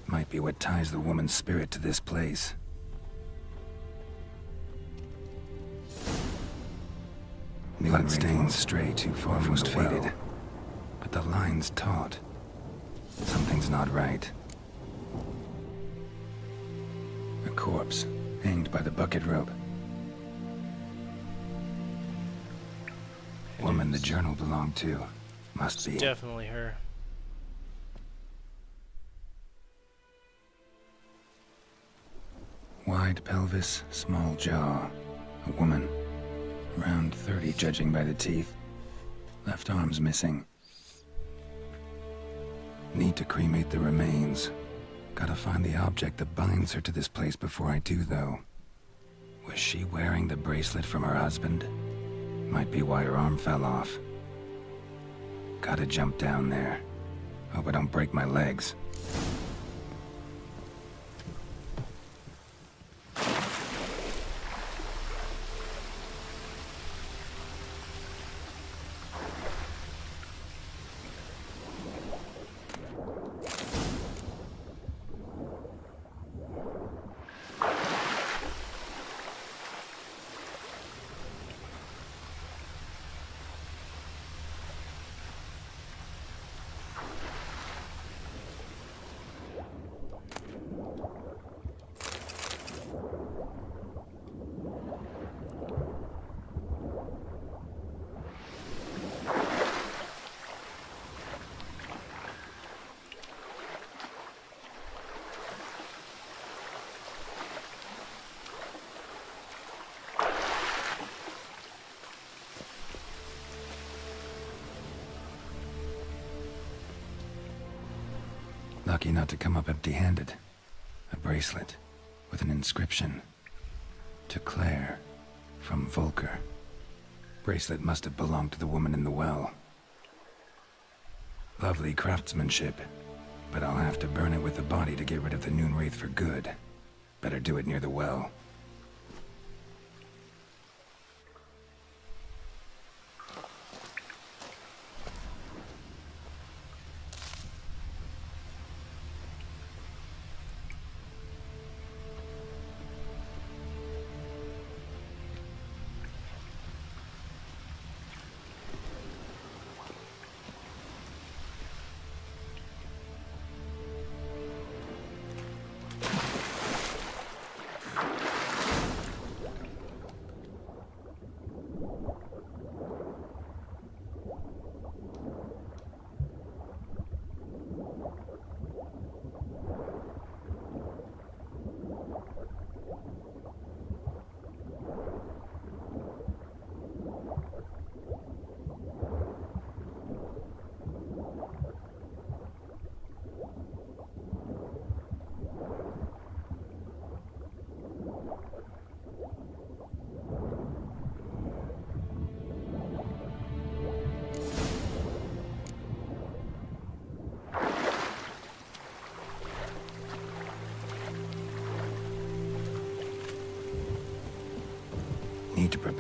might be what ties the woman's spirit to this place. Bloodstains stray too far from the faded, but the line's taut. Something's not right. A corpse hanged by the bucket rope. Woman the journal belonged to. Must be. Definitely her. Wide pelvis, small jaw. A woman. Around 30, judging by the teeth. Left arm's missing. Need to cremate the remains. Gotta find the object that binds her to this place before I do, though. Was she wearing the bracelet from her husband? Might be why her arm fell off. Gotta jump down there. Hope I don't break my legs. Lucky not to come up empty-handed. A bracelet with an inscription. To Claire, from Volker. Bracelet must have belonged to the woman in the well. Lovely craftsmanship, but I'll have to burn it with the body to get rid of the Noon Wraith for good. Better do it near the well.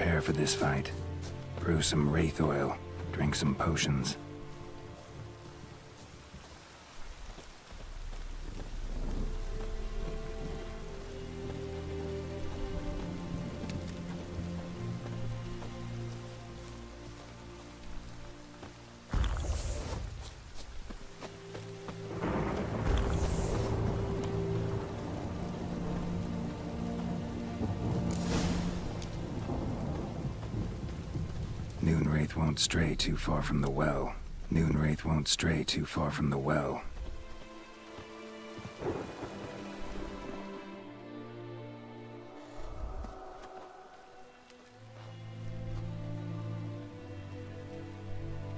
prepare for this fight. Brew some wraith oil, drink some potions. Noonwraith won't stray too far from the well. Noonwraith won't stray too far from the well.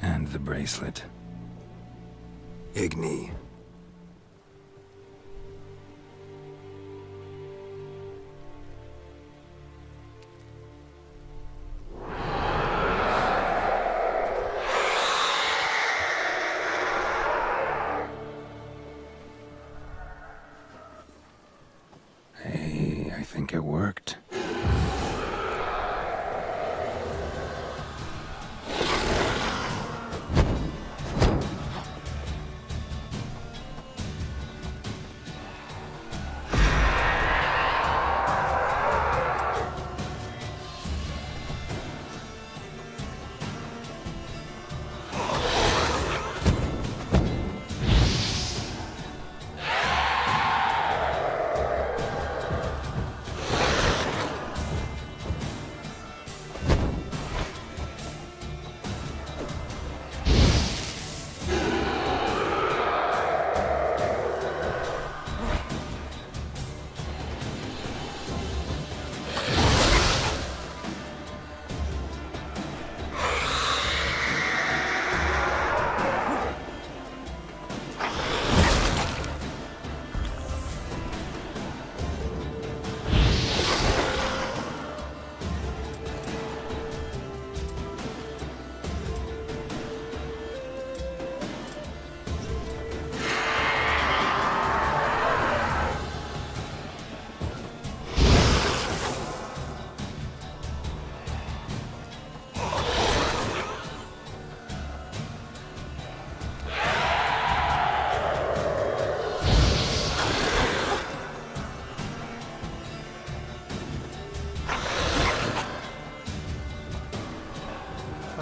And the bracelet. Igni. Hey, I think it worked.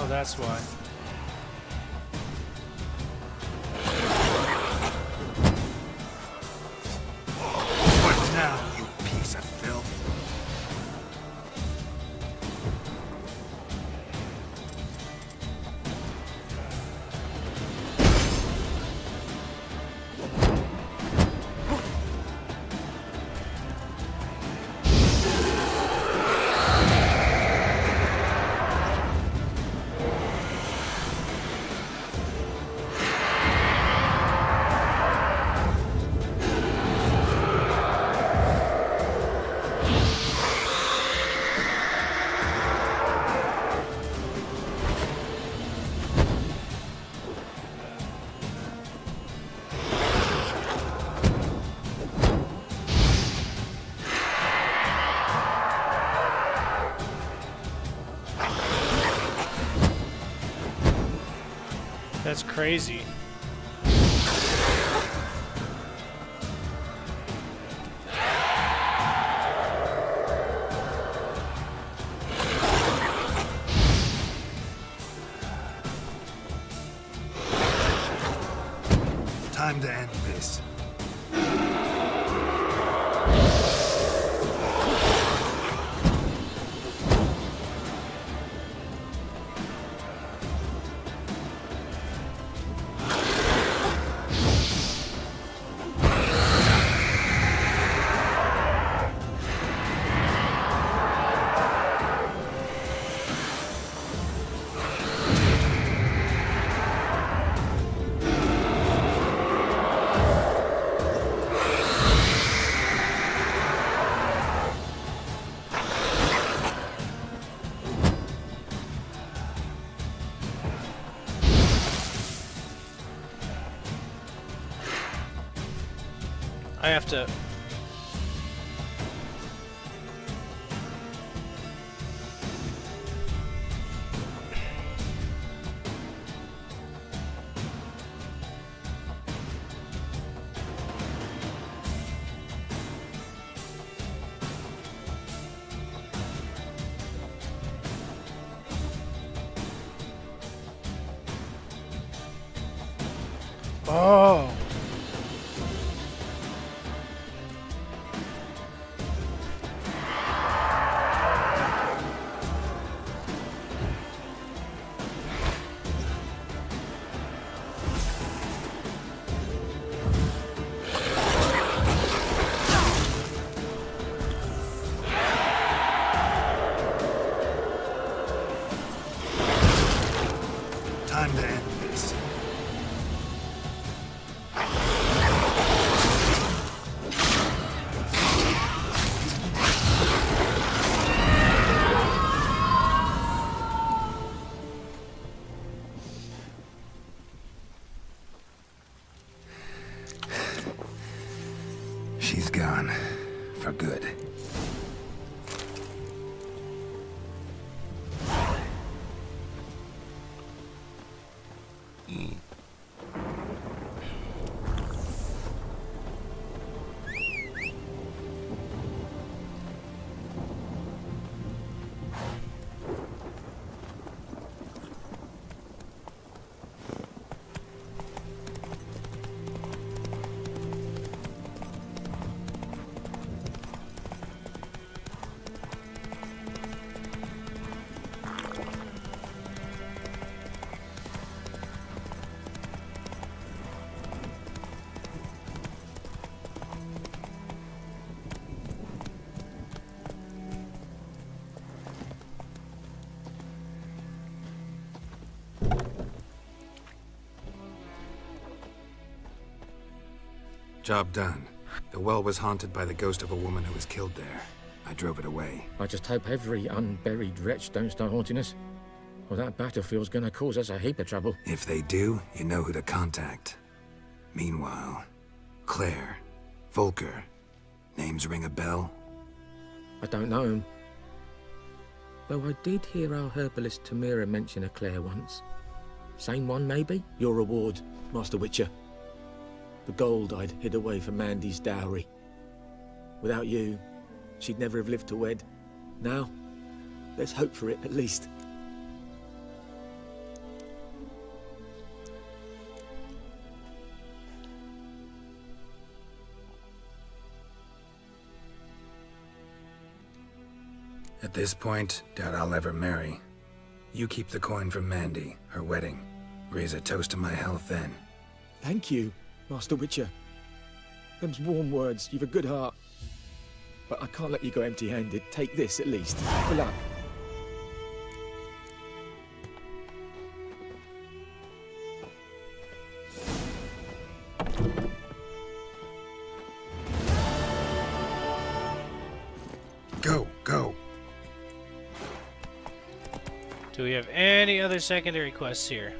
Oh, that's why. What now, you piece of filth? That's crazy. Time to end this. I have to... Oh. Time to end this. She's gone. For good. Job done. The well was haunted by the ghost of a woman who was killed there. I drove it away. I just hope every unburied wretch don't start haunting us. Well, that battlefield's gonna cause us a heap of trouble. If they do, you know who to contact. Meanwhile, Claire, Volker, names ring a bell? I don't know him. Though I did hear our herbalist Tamira mention a Claire once. Same one, maybe? Your reward, Master Witcher. The gold I'd hid away for Mandy's dowry. Without you, she'd never have lived to wed. Now, let's hope for it, at least. At this point, doubt I'll ever marry. You keep the coin from Mandy, her wedding. Raise a toast to my health then. Thank you, Master Witcher. Them's warm words. You've a good heart. But I can't let you go empty-handed. Take this, at least. For luck. Go, go. Do we have any other secondary quests here?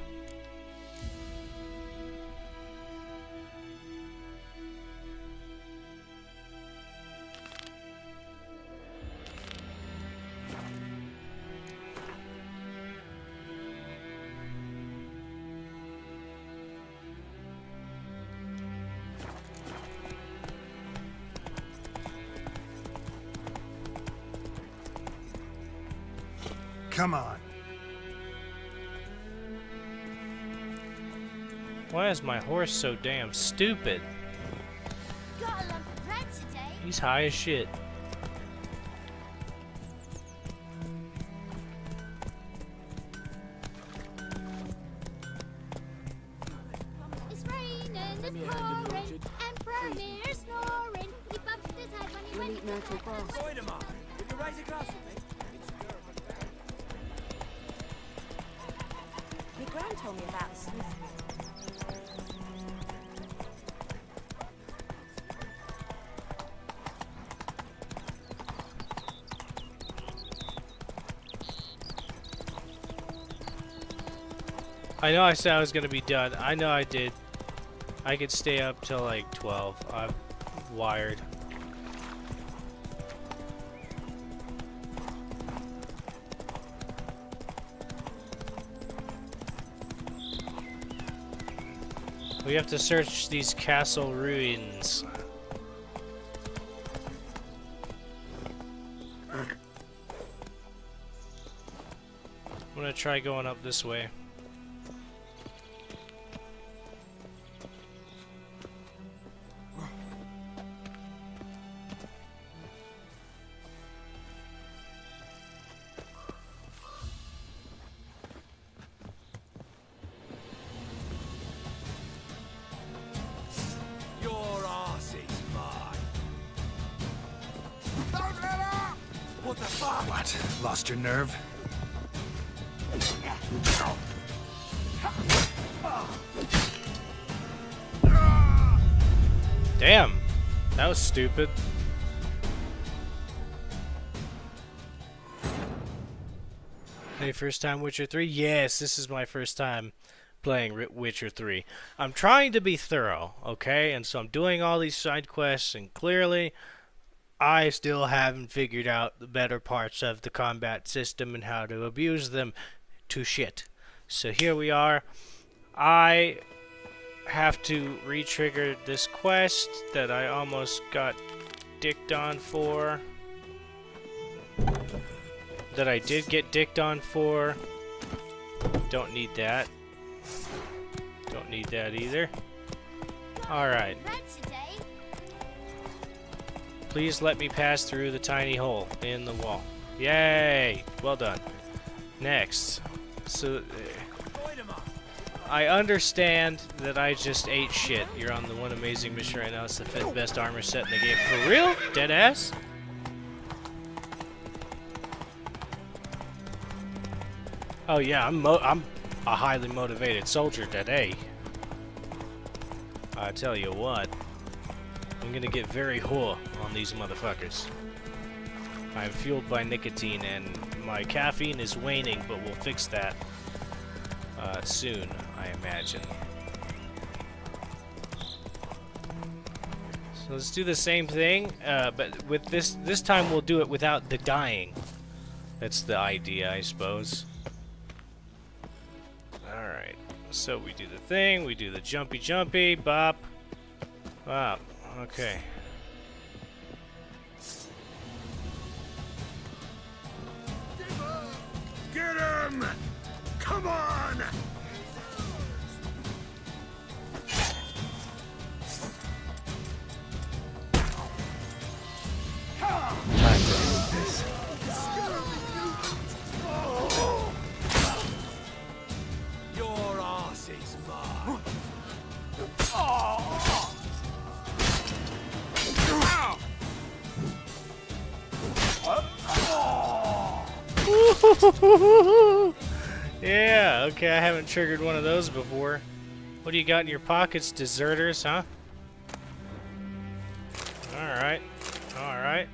Come on. Why is my horse so damn stupid? Got a lump of bread today. He's high as shit. It's raining, it's pouring, Emperor Lear snoring. He bumped his head when he went to the grass. Wait a moment. Will you raise a glass with me? My gran told me about Smith. I know I said I was gonna be done. I know I did. I could stay up till like 12. I'm wired. We have to search these castle ruins. I'm gonna try going up this way. What? Lost your nerve? Damn, that was stupid. Hey, first time Witcher 3? Yes, this is my first time playing Witcher 3. I'm trying to be thorough, okay? And so I'm doing all these side quests, and clearly I still haven't figured out the better parts of the combat system and how to abuse them to shit. So here we are. I have to re-trigger this quest that I almost got dicked on for. That I did get dicked on for. Don't need that. Don't need that either. Alright. Please let me pass through the tiny hole in the wall. Yay! Well done. Next. So, I understand that I just ate shit. You're on the one amazing mission right now. It's the 5th best armor set in the game. For real? Deadass? Oh yeah, I'm a highly motivated soldier today. I tell you what, I'm gonna get very whore on these motherfuckers. I'm fueled by nicotine and my caffeine is waning, but we'll fix that soon, I imagine. So let's do the same thing, but with this time we'll do it without the dying. That's the idea, I suppose. Alright, so we do the thing, we do the jumpy, bop, bop, okay. Get him! Come on! Time to end this. Your ass is mine. Yeah, okay, I haven't triggered one of those before. What do you got in your pockets, deserters, huh? Alright, alright.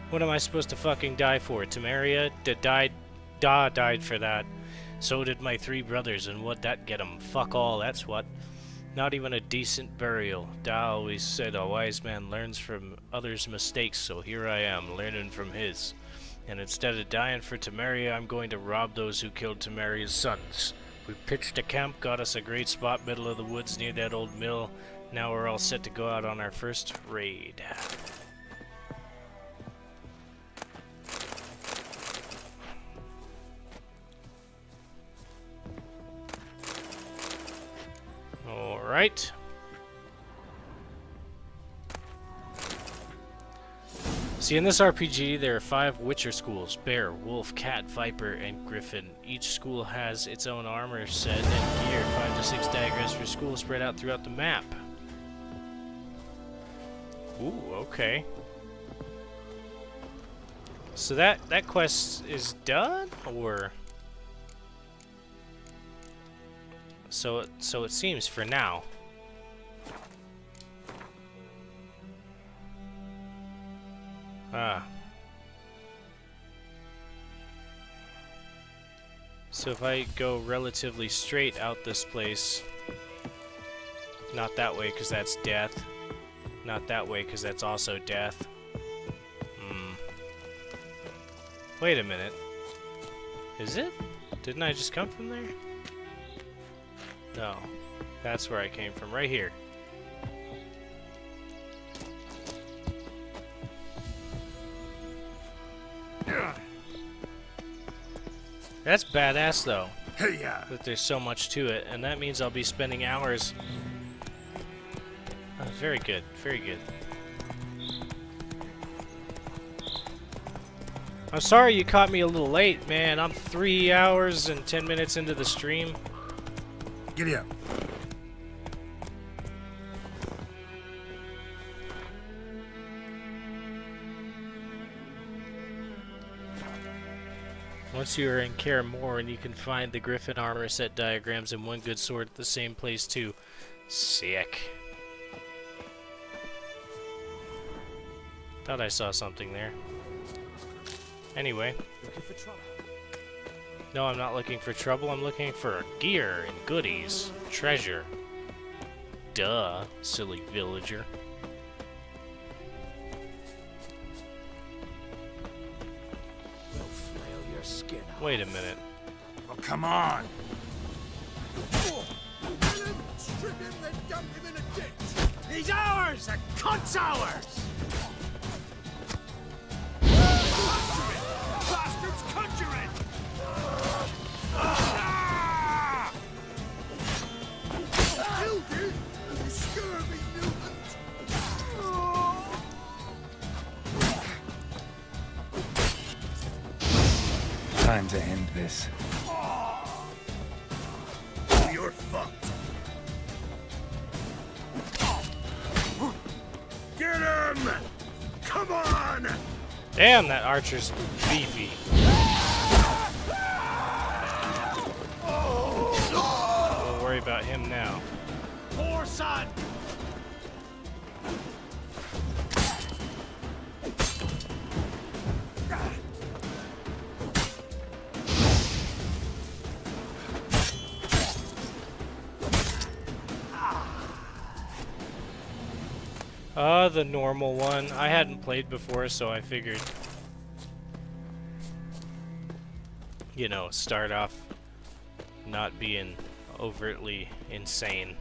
What am I supposed to fucking die for? Temeria died for that. So did my 3 brothers, and what'd that get 'em? Fuck all, that's what. Not even a decent burial. Da always said a wise man learns from others' mistakes, so here I am, learning from his. And instead of dying for Temeria, I'm going to rob those who killed Temeria's sons. We pitched a camp, got us a great spot, middle of the woods near that old mill. Now we're all set to go out on our first raid. Alright. See, in this RPG, there are 5 Witcher schools: Bear, Wolf, Cat, Viper, and Griffin. Each school has its own armor set and gear. 5 to 6 daggers per school spread out throughout the map. Ooh, okay. So that quest is done, or... So it seems for now. Ah. So if I go relatively straight out this place, not that way because that's death, not that way because that's also death. Wait a minute. Is it? Didn't I just come from there? No, that's where I came from, right here. That's badass, though. Hey-ya. That there's so much to it, and that means I'll be spending hours. Very good, very good. I'm sorry you caught me a little late, man. I'm 3 hours and 10 minutes into the stream. Giddy up. Once you are in Kaer Morhen, you can find the Griffin armor set diagrams and one good sword at the same place too. Sick. Thought I saw something there. Anyway. Looking for trouble? No, I'm not looking for trouble. I'm looking for gear and goodies. Treasure. Duh, silly villager. We'll flail your skin off. Wait a minute. Well, come on. Strip him, then dump him in a ditch. He's ours! The cunt's ours! Bastards conjuring! Killed you, you scurvy mutant! Time to end this. You're fucked. Get him! Come on! Damn, that archer's beefy. We'll worry about him now. Poor son! The normal one. I hadn't played before, so I figured, you know, start off not being overtly insane.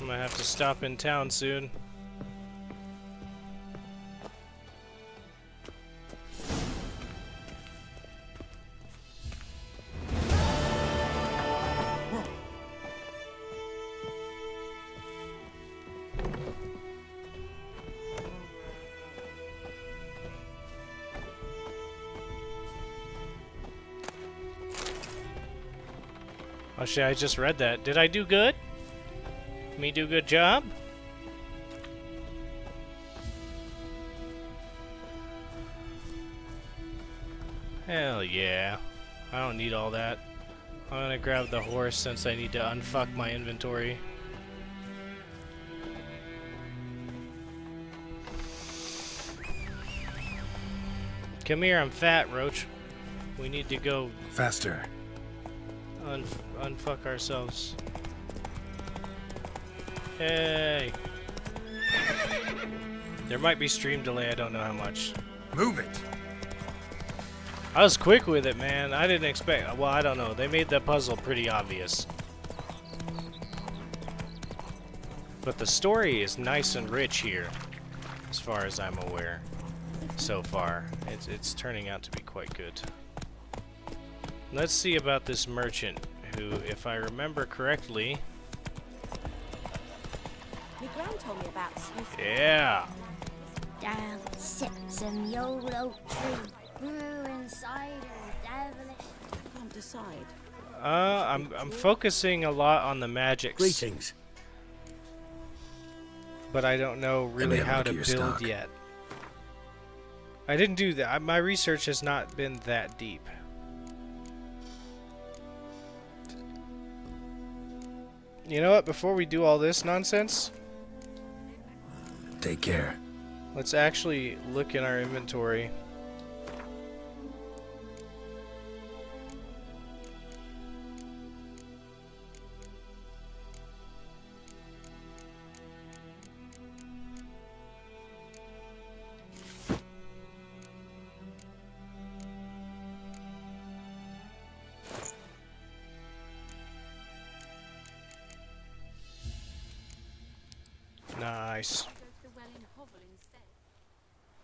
I'm gonna have to stop in town soon. Oh shit, I just read that. Did I do good? Me do good job? Hell yeah. I don't need all that. I'm gonna grab the horse since I need to unfuck my inventory. Come here, I'm fat, Roach. We need to go Faster. unfuck ourselves. Hey! There might be stream delay, I don't know how much. Move it. I was quick with it, man. I didn't expect... Well, I don't know. They made that puzzle pretty obvious. But the story is nice and rich here, as far as I'm aware. So far. It's turning out to be quite good. Let's see about this merchant, who, if I remember correctly... My gran told me about Smith. Yeah! Down sits the old oak tree, grew inside a devilish. I can't decide. I'm focusing a lot on the magics. Greetings. But I don't know really have a how look to at your build stock. yet. I didn't do that. My research has not been that deep. You know what? Before we do all this nonsense, Take care. let's actually look in our inventory. Nice.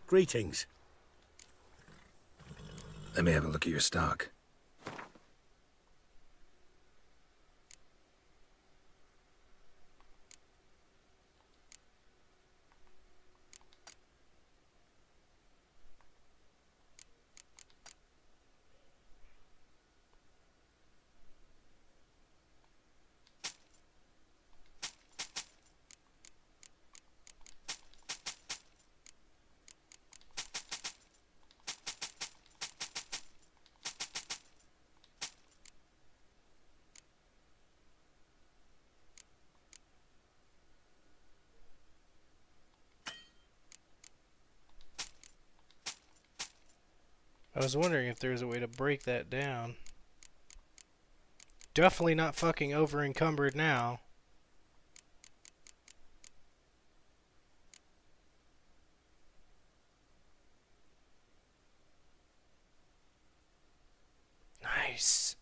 Greetings. Let me have a look at your stock. I was wondering if there was a way to break that down. Definitely not fucking over encumbered now. Nice.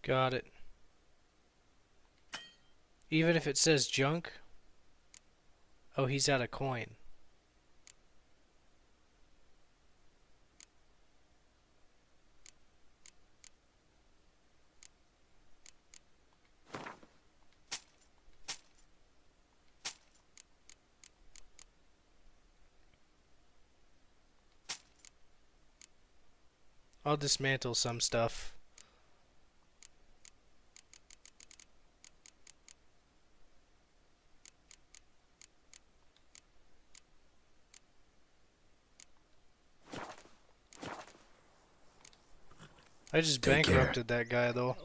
Got it. Even if it says junk? Oh, he's out of coin. I'll dismantle some stuff. I just bankrupted that guy though.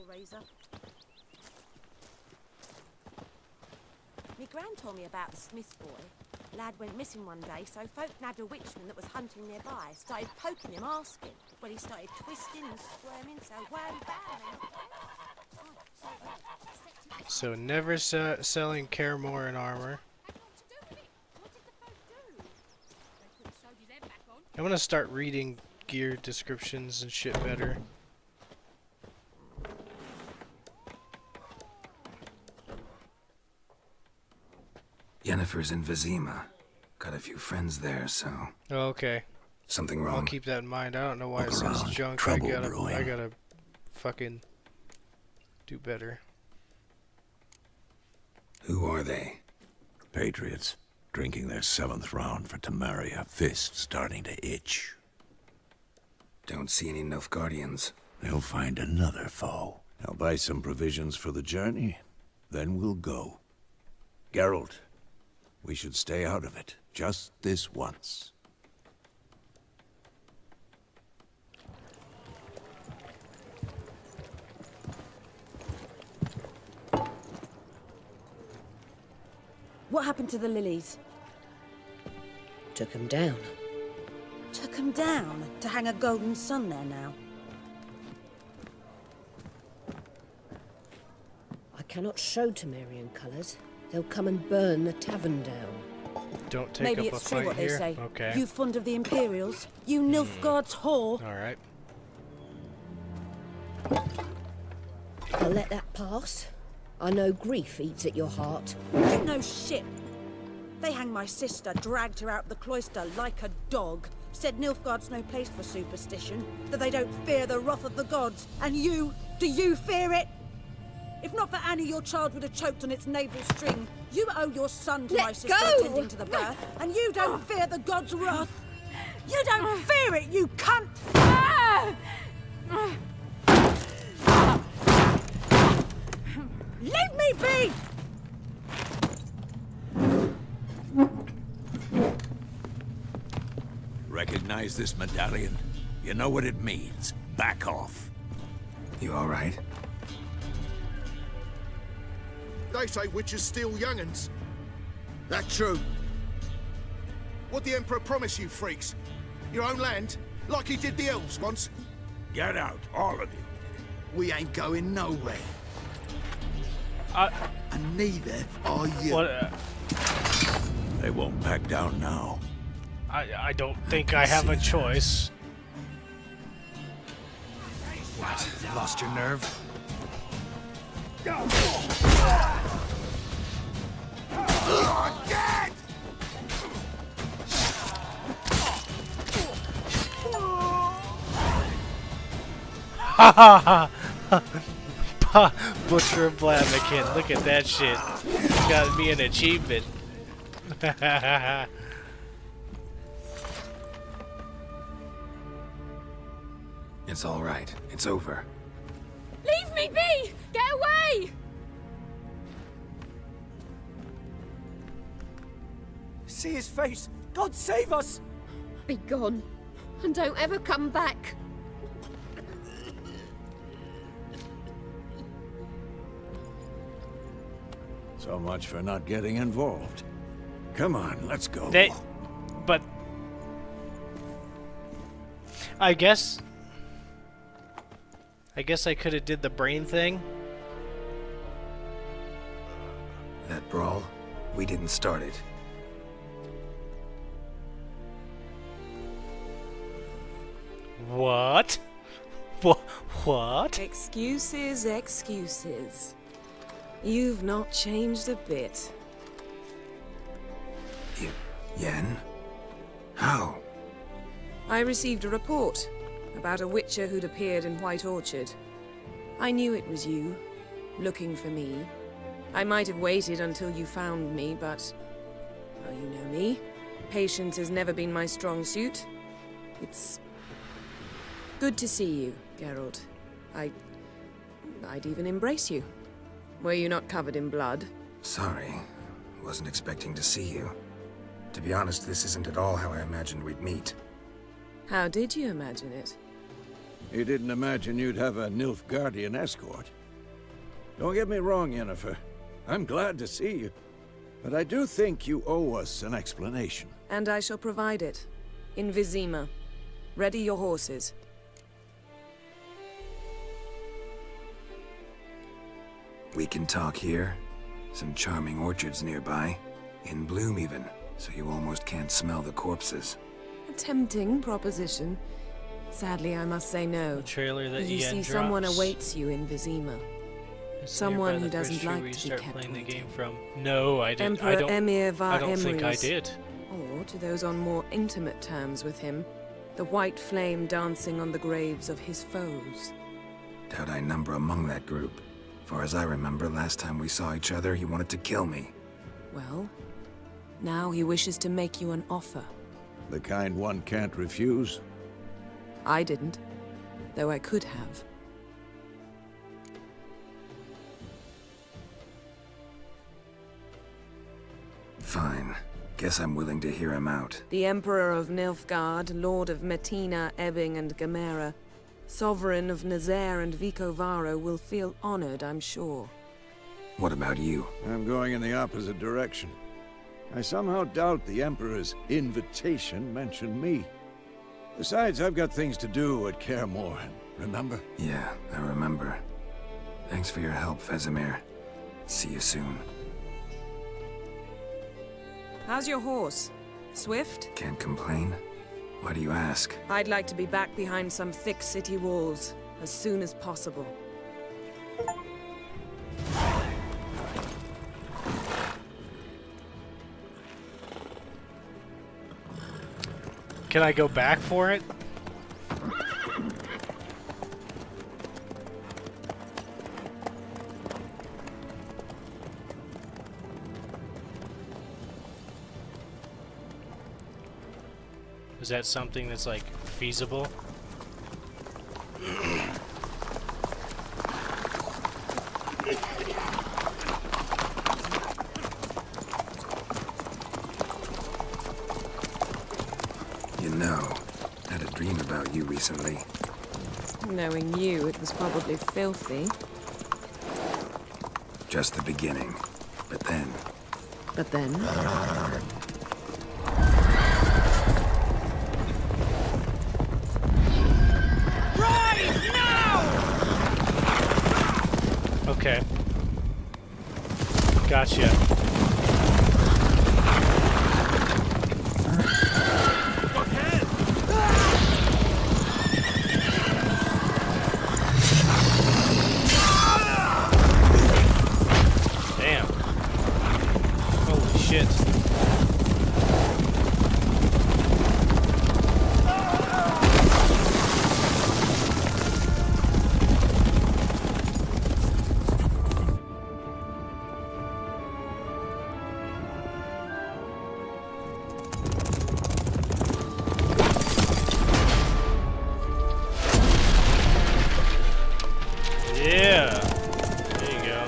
Me gran told me about the Smith boy. Lad went missing one day, so folk nabbed a witchman that was hunting nearby. Started poking him, asking. Well, he started twisting and squirming, so wham bam. So never selling Caremore in armor. I'm gonna start reading gear descriptions and shit better. Yennefer's in Vizima. Got a few friends there, so... Oh, okay. Something wrong? I'll keep that in mind. I don't know why it Look says around. junk. Trouble I brewing. gotta fucking do better. Who are they? Patriots, drinking their 7th round for Tamaria, fist starting to itch. Don't see any Nilfgaardians. They'll find another foe. I'll buy some provisions for the journey, then we'll go. Geralt, we should stay out of it, just this once. What happened to the lilies? Took 'em down. Took 'em down to hang a golden sun there now. I cannot show Temerian colours. They'll come and burn the tavern down. Don't take Maybe up it's a true fight what they here. say. Okay. You fond of the Imperials? You Nilfgaard's whore? Alright. I'll let that pass. I know grief eats at your heart. You know shit. They hanged my sister, dragged her out the cloister like a dog. Said Nilfgaard's no place for superstition, that they don't fear the wrath of the gods. And you, do you fear it? If not for Annie, your child would have choked on its navel string. You owe your son to my sister attending to the birth, and you don't fear the gods' wrath. You don't fear it, you cunt! Leave me be! Recognize this medallion? You know what it means. Back off. You all right? They say witches steal young'uns. That true? What the Emperor promise you, freaks? Your own land? Like he did the elves once? Get out, all of you. We ain't going nowhere. And neither are you. What? They won't back down now. I don't think I have a choice. What? Lost your nerve? Dead! Ha ha ha! Butcher of Blamikin, look at that shit. Got me an achievement. It's all right. It's over. Leave me be! Get away! See his face! God save us! Be gone, and don't ever come back. So much for not getting involved. Come on, let's go. But I guess I could have did the brain thing. That brawl, we didn't start it. What? What? Excuses, excuses. You've not changed a bit. Yen? How? I received a report about a witcher who'd appeared in White Orchard. I knew it was you, looking for me. I might have waited until you found me, but... well, you know me. Patience has never been my strong suit. It's... good to see you, Geralt. I'd even embrace you. Were you not covered in blood? Sorry. Wasn't expecting to see you. To be honest, this isn't at all how I imagined we'd meet. How did you imagine it? You didn't imagine you'd have a Nilfgaardian escort. Don't get me wrong, Yennefer. I'm glad to see you. But I do think you owe us an explanation. And I shall provide it. In Vizima. Ready your horses. We can talk here. Some charming orchards nearby. In bloom even, so you almost can't smell the corpses. A tempting proposition. Sadly, I must say no. The trailer that you see, someone awaits you in Vizima. Someone who doesn't like to be kept playing waiting. The game from. No, I didn't. Emperor Emir var I don't think I Emrys. did. Or to those on more intimate terms with him, the white flame dancing on the graves of his foes. Doubt I number among that group. Far as I remember, last time we saw each other, he wanted to kill me. Well, now he wishes to make you an offer. The kind one can't refuse? I didn't, though I could have. Fine. Guess I'm willing to hear him out. The Emperor of Nilfgaard, Lord of Metina, Ebbing, and Gamera, Sovereign of Nazaire and Vicovaro will feel honored, I'm sure. What about you? I'm going in the opposite direction. I somehow doubt the Emperor's invitation mentioned me. Besides, I've got things to do at Kaer Morhen, remember? Yeah, I remember. Thanks for your help, Vesemir. See you soon. How's your horse? Swift? Can't complain. Why do you ask? I'd like to be back behind some thick city walls as soon as possible. Can I go back for it? Is that something that's like feasible? You know, I had a dream about you recently. Knowing you, it was probably filthy. Just the beginning. But then... But then? Rise now! Okay. Gotcha. Damn. Holy shit. Yeah. There you go.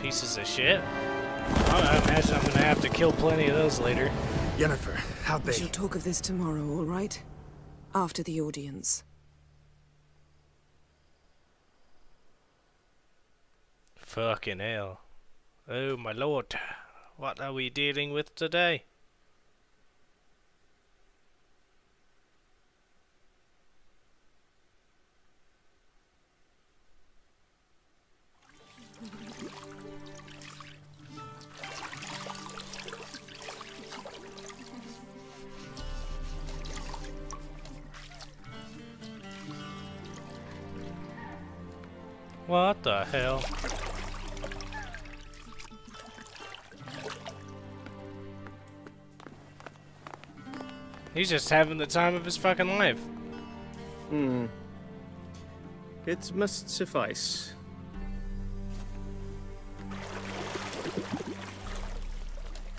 Pieces of shit. I imagine I'm gonna have to kill plenty of those later. Yennefer, how'd We they... shall talk of this tomorrow, all right? After the audience. Fucking hell. Oh my lord. What are we dealing with today? What the hell? He's just having the time of his fucking life. It must suffice.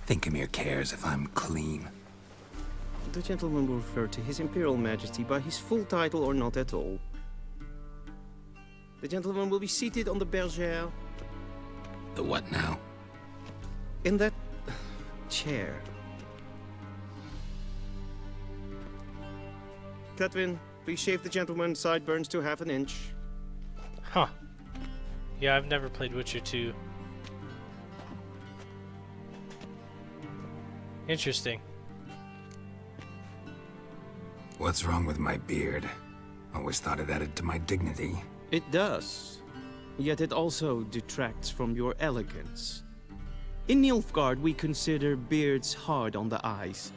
Thinkamere cares if I'm clean. The gentleman will refer to His Imperial Majesty by his full title or not at all. The gentleman will be seated on the bergère. The what now? In that chair. Catwin, please shave the gentleman's sideburns to half an inch. Huh. Yeah, I've never played Witcher 2. Interesting. What's wrong with my beard? Always thought it added to my dignity. It does. Yet it also detracts from your elegance. In Nilfgaard, we consider beards hard on the eyes.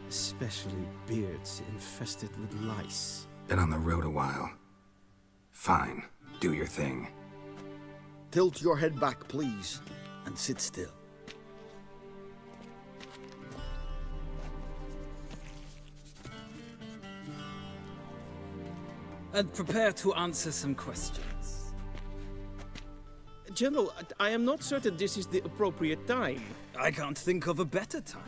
Especially beards infested with lice. Been on the road a while. Fine, do your thing. Tilt your head back, please, and sit still. And prepare to answer some questions. General, I am not certain this is the appropriate time. I can't think of a better time.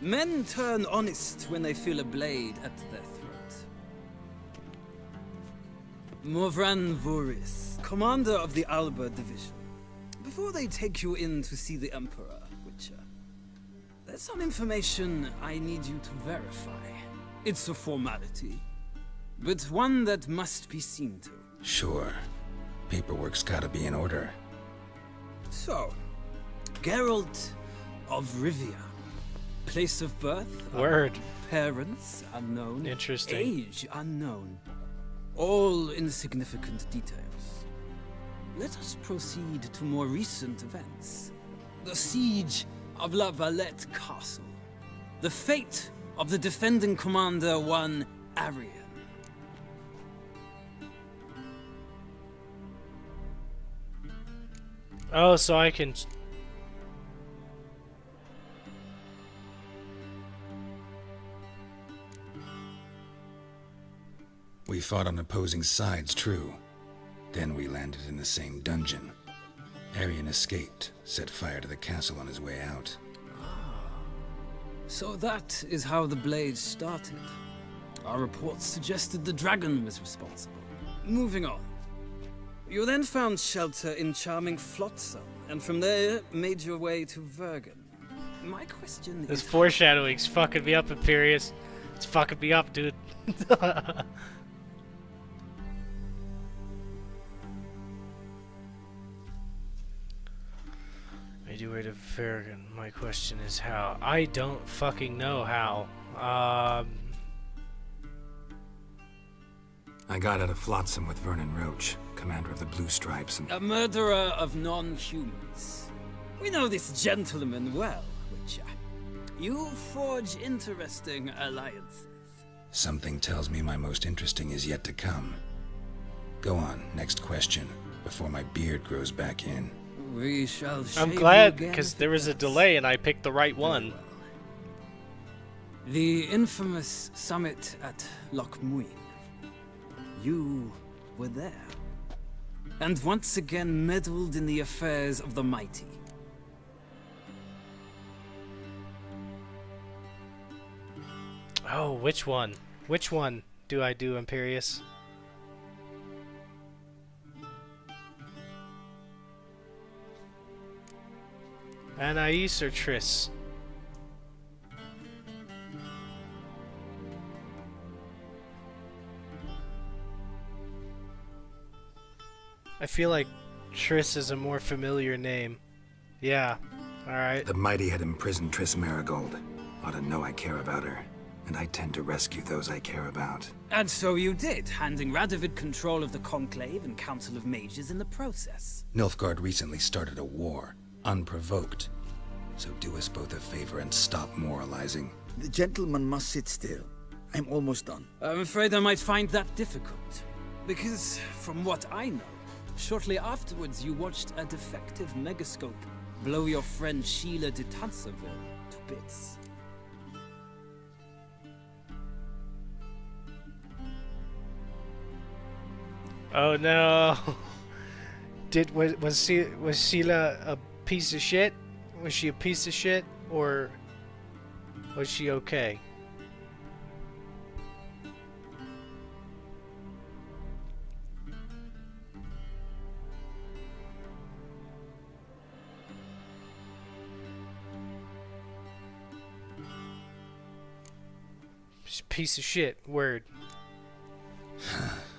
Men turn honest when they feel a blade at their throat. Morvran Voris, commander of the Alba Division. Before they take you in to see the Emperor, Witcher, there's some information I need you to verify. It's a formality, but one that must be seen to. Sure. Paperwork's gotta be in order. So, Geralt of Rivia. Place of birth? Word. Parents unknown. Interesting. Age unknown. All insignificant details. Let us proceed to more recent events. The siege of La Valette Castle. The fate of the defending commander, one Arian. Oh, so I can... We fought on opposing sides, true. Then we landed in the same dungeon. Arian escaped, set fire to the castle on his way out. So that is how the Blade started. Our reports suggested the dragon was responsible. Moving on. You then found shelter in charming Flotsam, and from there made your way to Vergen. My question This is... foreshadowing's fucking me up, Imperious. It's fucking me up, dude. Made your way to Vergen. My question is how. I don't fucking know how. I got out of Flotsam with Vernon Roach, commander of the Blue Stripes, and... A murderer of non-humans. We know this gentleman well, Witcher. You forge interesting alliances. Something tells me my most interesting is yet to come. Go on, next question, before my beard grows back in. We shall shave I'm glad, you again because if there it was a does. delay and I picked the right one. Well. The infamous summit at Loch Muin. You were there. And once again meddled in the affairs of the mighty. Oh, which one? Which one do I do, Imperious? Anais or Triss? I feel like Triss is a more familiar name. Yeah, alright. The mighty had imprisoned Triss Marigold. Ought to know I care about her, and I tend to rescue those I care about. And so you did, handing Radovid control of the Conclave and Council of Mages in the process. Nilfgaard recently started a war, unprovoked. So do us both a favor and stop moralizing. The gentleman must sit still. I'm almost done. I'm afraid I might find that difficult. Because, from what I know, shortly afterwards you watched a defective megascope blow your friend Sheila de Tanserville to bits. Oh no! Was Sheila a piece of shit? Was she a piece of shit, or was she okay? She's a piece of shit. Word.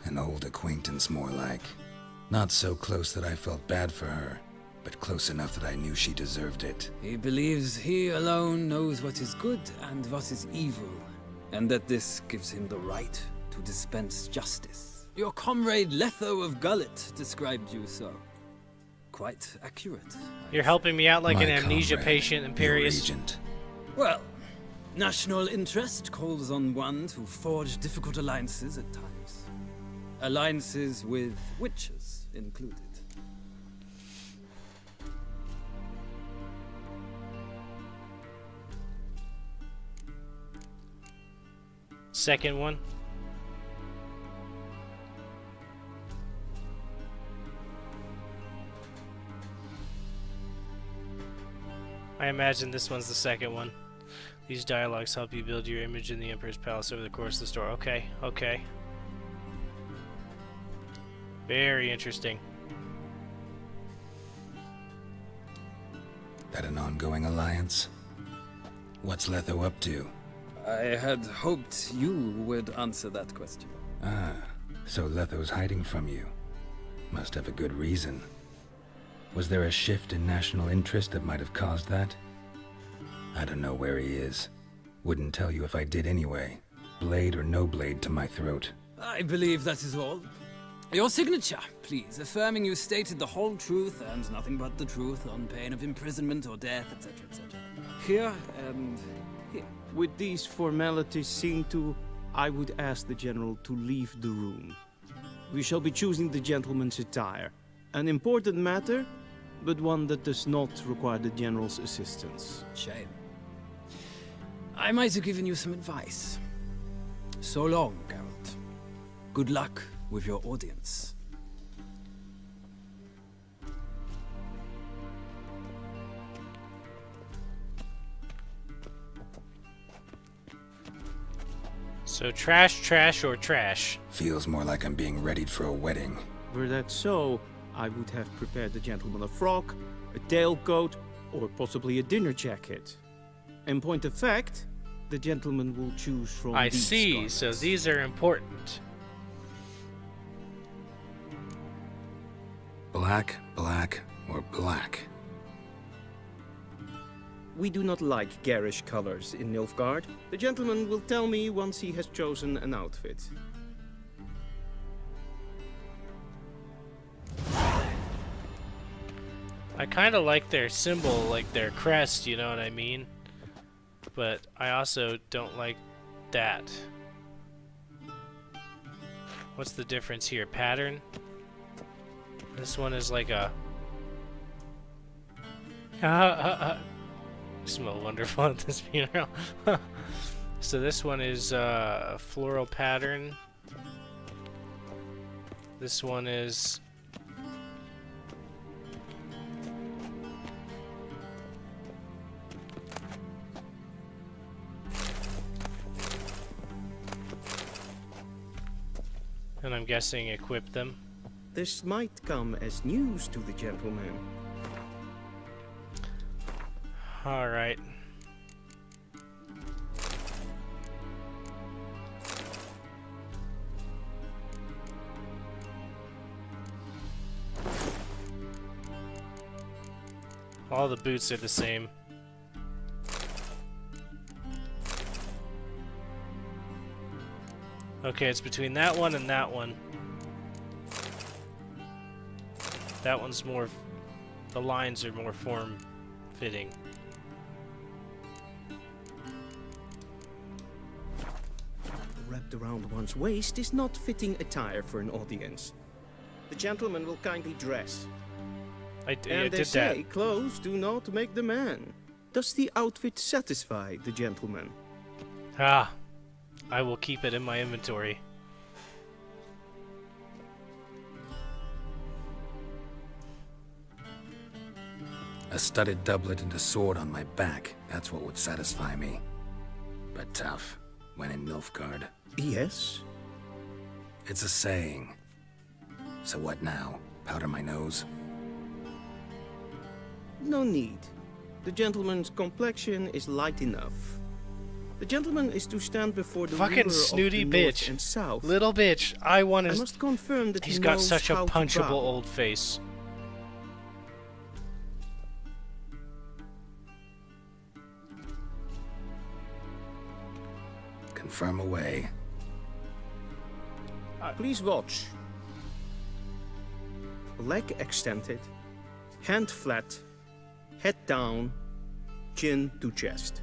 An old acquaintance, more like. Not so close that I felt bad for her, but close enough that I knew she deserved it. He believes he alone knows what is good and what is evil, and that this gives him the right to dispense justice. Your comrade Letho of Gullet described you so. Quite accurate. You're helping me out like My an amnesia comrade, patient, Imperious. your agent. Well, national interest calls on one to forge difficult alliances at times. Alliances with witches included. Second one. I imagine this one's the second one. These dialogues help you build your image in the Emperor's Palace over the course of the story. Okay, okay. Very interesting. That an ongoing alliance? What's Letho up to? I had hoped you would answer that question. Ah, so Letho's hiding from you. Must have a good reason. Was there a shift in national interest that might have caused that? I don't know where he is. Wouldn't tell you if I did anyway. Blade or no blade to my throat. I believe that is all. Your signature, please, affirming you stated the whole truth and nothing but the truth on pain of imprisonment or death, etc., etc. Here and here. With these formalities seen to, I would ask the General to leave the room. We shall be choosing the gentleman's attire. An important matter, but one that does not require the General's assistance. Shame. I might have given you some advice. So long, Geralt. Good luck with your audience. So trash, trash, or trash? Feels more like I'm being readied for a wedding. Were that so, I would have prepared the gentleman a frock, a tailcoat, or possibly a dinner jacket. In point of fact, the gentleman will choose from I these see, garments. so these are important. Black, black, or black? We do not like garish colors in Nilfgaard. The gentleman will tell me once he has chosen an outfit. I kind of like their symbol, like their crest, you know what I mean? But I also don't like that. What's the difference here? Pattern? This one is like a... Smell wonderful at this funeral. So this one is a floral pattern. This one is... And I'm guessing equip them. This might come as news to the gentleman. Alright. All the boots are the same. Okay, it's between that one and that one. That one's more... The lines are more form-fitting. Wrapped around one's waist is not fitting attire for an audience. The gentleman will kindly dress. I And they did say that. clothes do not make the man. Does the outfit satisfy the gentleman? Ah. I will keep it in my inventory. A studded doublet and a sword on my back. That's what would satisfy me. But tough, when in Nilfgaard. Yes? It's a saying. So what now? Powder my nose? No need. The gentleman's complexion is light enough. The gentleman is to stand before the Fucking ruler snooty of the bitch. North and South. Little bitch. I want I to... must confirm that He's he got knows such a how to punchable bow. old face. Confirm away. Please watch. Leg extended, hand flat, head down, chin to chest.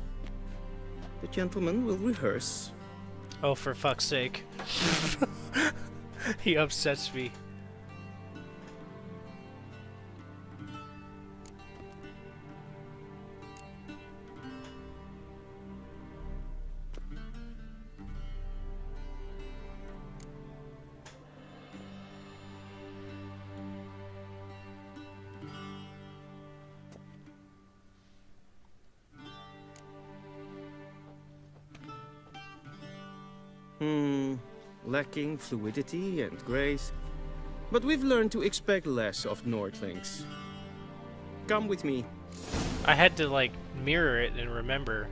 The gentleman will rehearse. Oh, for fuck's sake. He upsets me. Lacking fluidity and grace. But we've learned to expect less of Nordlings. Come with me. I had to, like, mirror it and remember.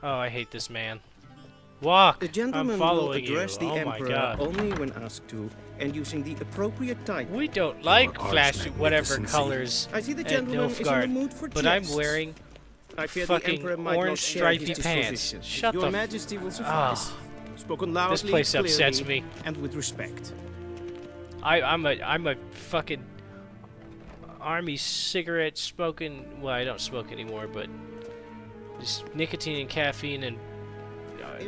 Oh, I hate this man. Walk! The gentleman I'm will following address you. the Oh my Emperor god. only when asked to, and using the appropriate title. We don't like Your flashy whatever Archmagnificency. colors I see the at gentleman is in the Nilfgaard, mood for but I'm jests. wearing I fear the fucking Emperor might orange not share stripy his pants. disposition. Shut Your the Majesty will suffice. Spoken loudly, This place upsets clearly, me. and with respect. I'm a fucking army cigarette smoking. Well, I don't smoke anymore, but just nicotine and caffeine, and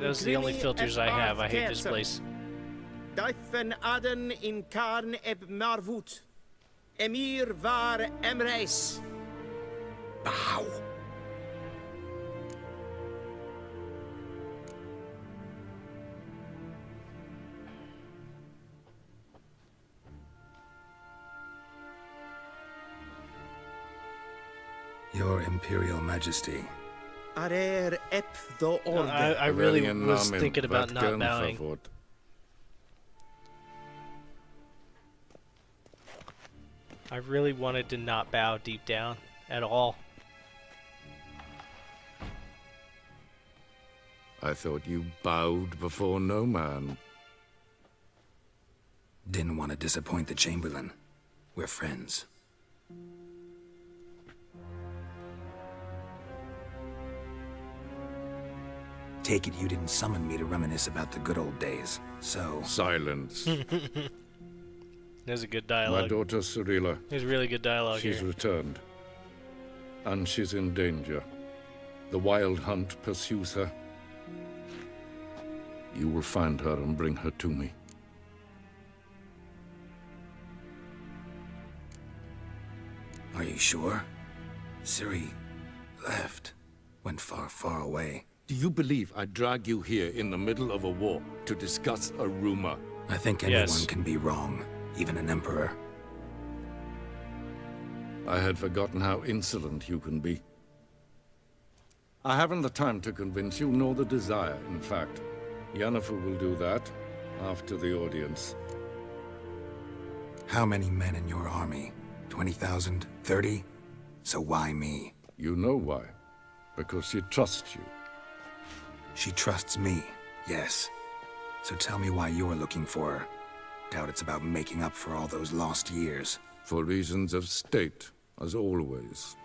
those are the only filters I have. I hate this place. Daifen aden in karn eb marvut. Emir var emreis. Bow. Your Imperial Majesty, arer ep do orde. I really was thinking about not bowing. I really wanted to not bow deep down at all. I thought you bowed before no man. Didn't want to disappoint the Chamberlain. We're friends. Take it you didn't summon me to reminisce about the good old days, so... Silence. There's a good dialogue. My daughter Cirilla. There's really good dialogue She's here. returned. And she's in danger. The Wild Hunt pursues her. You will find her and bring her to me. Are you sure? Ciri left. Went far, far away. Do you believe I drag you here in the middle of a war to discuss a rumor? I think anyone can be wrong, even an emperor. I had forgotten how insolent you can be. I haven't the time to convince you, nor the desire, in fact. Yennefer will do that after the audience. How many men in your army? 20,000? 30? So why me? You know why. Because she trusts you. She trusts me, yes. So tell me why you're looking for her. Doubt it's about making up for all those lost years. For reasons of state, as always.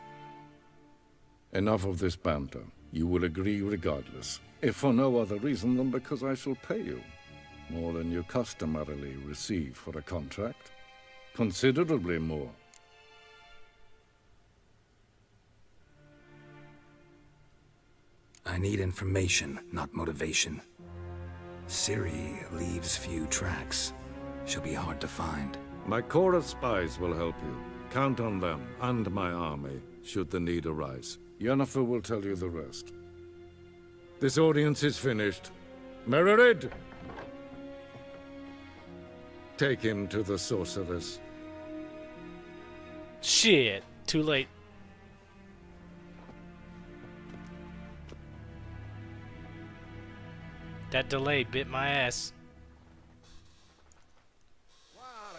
Enough of this banter. You will agree regardless. If for no other reason than because I shall pay you. More than you customarily receive for a contract. Considerably more. I need information, not motivation. Ciri leaves few tracks. She'll be hard to find. My corps of spies will help you. Count on them, and my army, should the need arise. Yennefer will tell you the rest. This audience is finished. Mererid! Take him to the Sorceress. Shit, too late. That delay bit my ass.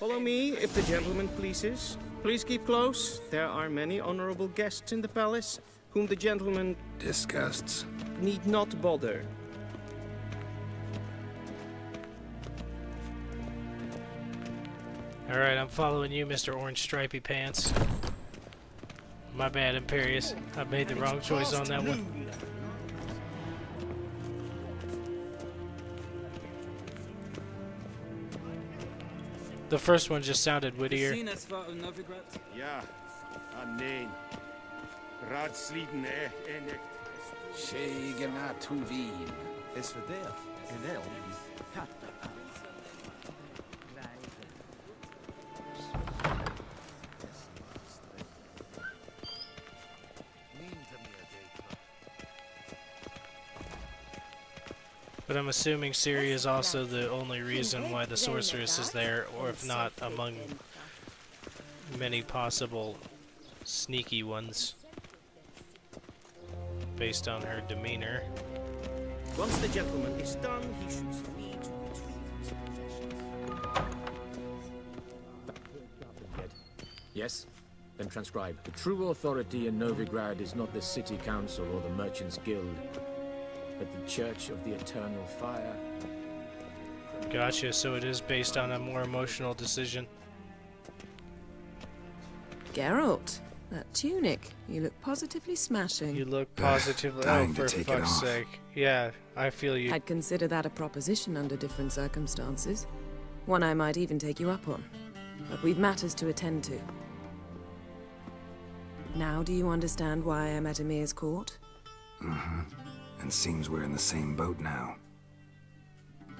Follow me, if the gentleman pleases. Please keep close. There are many honorable guests in the palace, whom the gentleman... disgusts. ...need not bother. Alright, I'm following you, Mr. Orange Stripy Pants. My bad, Imperius. I made the wrong choice on that one. The first one just sounded wittier. Ja, nee. Raadsliden echt. Shegena to Wien. Es verderf, in El. But I'm assuming Ciri is also the only reason why the Sorceress is there, or if not, among many possible sneaky ones, based on her demeanor. Once the gentleman is done, he should need to retrieve his possessions. Yes? Then transcribe. The true authority in Novigrad is not the city council or the merchants' guild, but the Church of the Eternal Fire. Gotcha, so it is based on a more emotional decision. Geralt, that tunic. You look positively smashing. You look positively... oh, for fuck's sake. Yeah, I feel you. I'd consider that a proposition under different circumstances. One I might even take you up on. But we've matters to attend to. Now do you understand why I'm at Emir's court? Mm-hmm. And seems we're in the same boat now.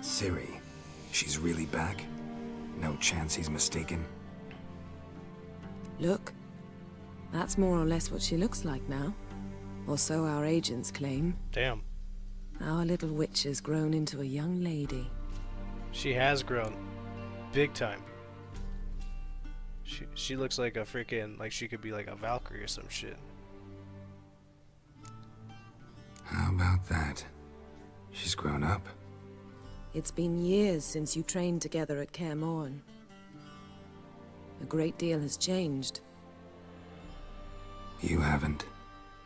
Ciri, she's really back? No chance he's mistaken? Look, that's more or less what she looks like now. Or so our agents claim. Damn. Our little witch has grown into a young lady. She has grown. Big time. She looks like a freaking... like she could be like a Valkyrie or some shit. How about that? She's grown up. It's been years since you trained together at Kaer Morhen. A great deal has changed. You haven't.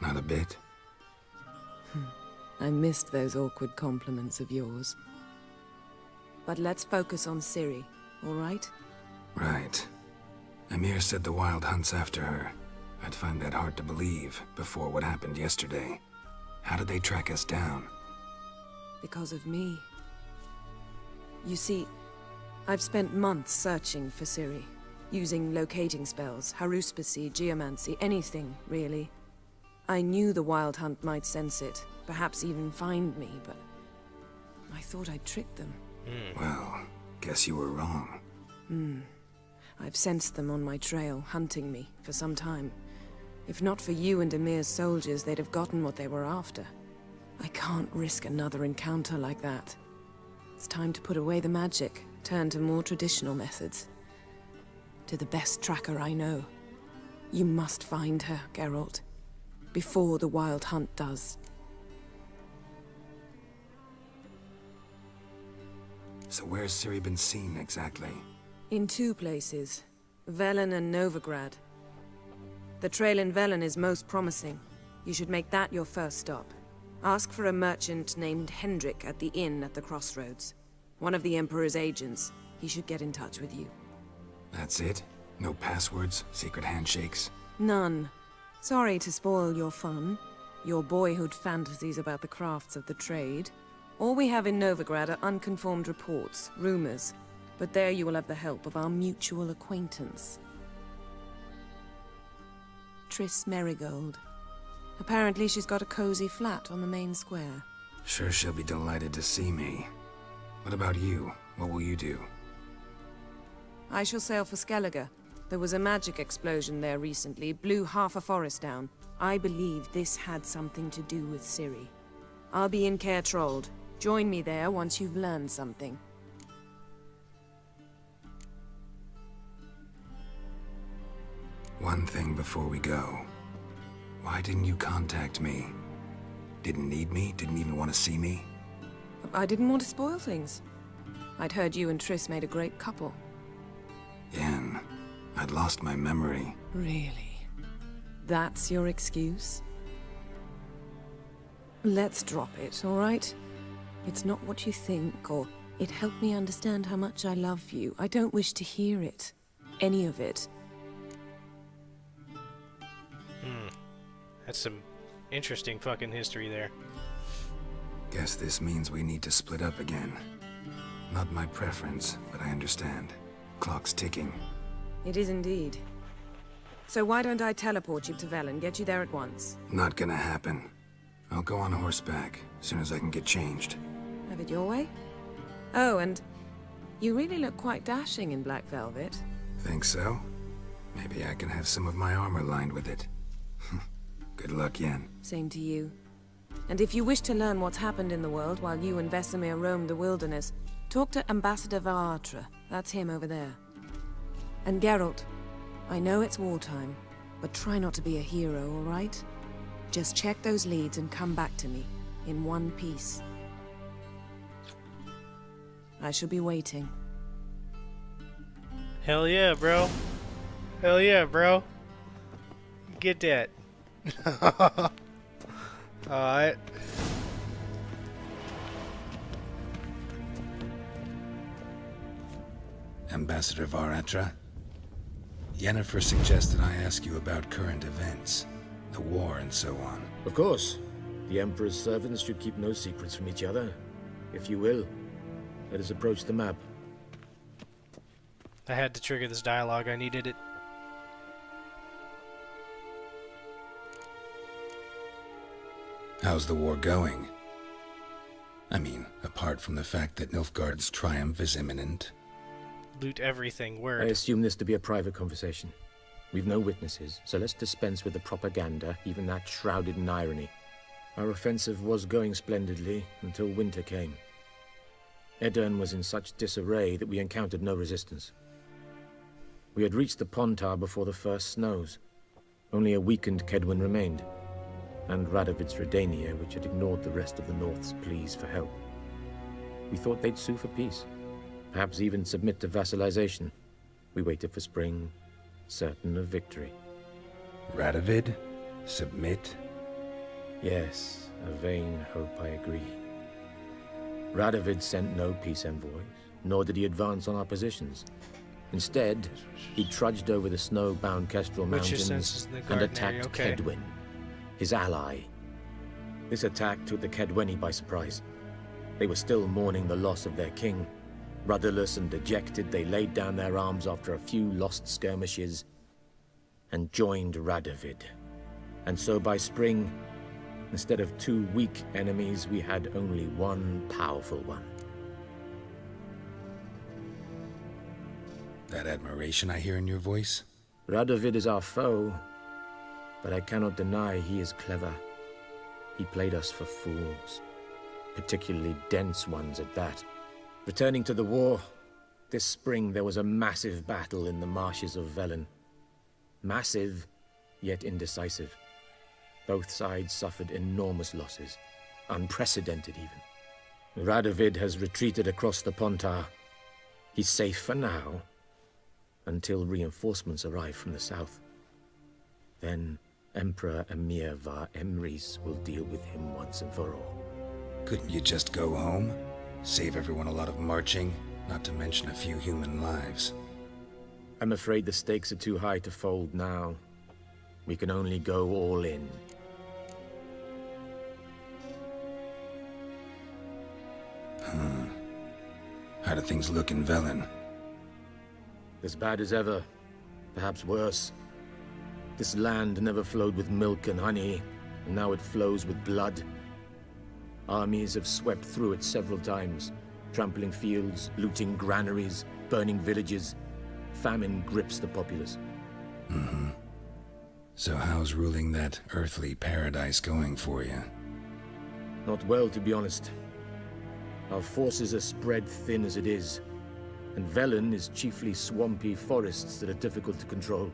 Not a bit. I missed those awkward compliments of yours. But let's focus on Ciri, all right? Right. Emir said the Wild Hunt's after her. I'd find that hard to believe before what happened yesterday. How did they track us down? Because of me. You see, I've spent months searching for Ciri, using locating spells, haruspicy, geomancy, anything, really. I knew the Wild Hunt might sense it, perhaps even find me, but I thought I'd tricked them. Well, guess you were wrong. I've sensed them on my trail, hunting me, for some time. If not for you and Emir's soldiers, they'd have gotten what they were after. I can't risk another encounter like that. It's time to put away the magic, turn to more traditional methods. To the best tracker I know. You must find her, Geralt. Before the Wild Hunt does. So where's Ciri been seen, exactly? In 2 places. Velen and Novigrad. The trail in Velen is most promising. You should make that your first stop. Ask for a merchant named Hendrik at the inn at the crossroads. One of the Emperor's agents. He should get in touch with you. That's it? No passwords, secret handshakes? None. Sorry to spoil your fun. Your boyhood fantasies about the crafts of the trade. All we have in Novigrad are unconfirmed reports, rumors. But there you will have the help of our mutual acquaintance. Triss Merigold. Apparently she's got a cozy flat on the main square. Sure she'll be delighted to see me. What about you? What will you do? I shall sail for Skellige. There was a magic explosion there recently, blew half a forest down. I believe this had something to do with Ciri. I'll be in Caer Trolde. Join me there once you've learned something. One thing before we go. Why didn't you contact me? Didn't need me? Didn't even want to see me? I didn't want to spoil things. I'd heard you and Triss made a great couple. Yen, I'd lost my memory. Really? That's your excuse? Let's drop it, all right? It's not what you think, or it helped me understand how much I love you. I don't wish to hear it. Any of it. That's some interesting fucking history there. Guess this means we need to split up again. Not my preference, but I understand. Clock's ticking. It is indeed. So why don't I teleport you to Velen, get you there at once? Not gonna happen. I'll go on horseback, as soon as I can get changed. Have it your way? Oh, and you really look quite dashing in black velvet. Think so? Maybe I can have some of my armor lined with it. Good luck, Yen. Same to you. And if you wish to learn what's happened in the world while you and Vesemir roamed the wilderness, talk to Ambassador Varatra. That's him over there. And Geralt, I know it's wartime, but try not to be a hero, all right? Just check those leads and come back to me, in one piece. I shall be waiting. Hell yeah, bro. Hell yeah, bro. Get that. Alright. Ambassador Varatra? Yennefer suggested I ask you about current events, the war and so on. Of course. The Emperor's servants should keep no secrets from each other. If you will, let us approach the map. I had to trigger this dialogue. I needed it. How's the war going? I mean, apart from the fact that Nilfgaard's triumph is imminent. Loot everything, I word. assume this to be a private conversation. We've no witnesses, so let's dispense with the propaganda, even that shrouded in irony. Our offensive was going splendidly until winter came. Edirn was in such disarray that we encountered no resistance. We had reached the Pontar before the first snows. Only a weakened Kedwin remained. and Radovid's Redania, which had ignored the rest of the North's pleas for help. We thought they'd sue for peace, perhaps even submit to vassalization. We waited for spring, certain of victory. Radovid? Submit? Yes, a vain hope, I agree. Radovid sent no peace envoys, nor did he advance on our positions. Instead, he trudged over the snow-bound Kestrel Mountains and attacked Kedwen, his ally. This attack took the Kedweni by surprise. They were still mourning the loss of their king. Rudderless and dejected, they laid down their arms after a few lost skirmishes and joined Radovid. And so by spring, instead of 2 weak enemies, we had only one powerful one. That admiration I hear in your voice? Radovid is our foe, but I cannot deny he is clever. He played us for fools, particularly dense ones at that. Returning to the war, this spring there was a massive battle in the marshes of Velen. Massive, yet indecisive. Both sides suffered enormous losses, unprecedented even. Radovid has retreated across the Pontar. He's safe for now, until reinforcements arrive from the south. Then Emperor Emir var Emrys will deal with him once and for all. Couldn't you just go home? Save everyone a lot of marching, not to mention a few human lives. I'm afraid the stakes are too high to fold now. We can only go all in. How do things look in Velen? As bad as ever, perhaps worse. This land never flowed with milk and honey, and now it flows with blood. Armies have swept through it several times, trampling fields, looting granaries, burning villages. Famine grips the populace. So how's ruling that earthly paradise going for you? Not well, to be honest. Our forces are spread thin as it is, and Velen is chiefly swampy forests that are difficult to control.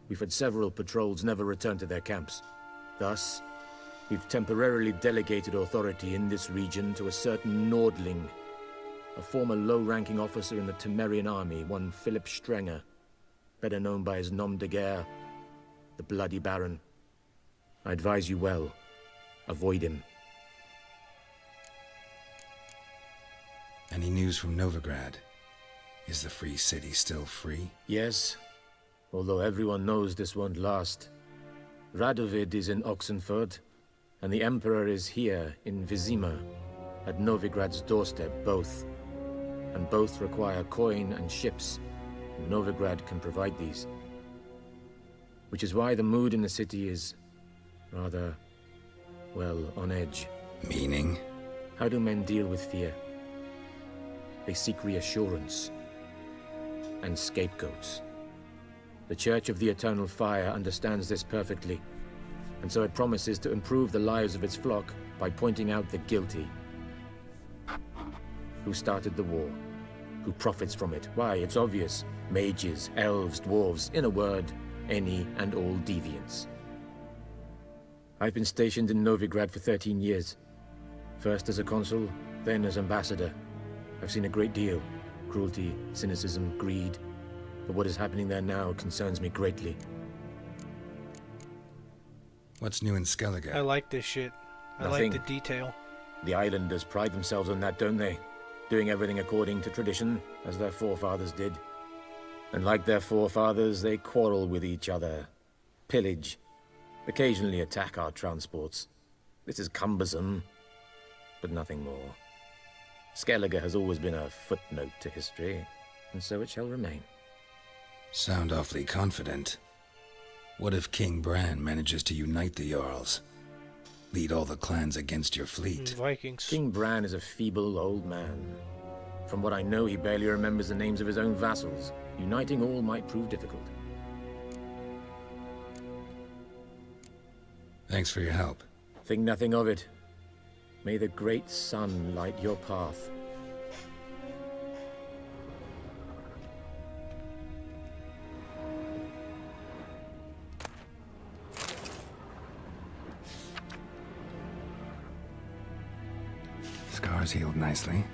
We've had several patrols never return to their camps. Thus, we've temporarily delegated authority in this region to a certain Nordling, a former low-ranking officer in the Temerian army, one Philip Strenger, better known by his nom de guerre, the Bloody Baron. I advise you well. Avoid him. Any news from Novigrad? Is the free city still free? Yes, although everyone knows this won't last. Radovid is in Oxenford, and the Emperor is here in Vizima, at Novigrad's doorstep, both. And both require coin and ships. Novigrad can provide these. Which is why the mood in the city is rather, well, on edge. Meaning? How do men deal with fear? They seek reassurance and scapegoats. The Church of the Eternal Fire understands this perfectly, and so it promises to improve the lives of its flock by pointing out the guilty. Who started the war? Who profits from it? Why, it's obvious. Mages, elves, dwarves, in a word, any and all deviants. I've been stationed in Novigrad for 13 years. First as a consul, then as ambassador. I've seen a great deal. Cruelty, cynicism, greed. But what is happening there now concerns me greatly. What's new in Skellige? I like this shit. I Nothing. like the detail. The islanders pride themselves on that, don't they? Doing everything according to tradition, as their forefathers did. And like their forefathers, they quarrel with each other, pillage, occasionally attack our transports. This is cumbersome, but nothing more. Skellige has always been a footnote to history, and so it shall remain. Sound awfully confident. What if King Bran manages to unite the Jarls? Lead all the clans against your fleet? Vikings. King Bran is a feeble old man. From what I know, he barely remembers the names of his own vassals. Uniting all might prove difficult. Thanks for your help. Think nothing of it. May the great sun light your path. scars healed nicely.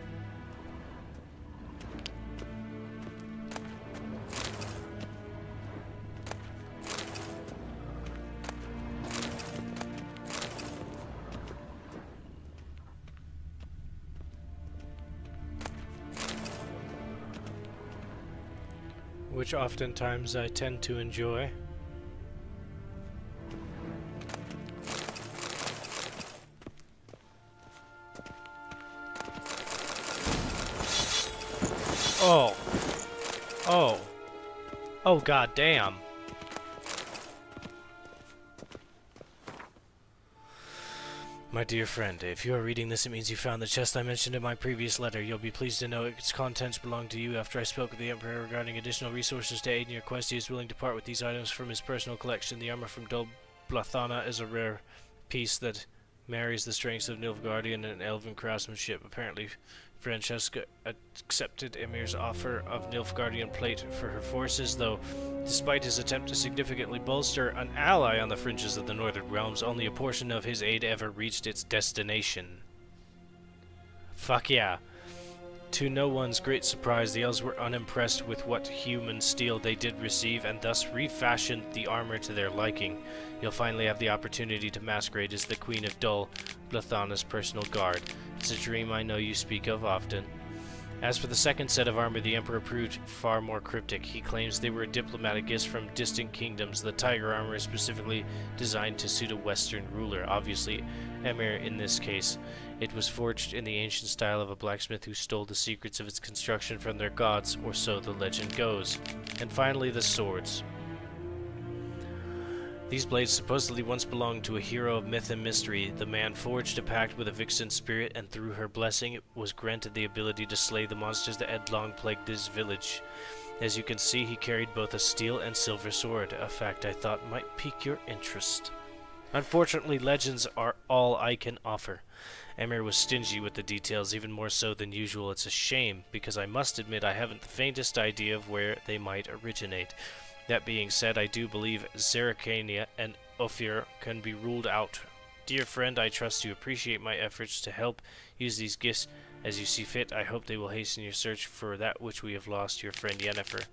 Which oftentimes I tend to enjoy. Oh. Oh. Oh, god damn. My dear friend, if you are reading this, it means you found the chest I mentioned in my previous letter. You'll be pleased to know its contents belong to you. After I spoke with the Emperor regarding additional resources to aid in your quest, he is willing to part with these items from his personal collection. The armor from Dol Blathana is a rare piece that marries the strengths of Nilfgaardian and Elven craftsmanship. Apparently, Francesca accepted Emir's offer of Nilfgaardian plate for her forces, though, despite his attempt to significantly bolster an ally on the fringes of the Northern Realms, only a portion of his aid ever reached its destination. Fuck yeah. To no one's great surprise, the elves were unimpressed with what human steel they did receive, and thus refashioned the armor to their liking. You'll finally have the opportunity to masquerade as the Queen of Dol Blathana's personal guard. It's a dream I know you speak of often. As for the second set of armor, the Emperor proved far more cryptic. He claims they were diplomatic gifts from distant kingdoms. The tiger armor is specifically designed to suit a Western ruler, obviously Emir in this case. It was forged in the ancient style of a blacksmith who stole the secrets of its construction from their gods, or so the legend goes. And finally, the swords. These blades supposedly once belonged to a hero of myth and mystery. The man forged a pact with a vixen spirit, and through her blessing was granted the ability to slay the monsters that had long plagued this village. As you can see, he carried both a steel and silver sword, a fact I thought might pique your interest. Unfortunately, legends are all I can offer. Emir was stingy with the details, even more so than usual. It's a shame, because I must admit I haven't the faintest idea of where they might originate. That being said, I do believe Zerrikania and Ophir can be ruled out. Dear friend, I trust you appreciate my efforts to help use these gifts as you see fit. I hope they will hasten your search for that which we have lost, your friend Yennefer.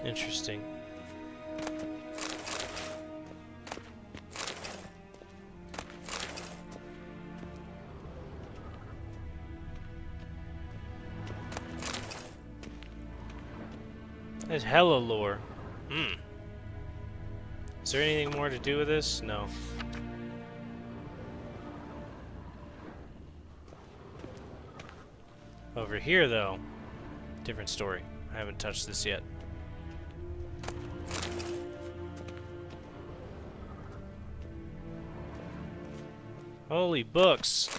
Interesting. There's hella lore. Is there anything more to do with this? No. Over here, though, different story. I haven't touched this yet. Holy books.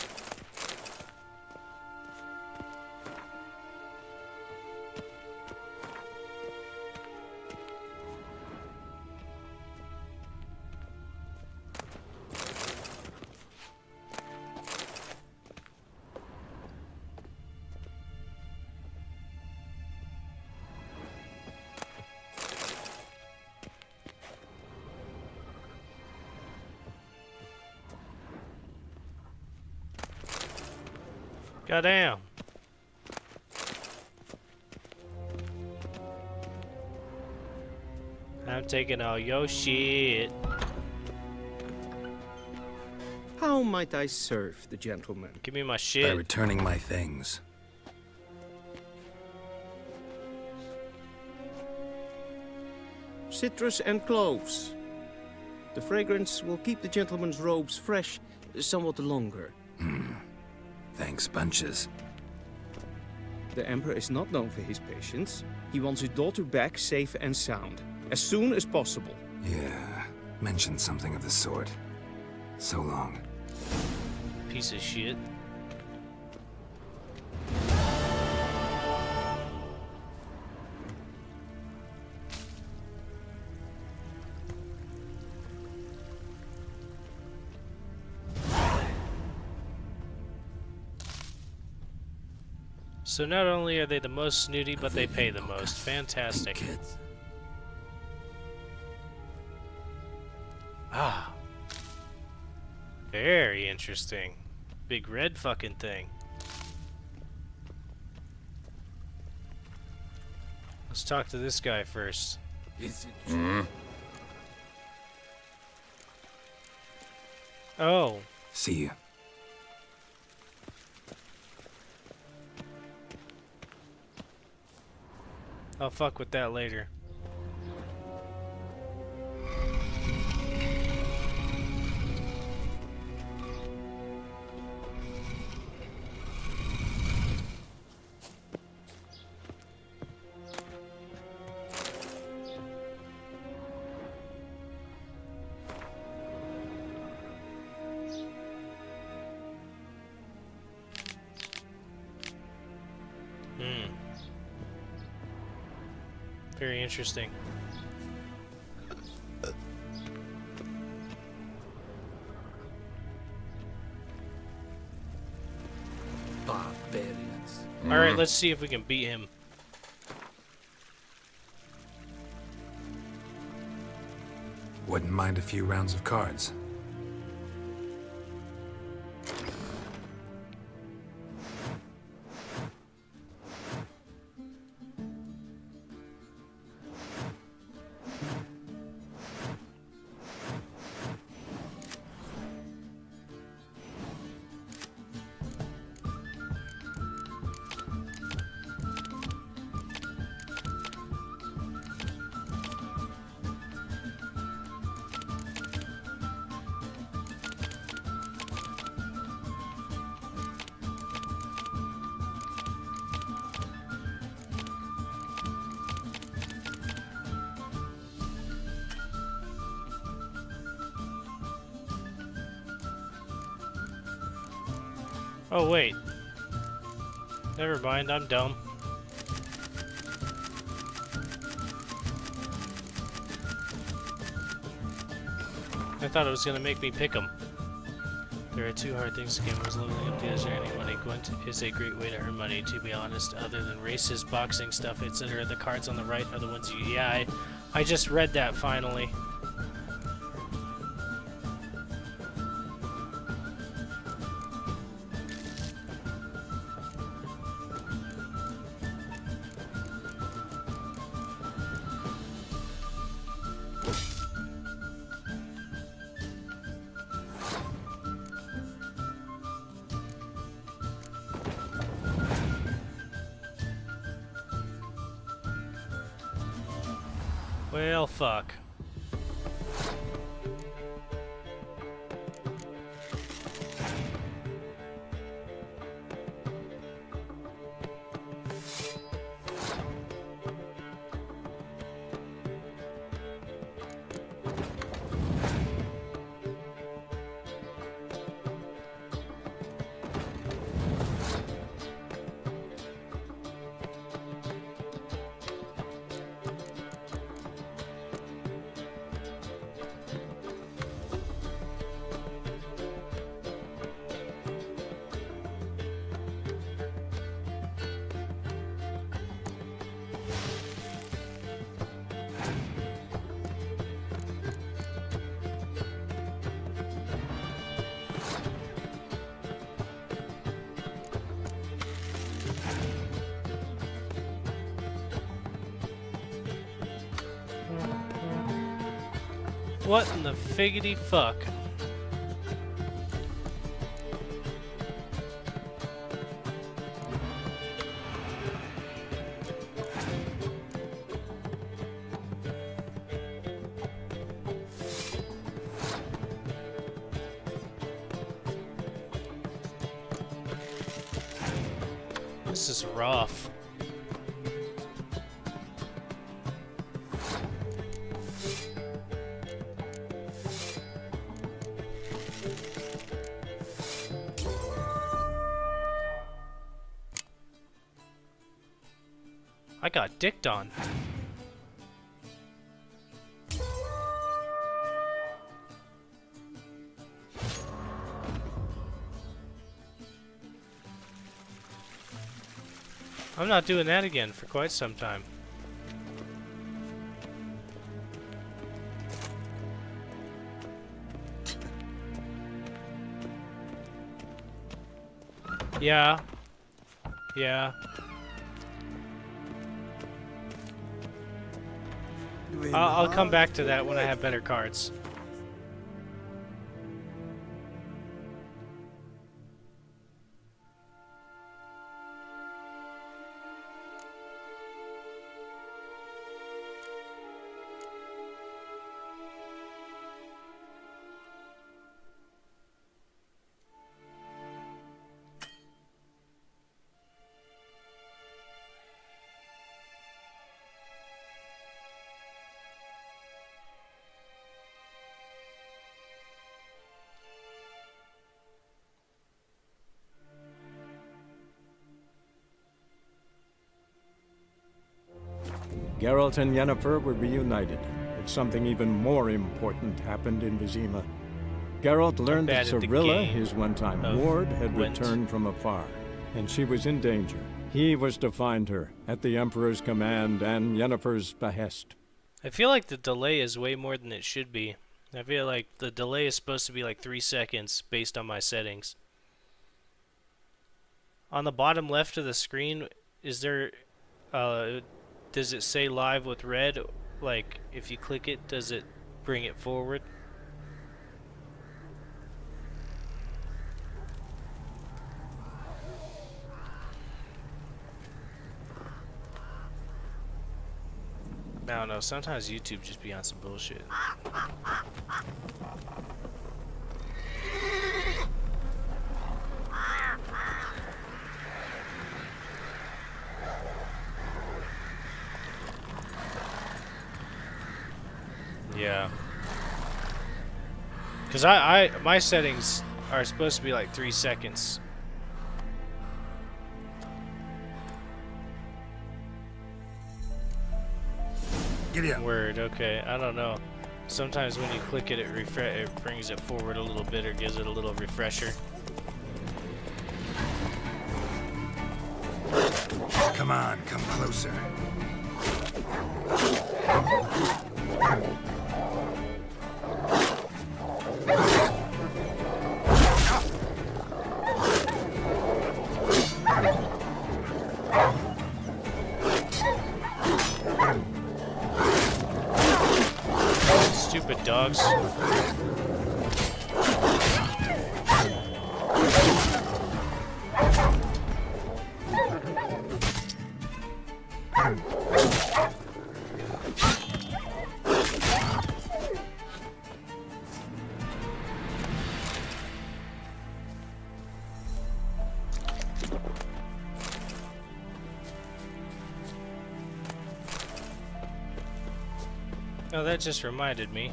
Goddamn. I'm taking all your shit. How might I serve the gentleman? Give me my By shit. returning my things. Citrus and cloves. The fragrance will keep the gentleman's robes fresh somewhat longer. Thanks, bunches. The Emperor is not known for his patience. He wants his daughter back safe and sound, as soon as possible. Yeah, mentioned something of the sort. So long. Piece of shit. So not only are they the most snooty, but they pay the most. Fantastic. Ah. Very interesting. Big red fucking thing. Let's talk to this guy first. Is it true? Oh. See you. I'll fuck with that later. Very interesting. Barbarians. Alright, let's see if we can beat him. Wouldn't mind a few rounds of cards. Oh, wait. Never mind, I'm dumb. I thought it was going to make me pick them. There are two hard things to game. Was leveling up the other earning money. Gwent is a great way to earn money, to be honest. Other than races, boxing stuff, etc. The cards on the right are the ones you... Yeah, I just read that finally. Well, fuck. What in the figgity fuck? This is rough. I got dicked on. I'm not doing that again for quite some time. Yeah. Yeah. I'll come back to that when I have better cards. Geralt and Yennefer were reunited, but something even more important happened in Vizima. Geralt learned that Cirilla, his one-time ward, had returned from afar, and she was in danger. He was to find her, at the Emperor's command and Yennefer's behest. I feel like the delay is way more than it should be. I feel like the delay is supposed to be like 3 seconds based on my settings. On the bottom left of the screen, is there... does it say live with red? Like, if you click it, does it bring it forward? I don't know, sometimes YouTube just be on some bullshit. Yeah. Cause my settings are supposed to be like 3 seconds. Giddy up. Word, okay, I don't know. Sometimes when you click it, it brings it forward a little bit or gives it a little refresher. Come on, come closer. Stupid dogs. Oh, that just reminded me.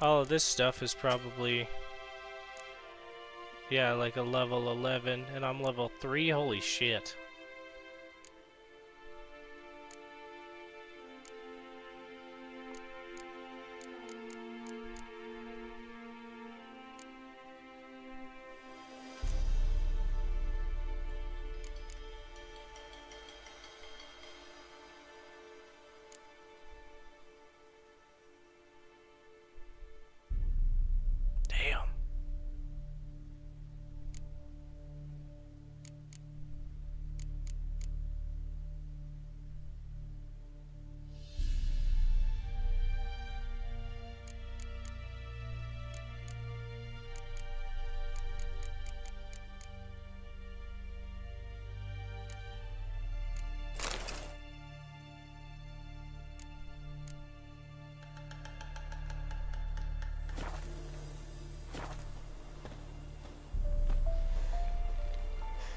All of this stuff is probably, yeah, like a level 11, and I'm level 3? Holy shit. Damn.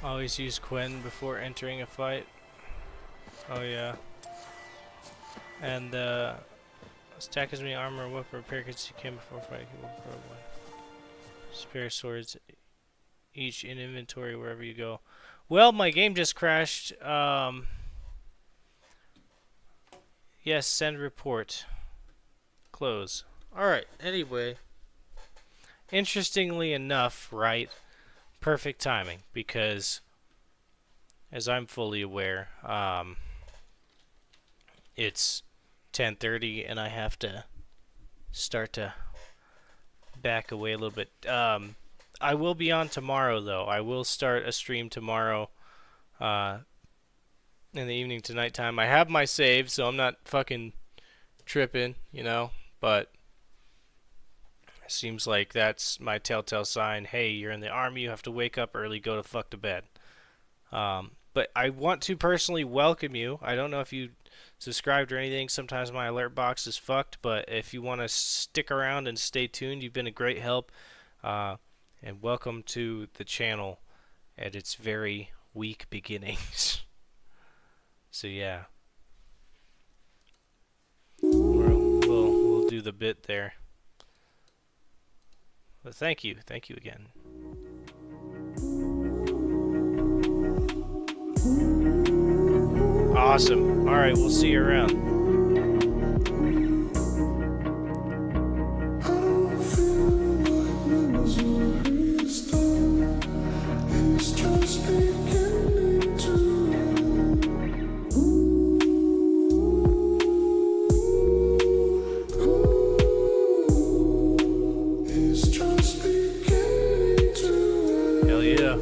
Always use Quen before entering a fight. Oh yeah. And stack as many armor and weapon repair kits as you can before fighting. Spare swords each in inventory wherever you go. Well, my game just crashed. Yes, send report. Close. Alright, anyway. Interestingly enough, right? perfect timing because, as I'm fully aware, it's 10:30 and I have to start to back away a little bit. I will be on tomorrow, though. I will start a stream tomorrow in the evening to nighttime. I have my save, so I'm not fucking tripping, you know, but it seems like that's my telltale sign. Hey, you're in the army, you have to wake up early, go to fuck to bed. But I want to personally welcome you. I don't know if you subscribed or anything. Sometimes my alert box is fucked, but if you want to stick around and stay tuned, you've been a great help. And welcome to the channel at its very weak beginnings. So yeah, we'll do the bit there. But thank you again. Awesome. All right, we'll see you around. Hell yeah.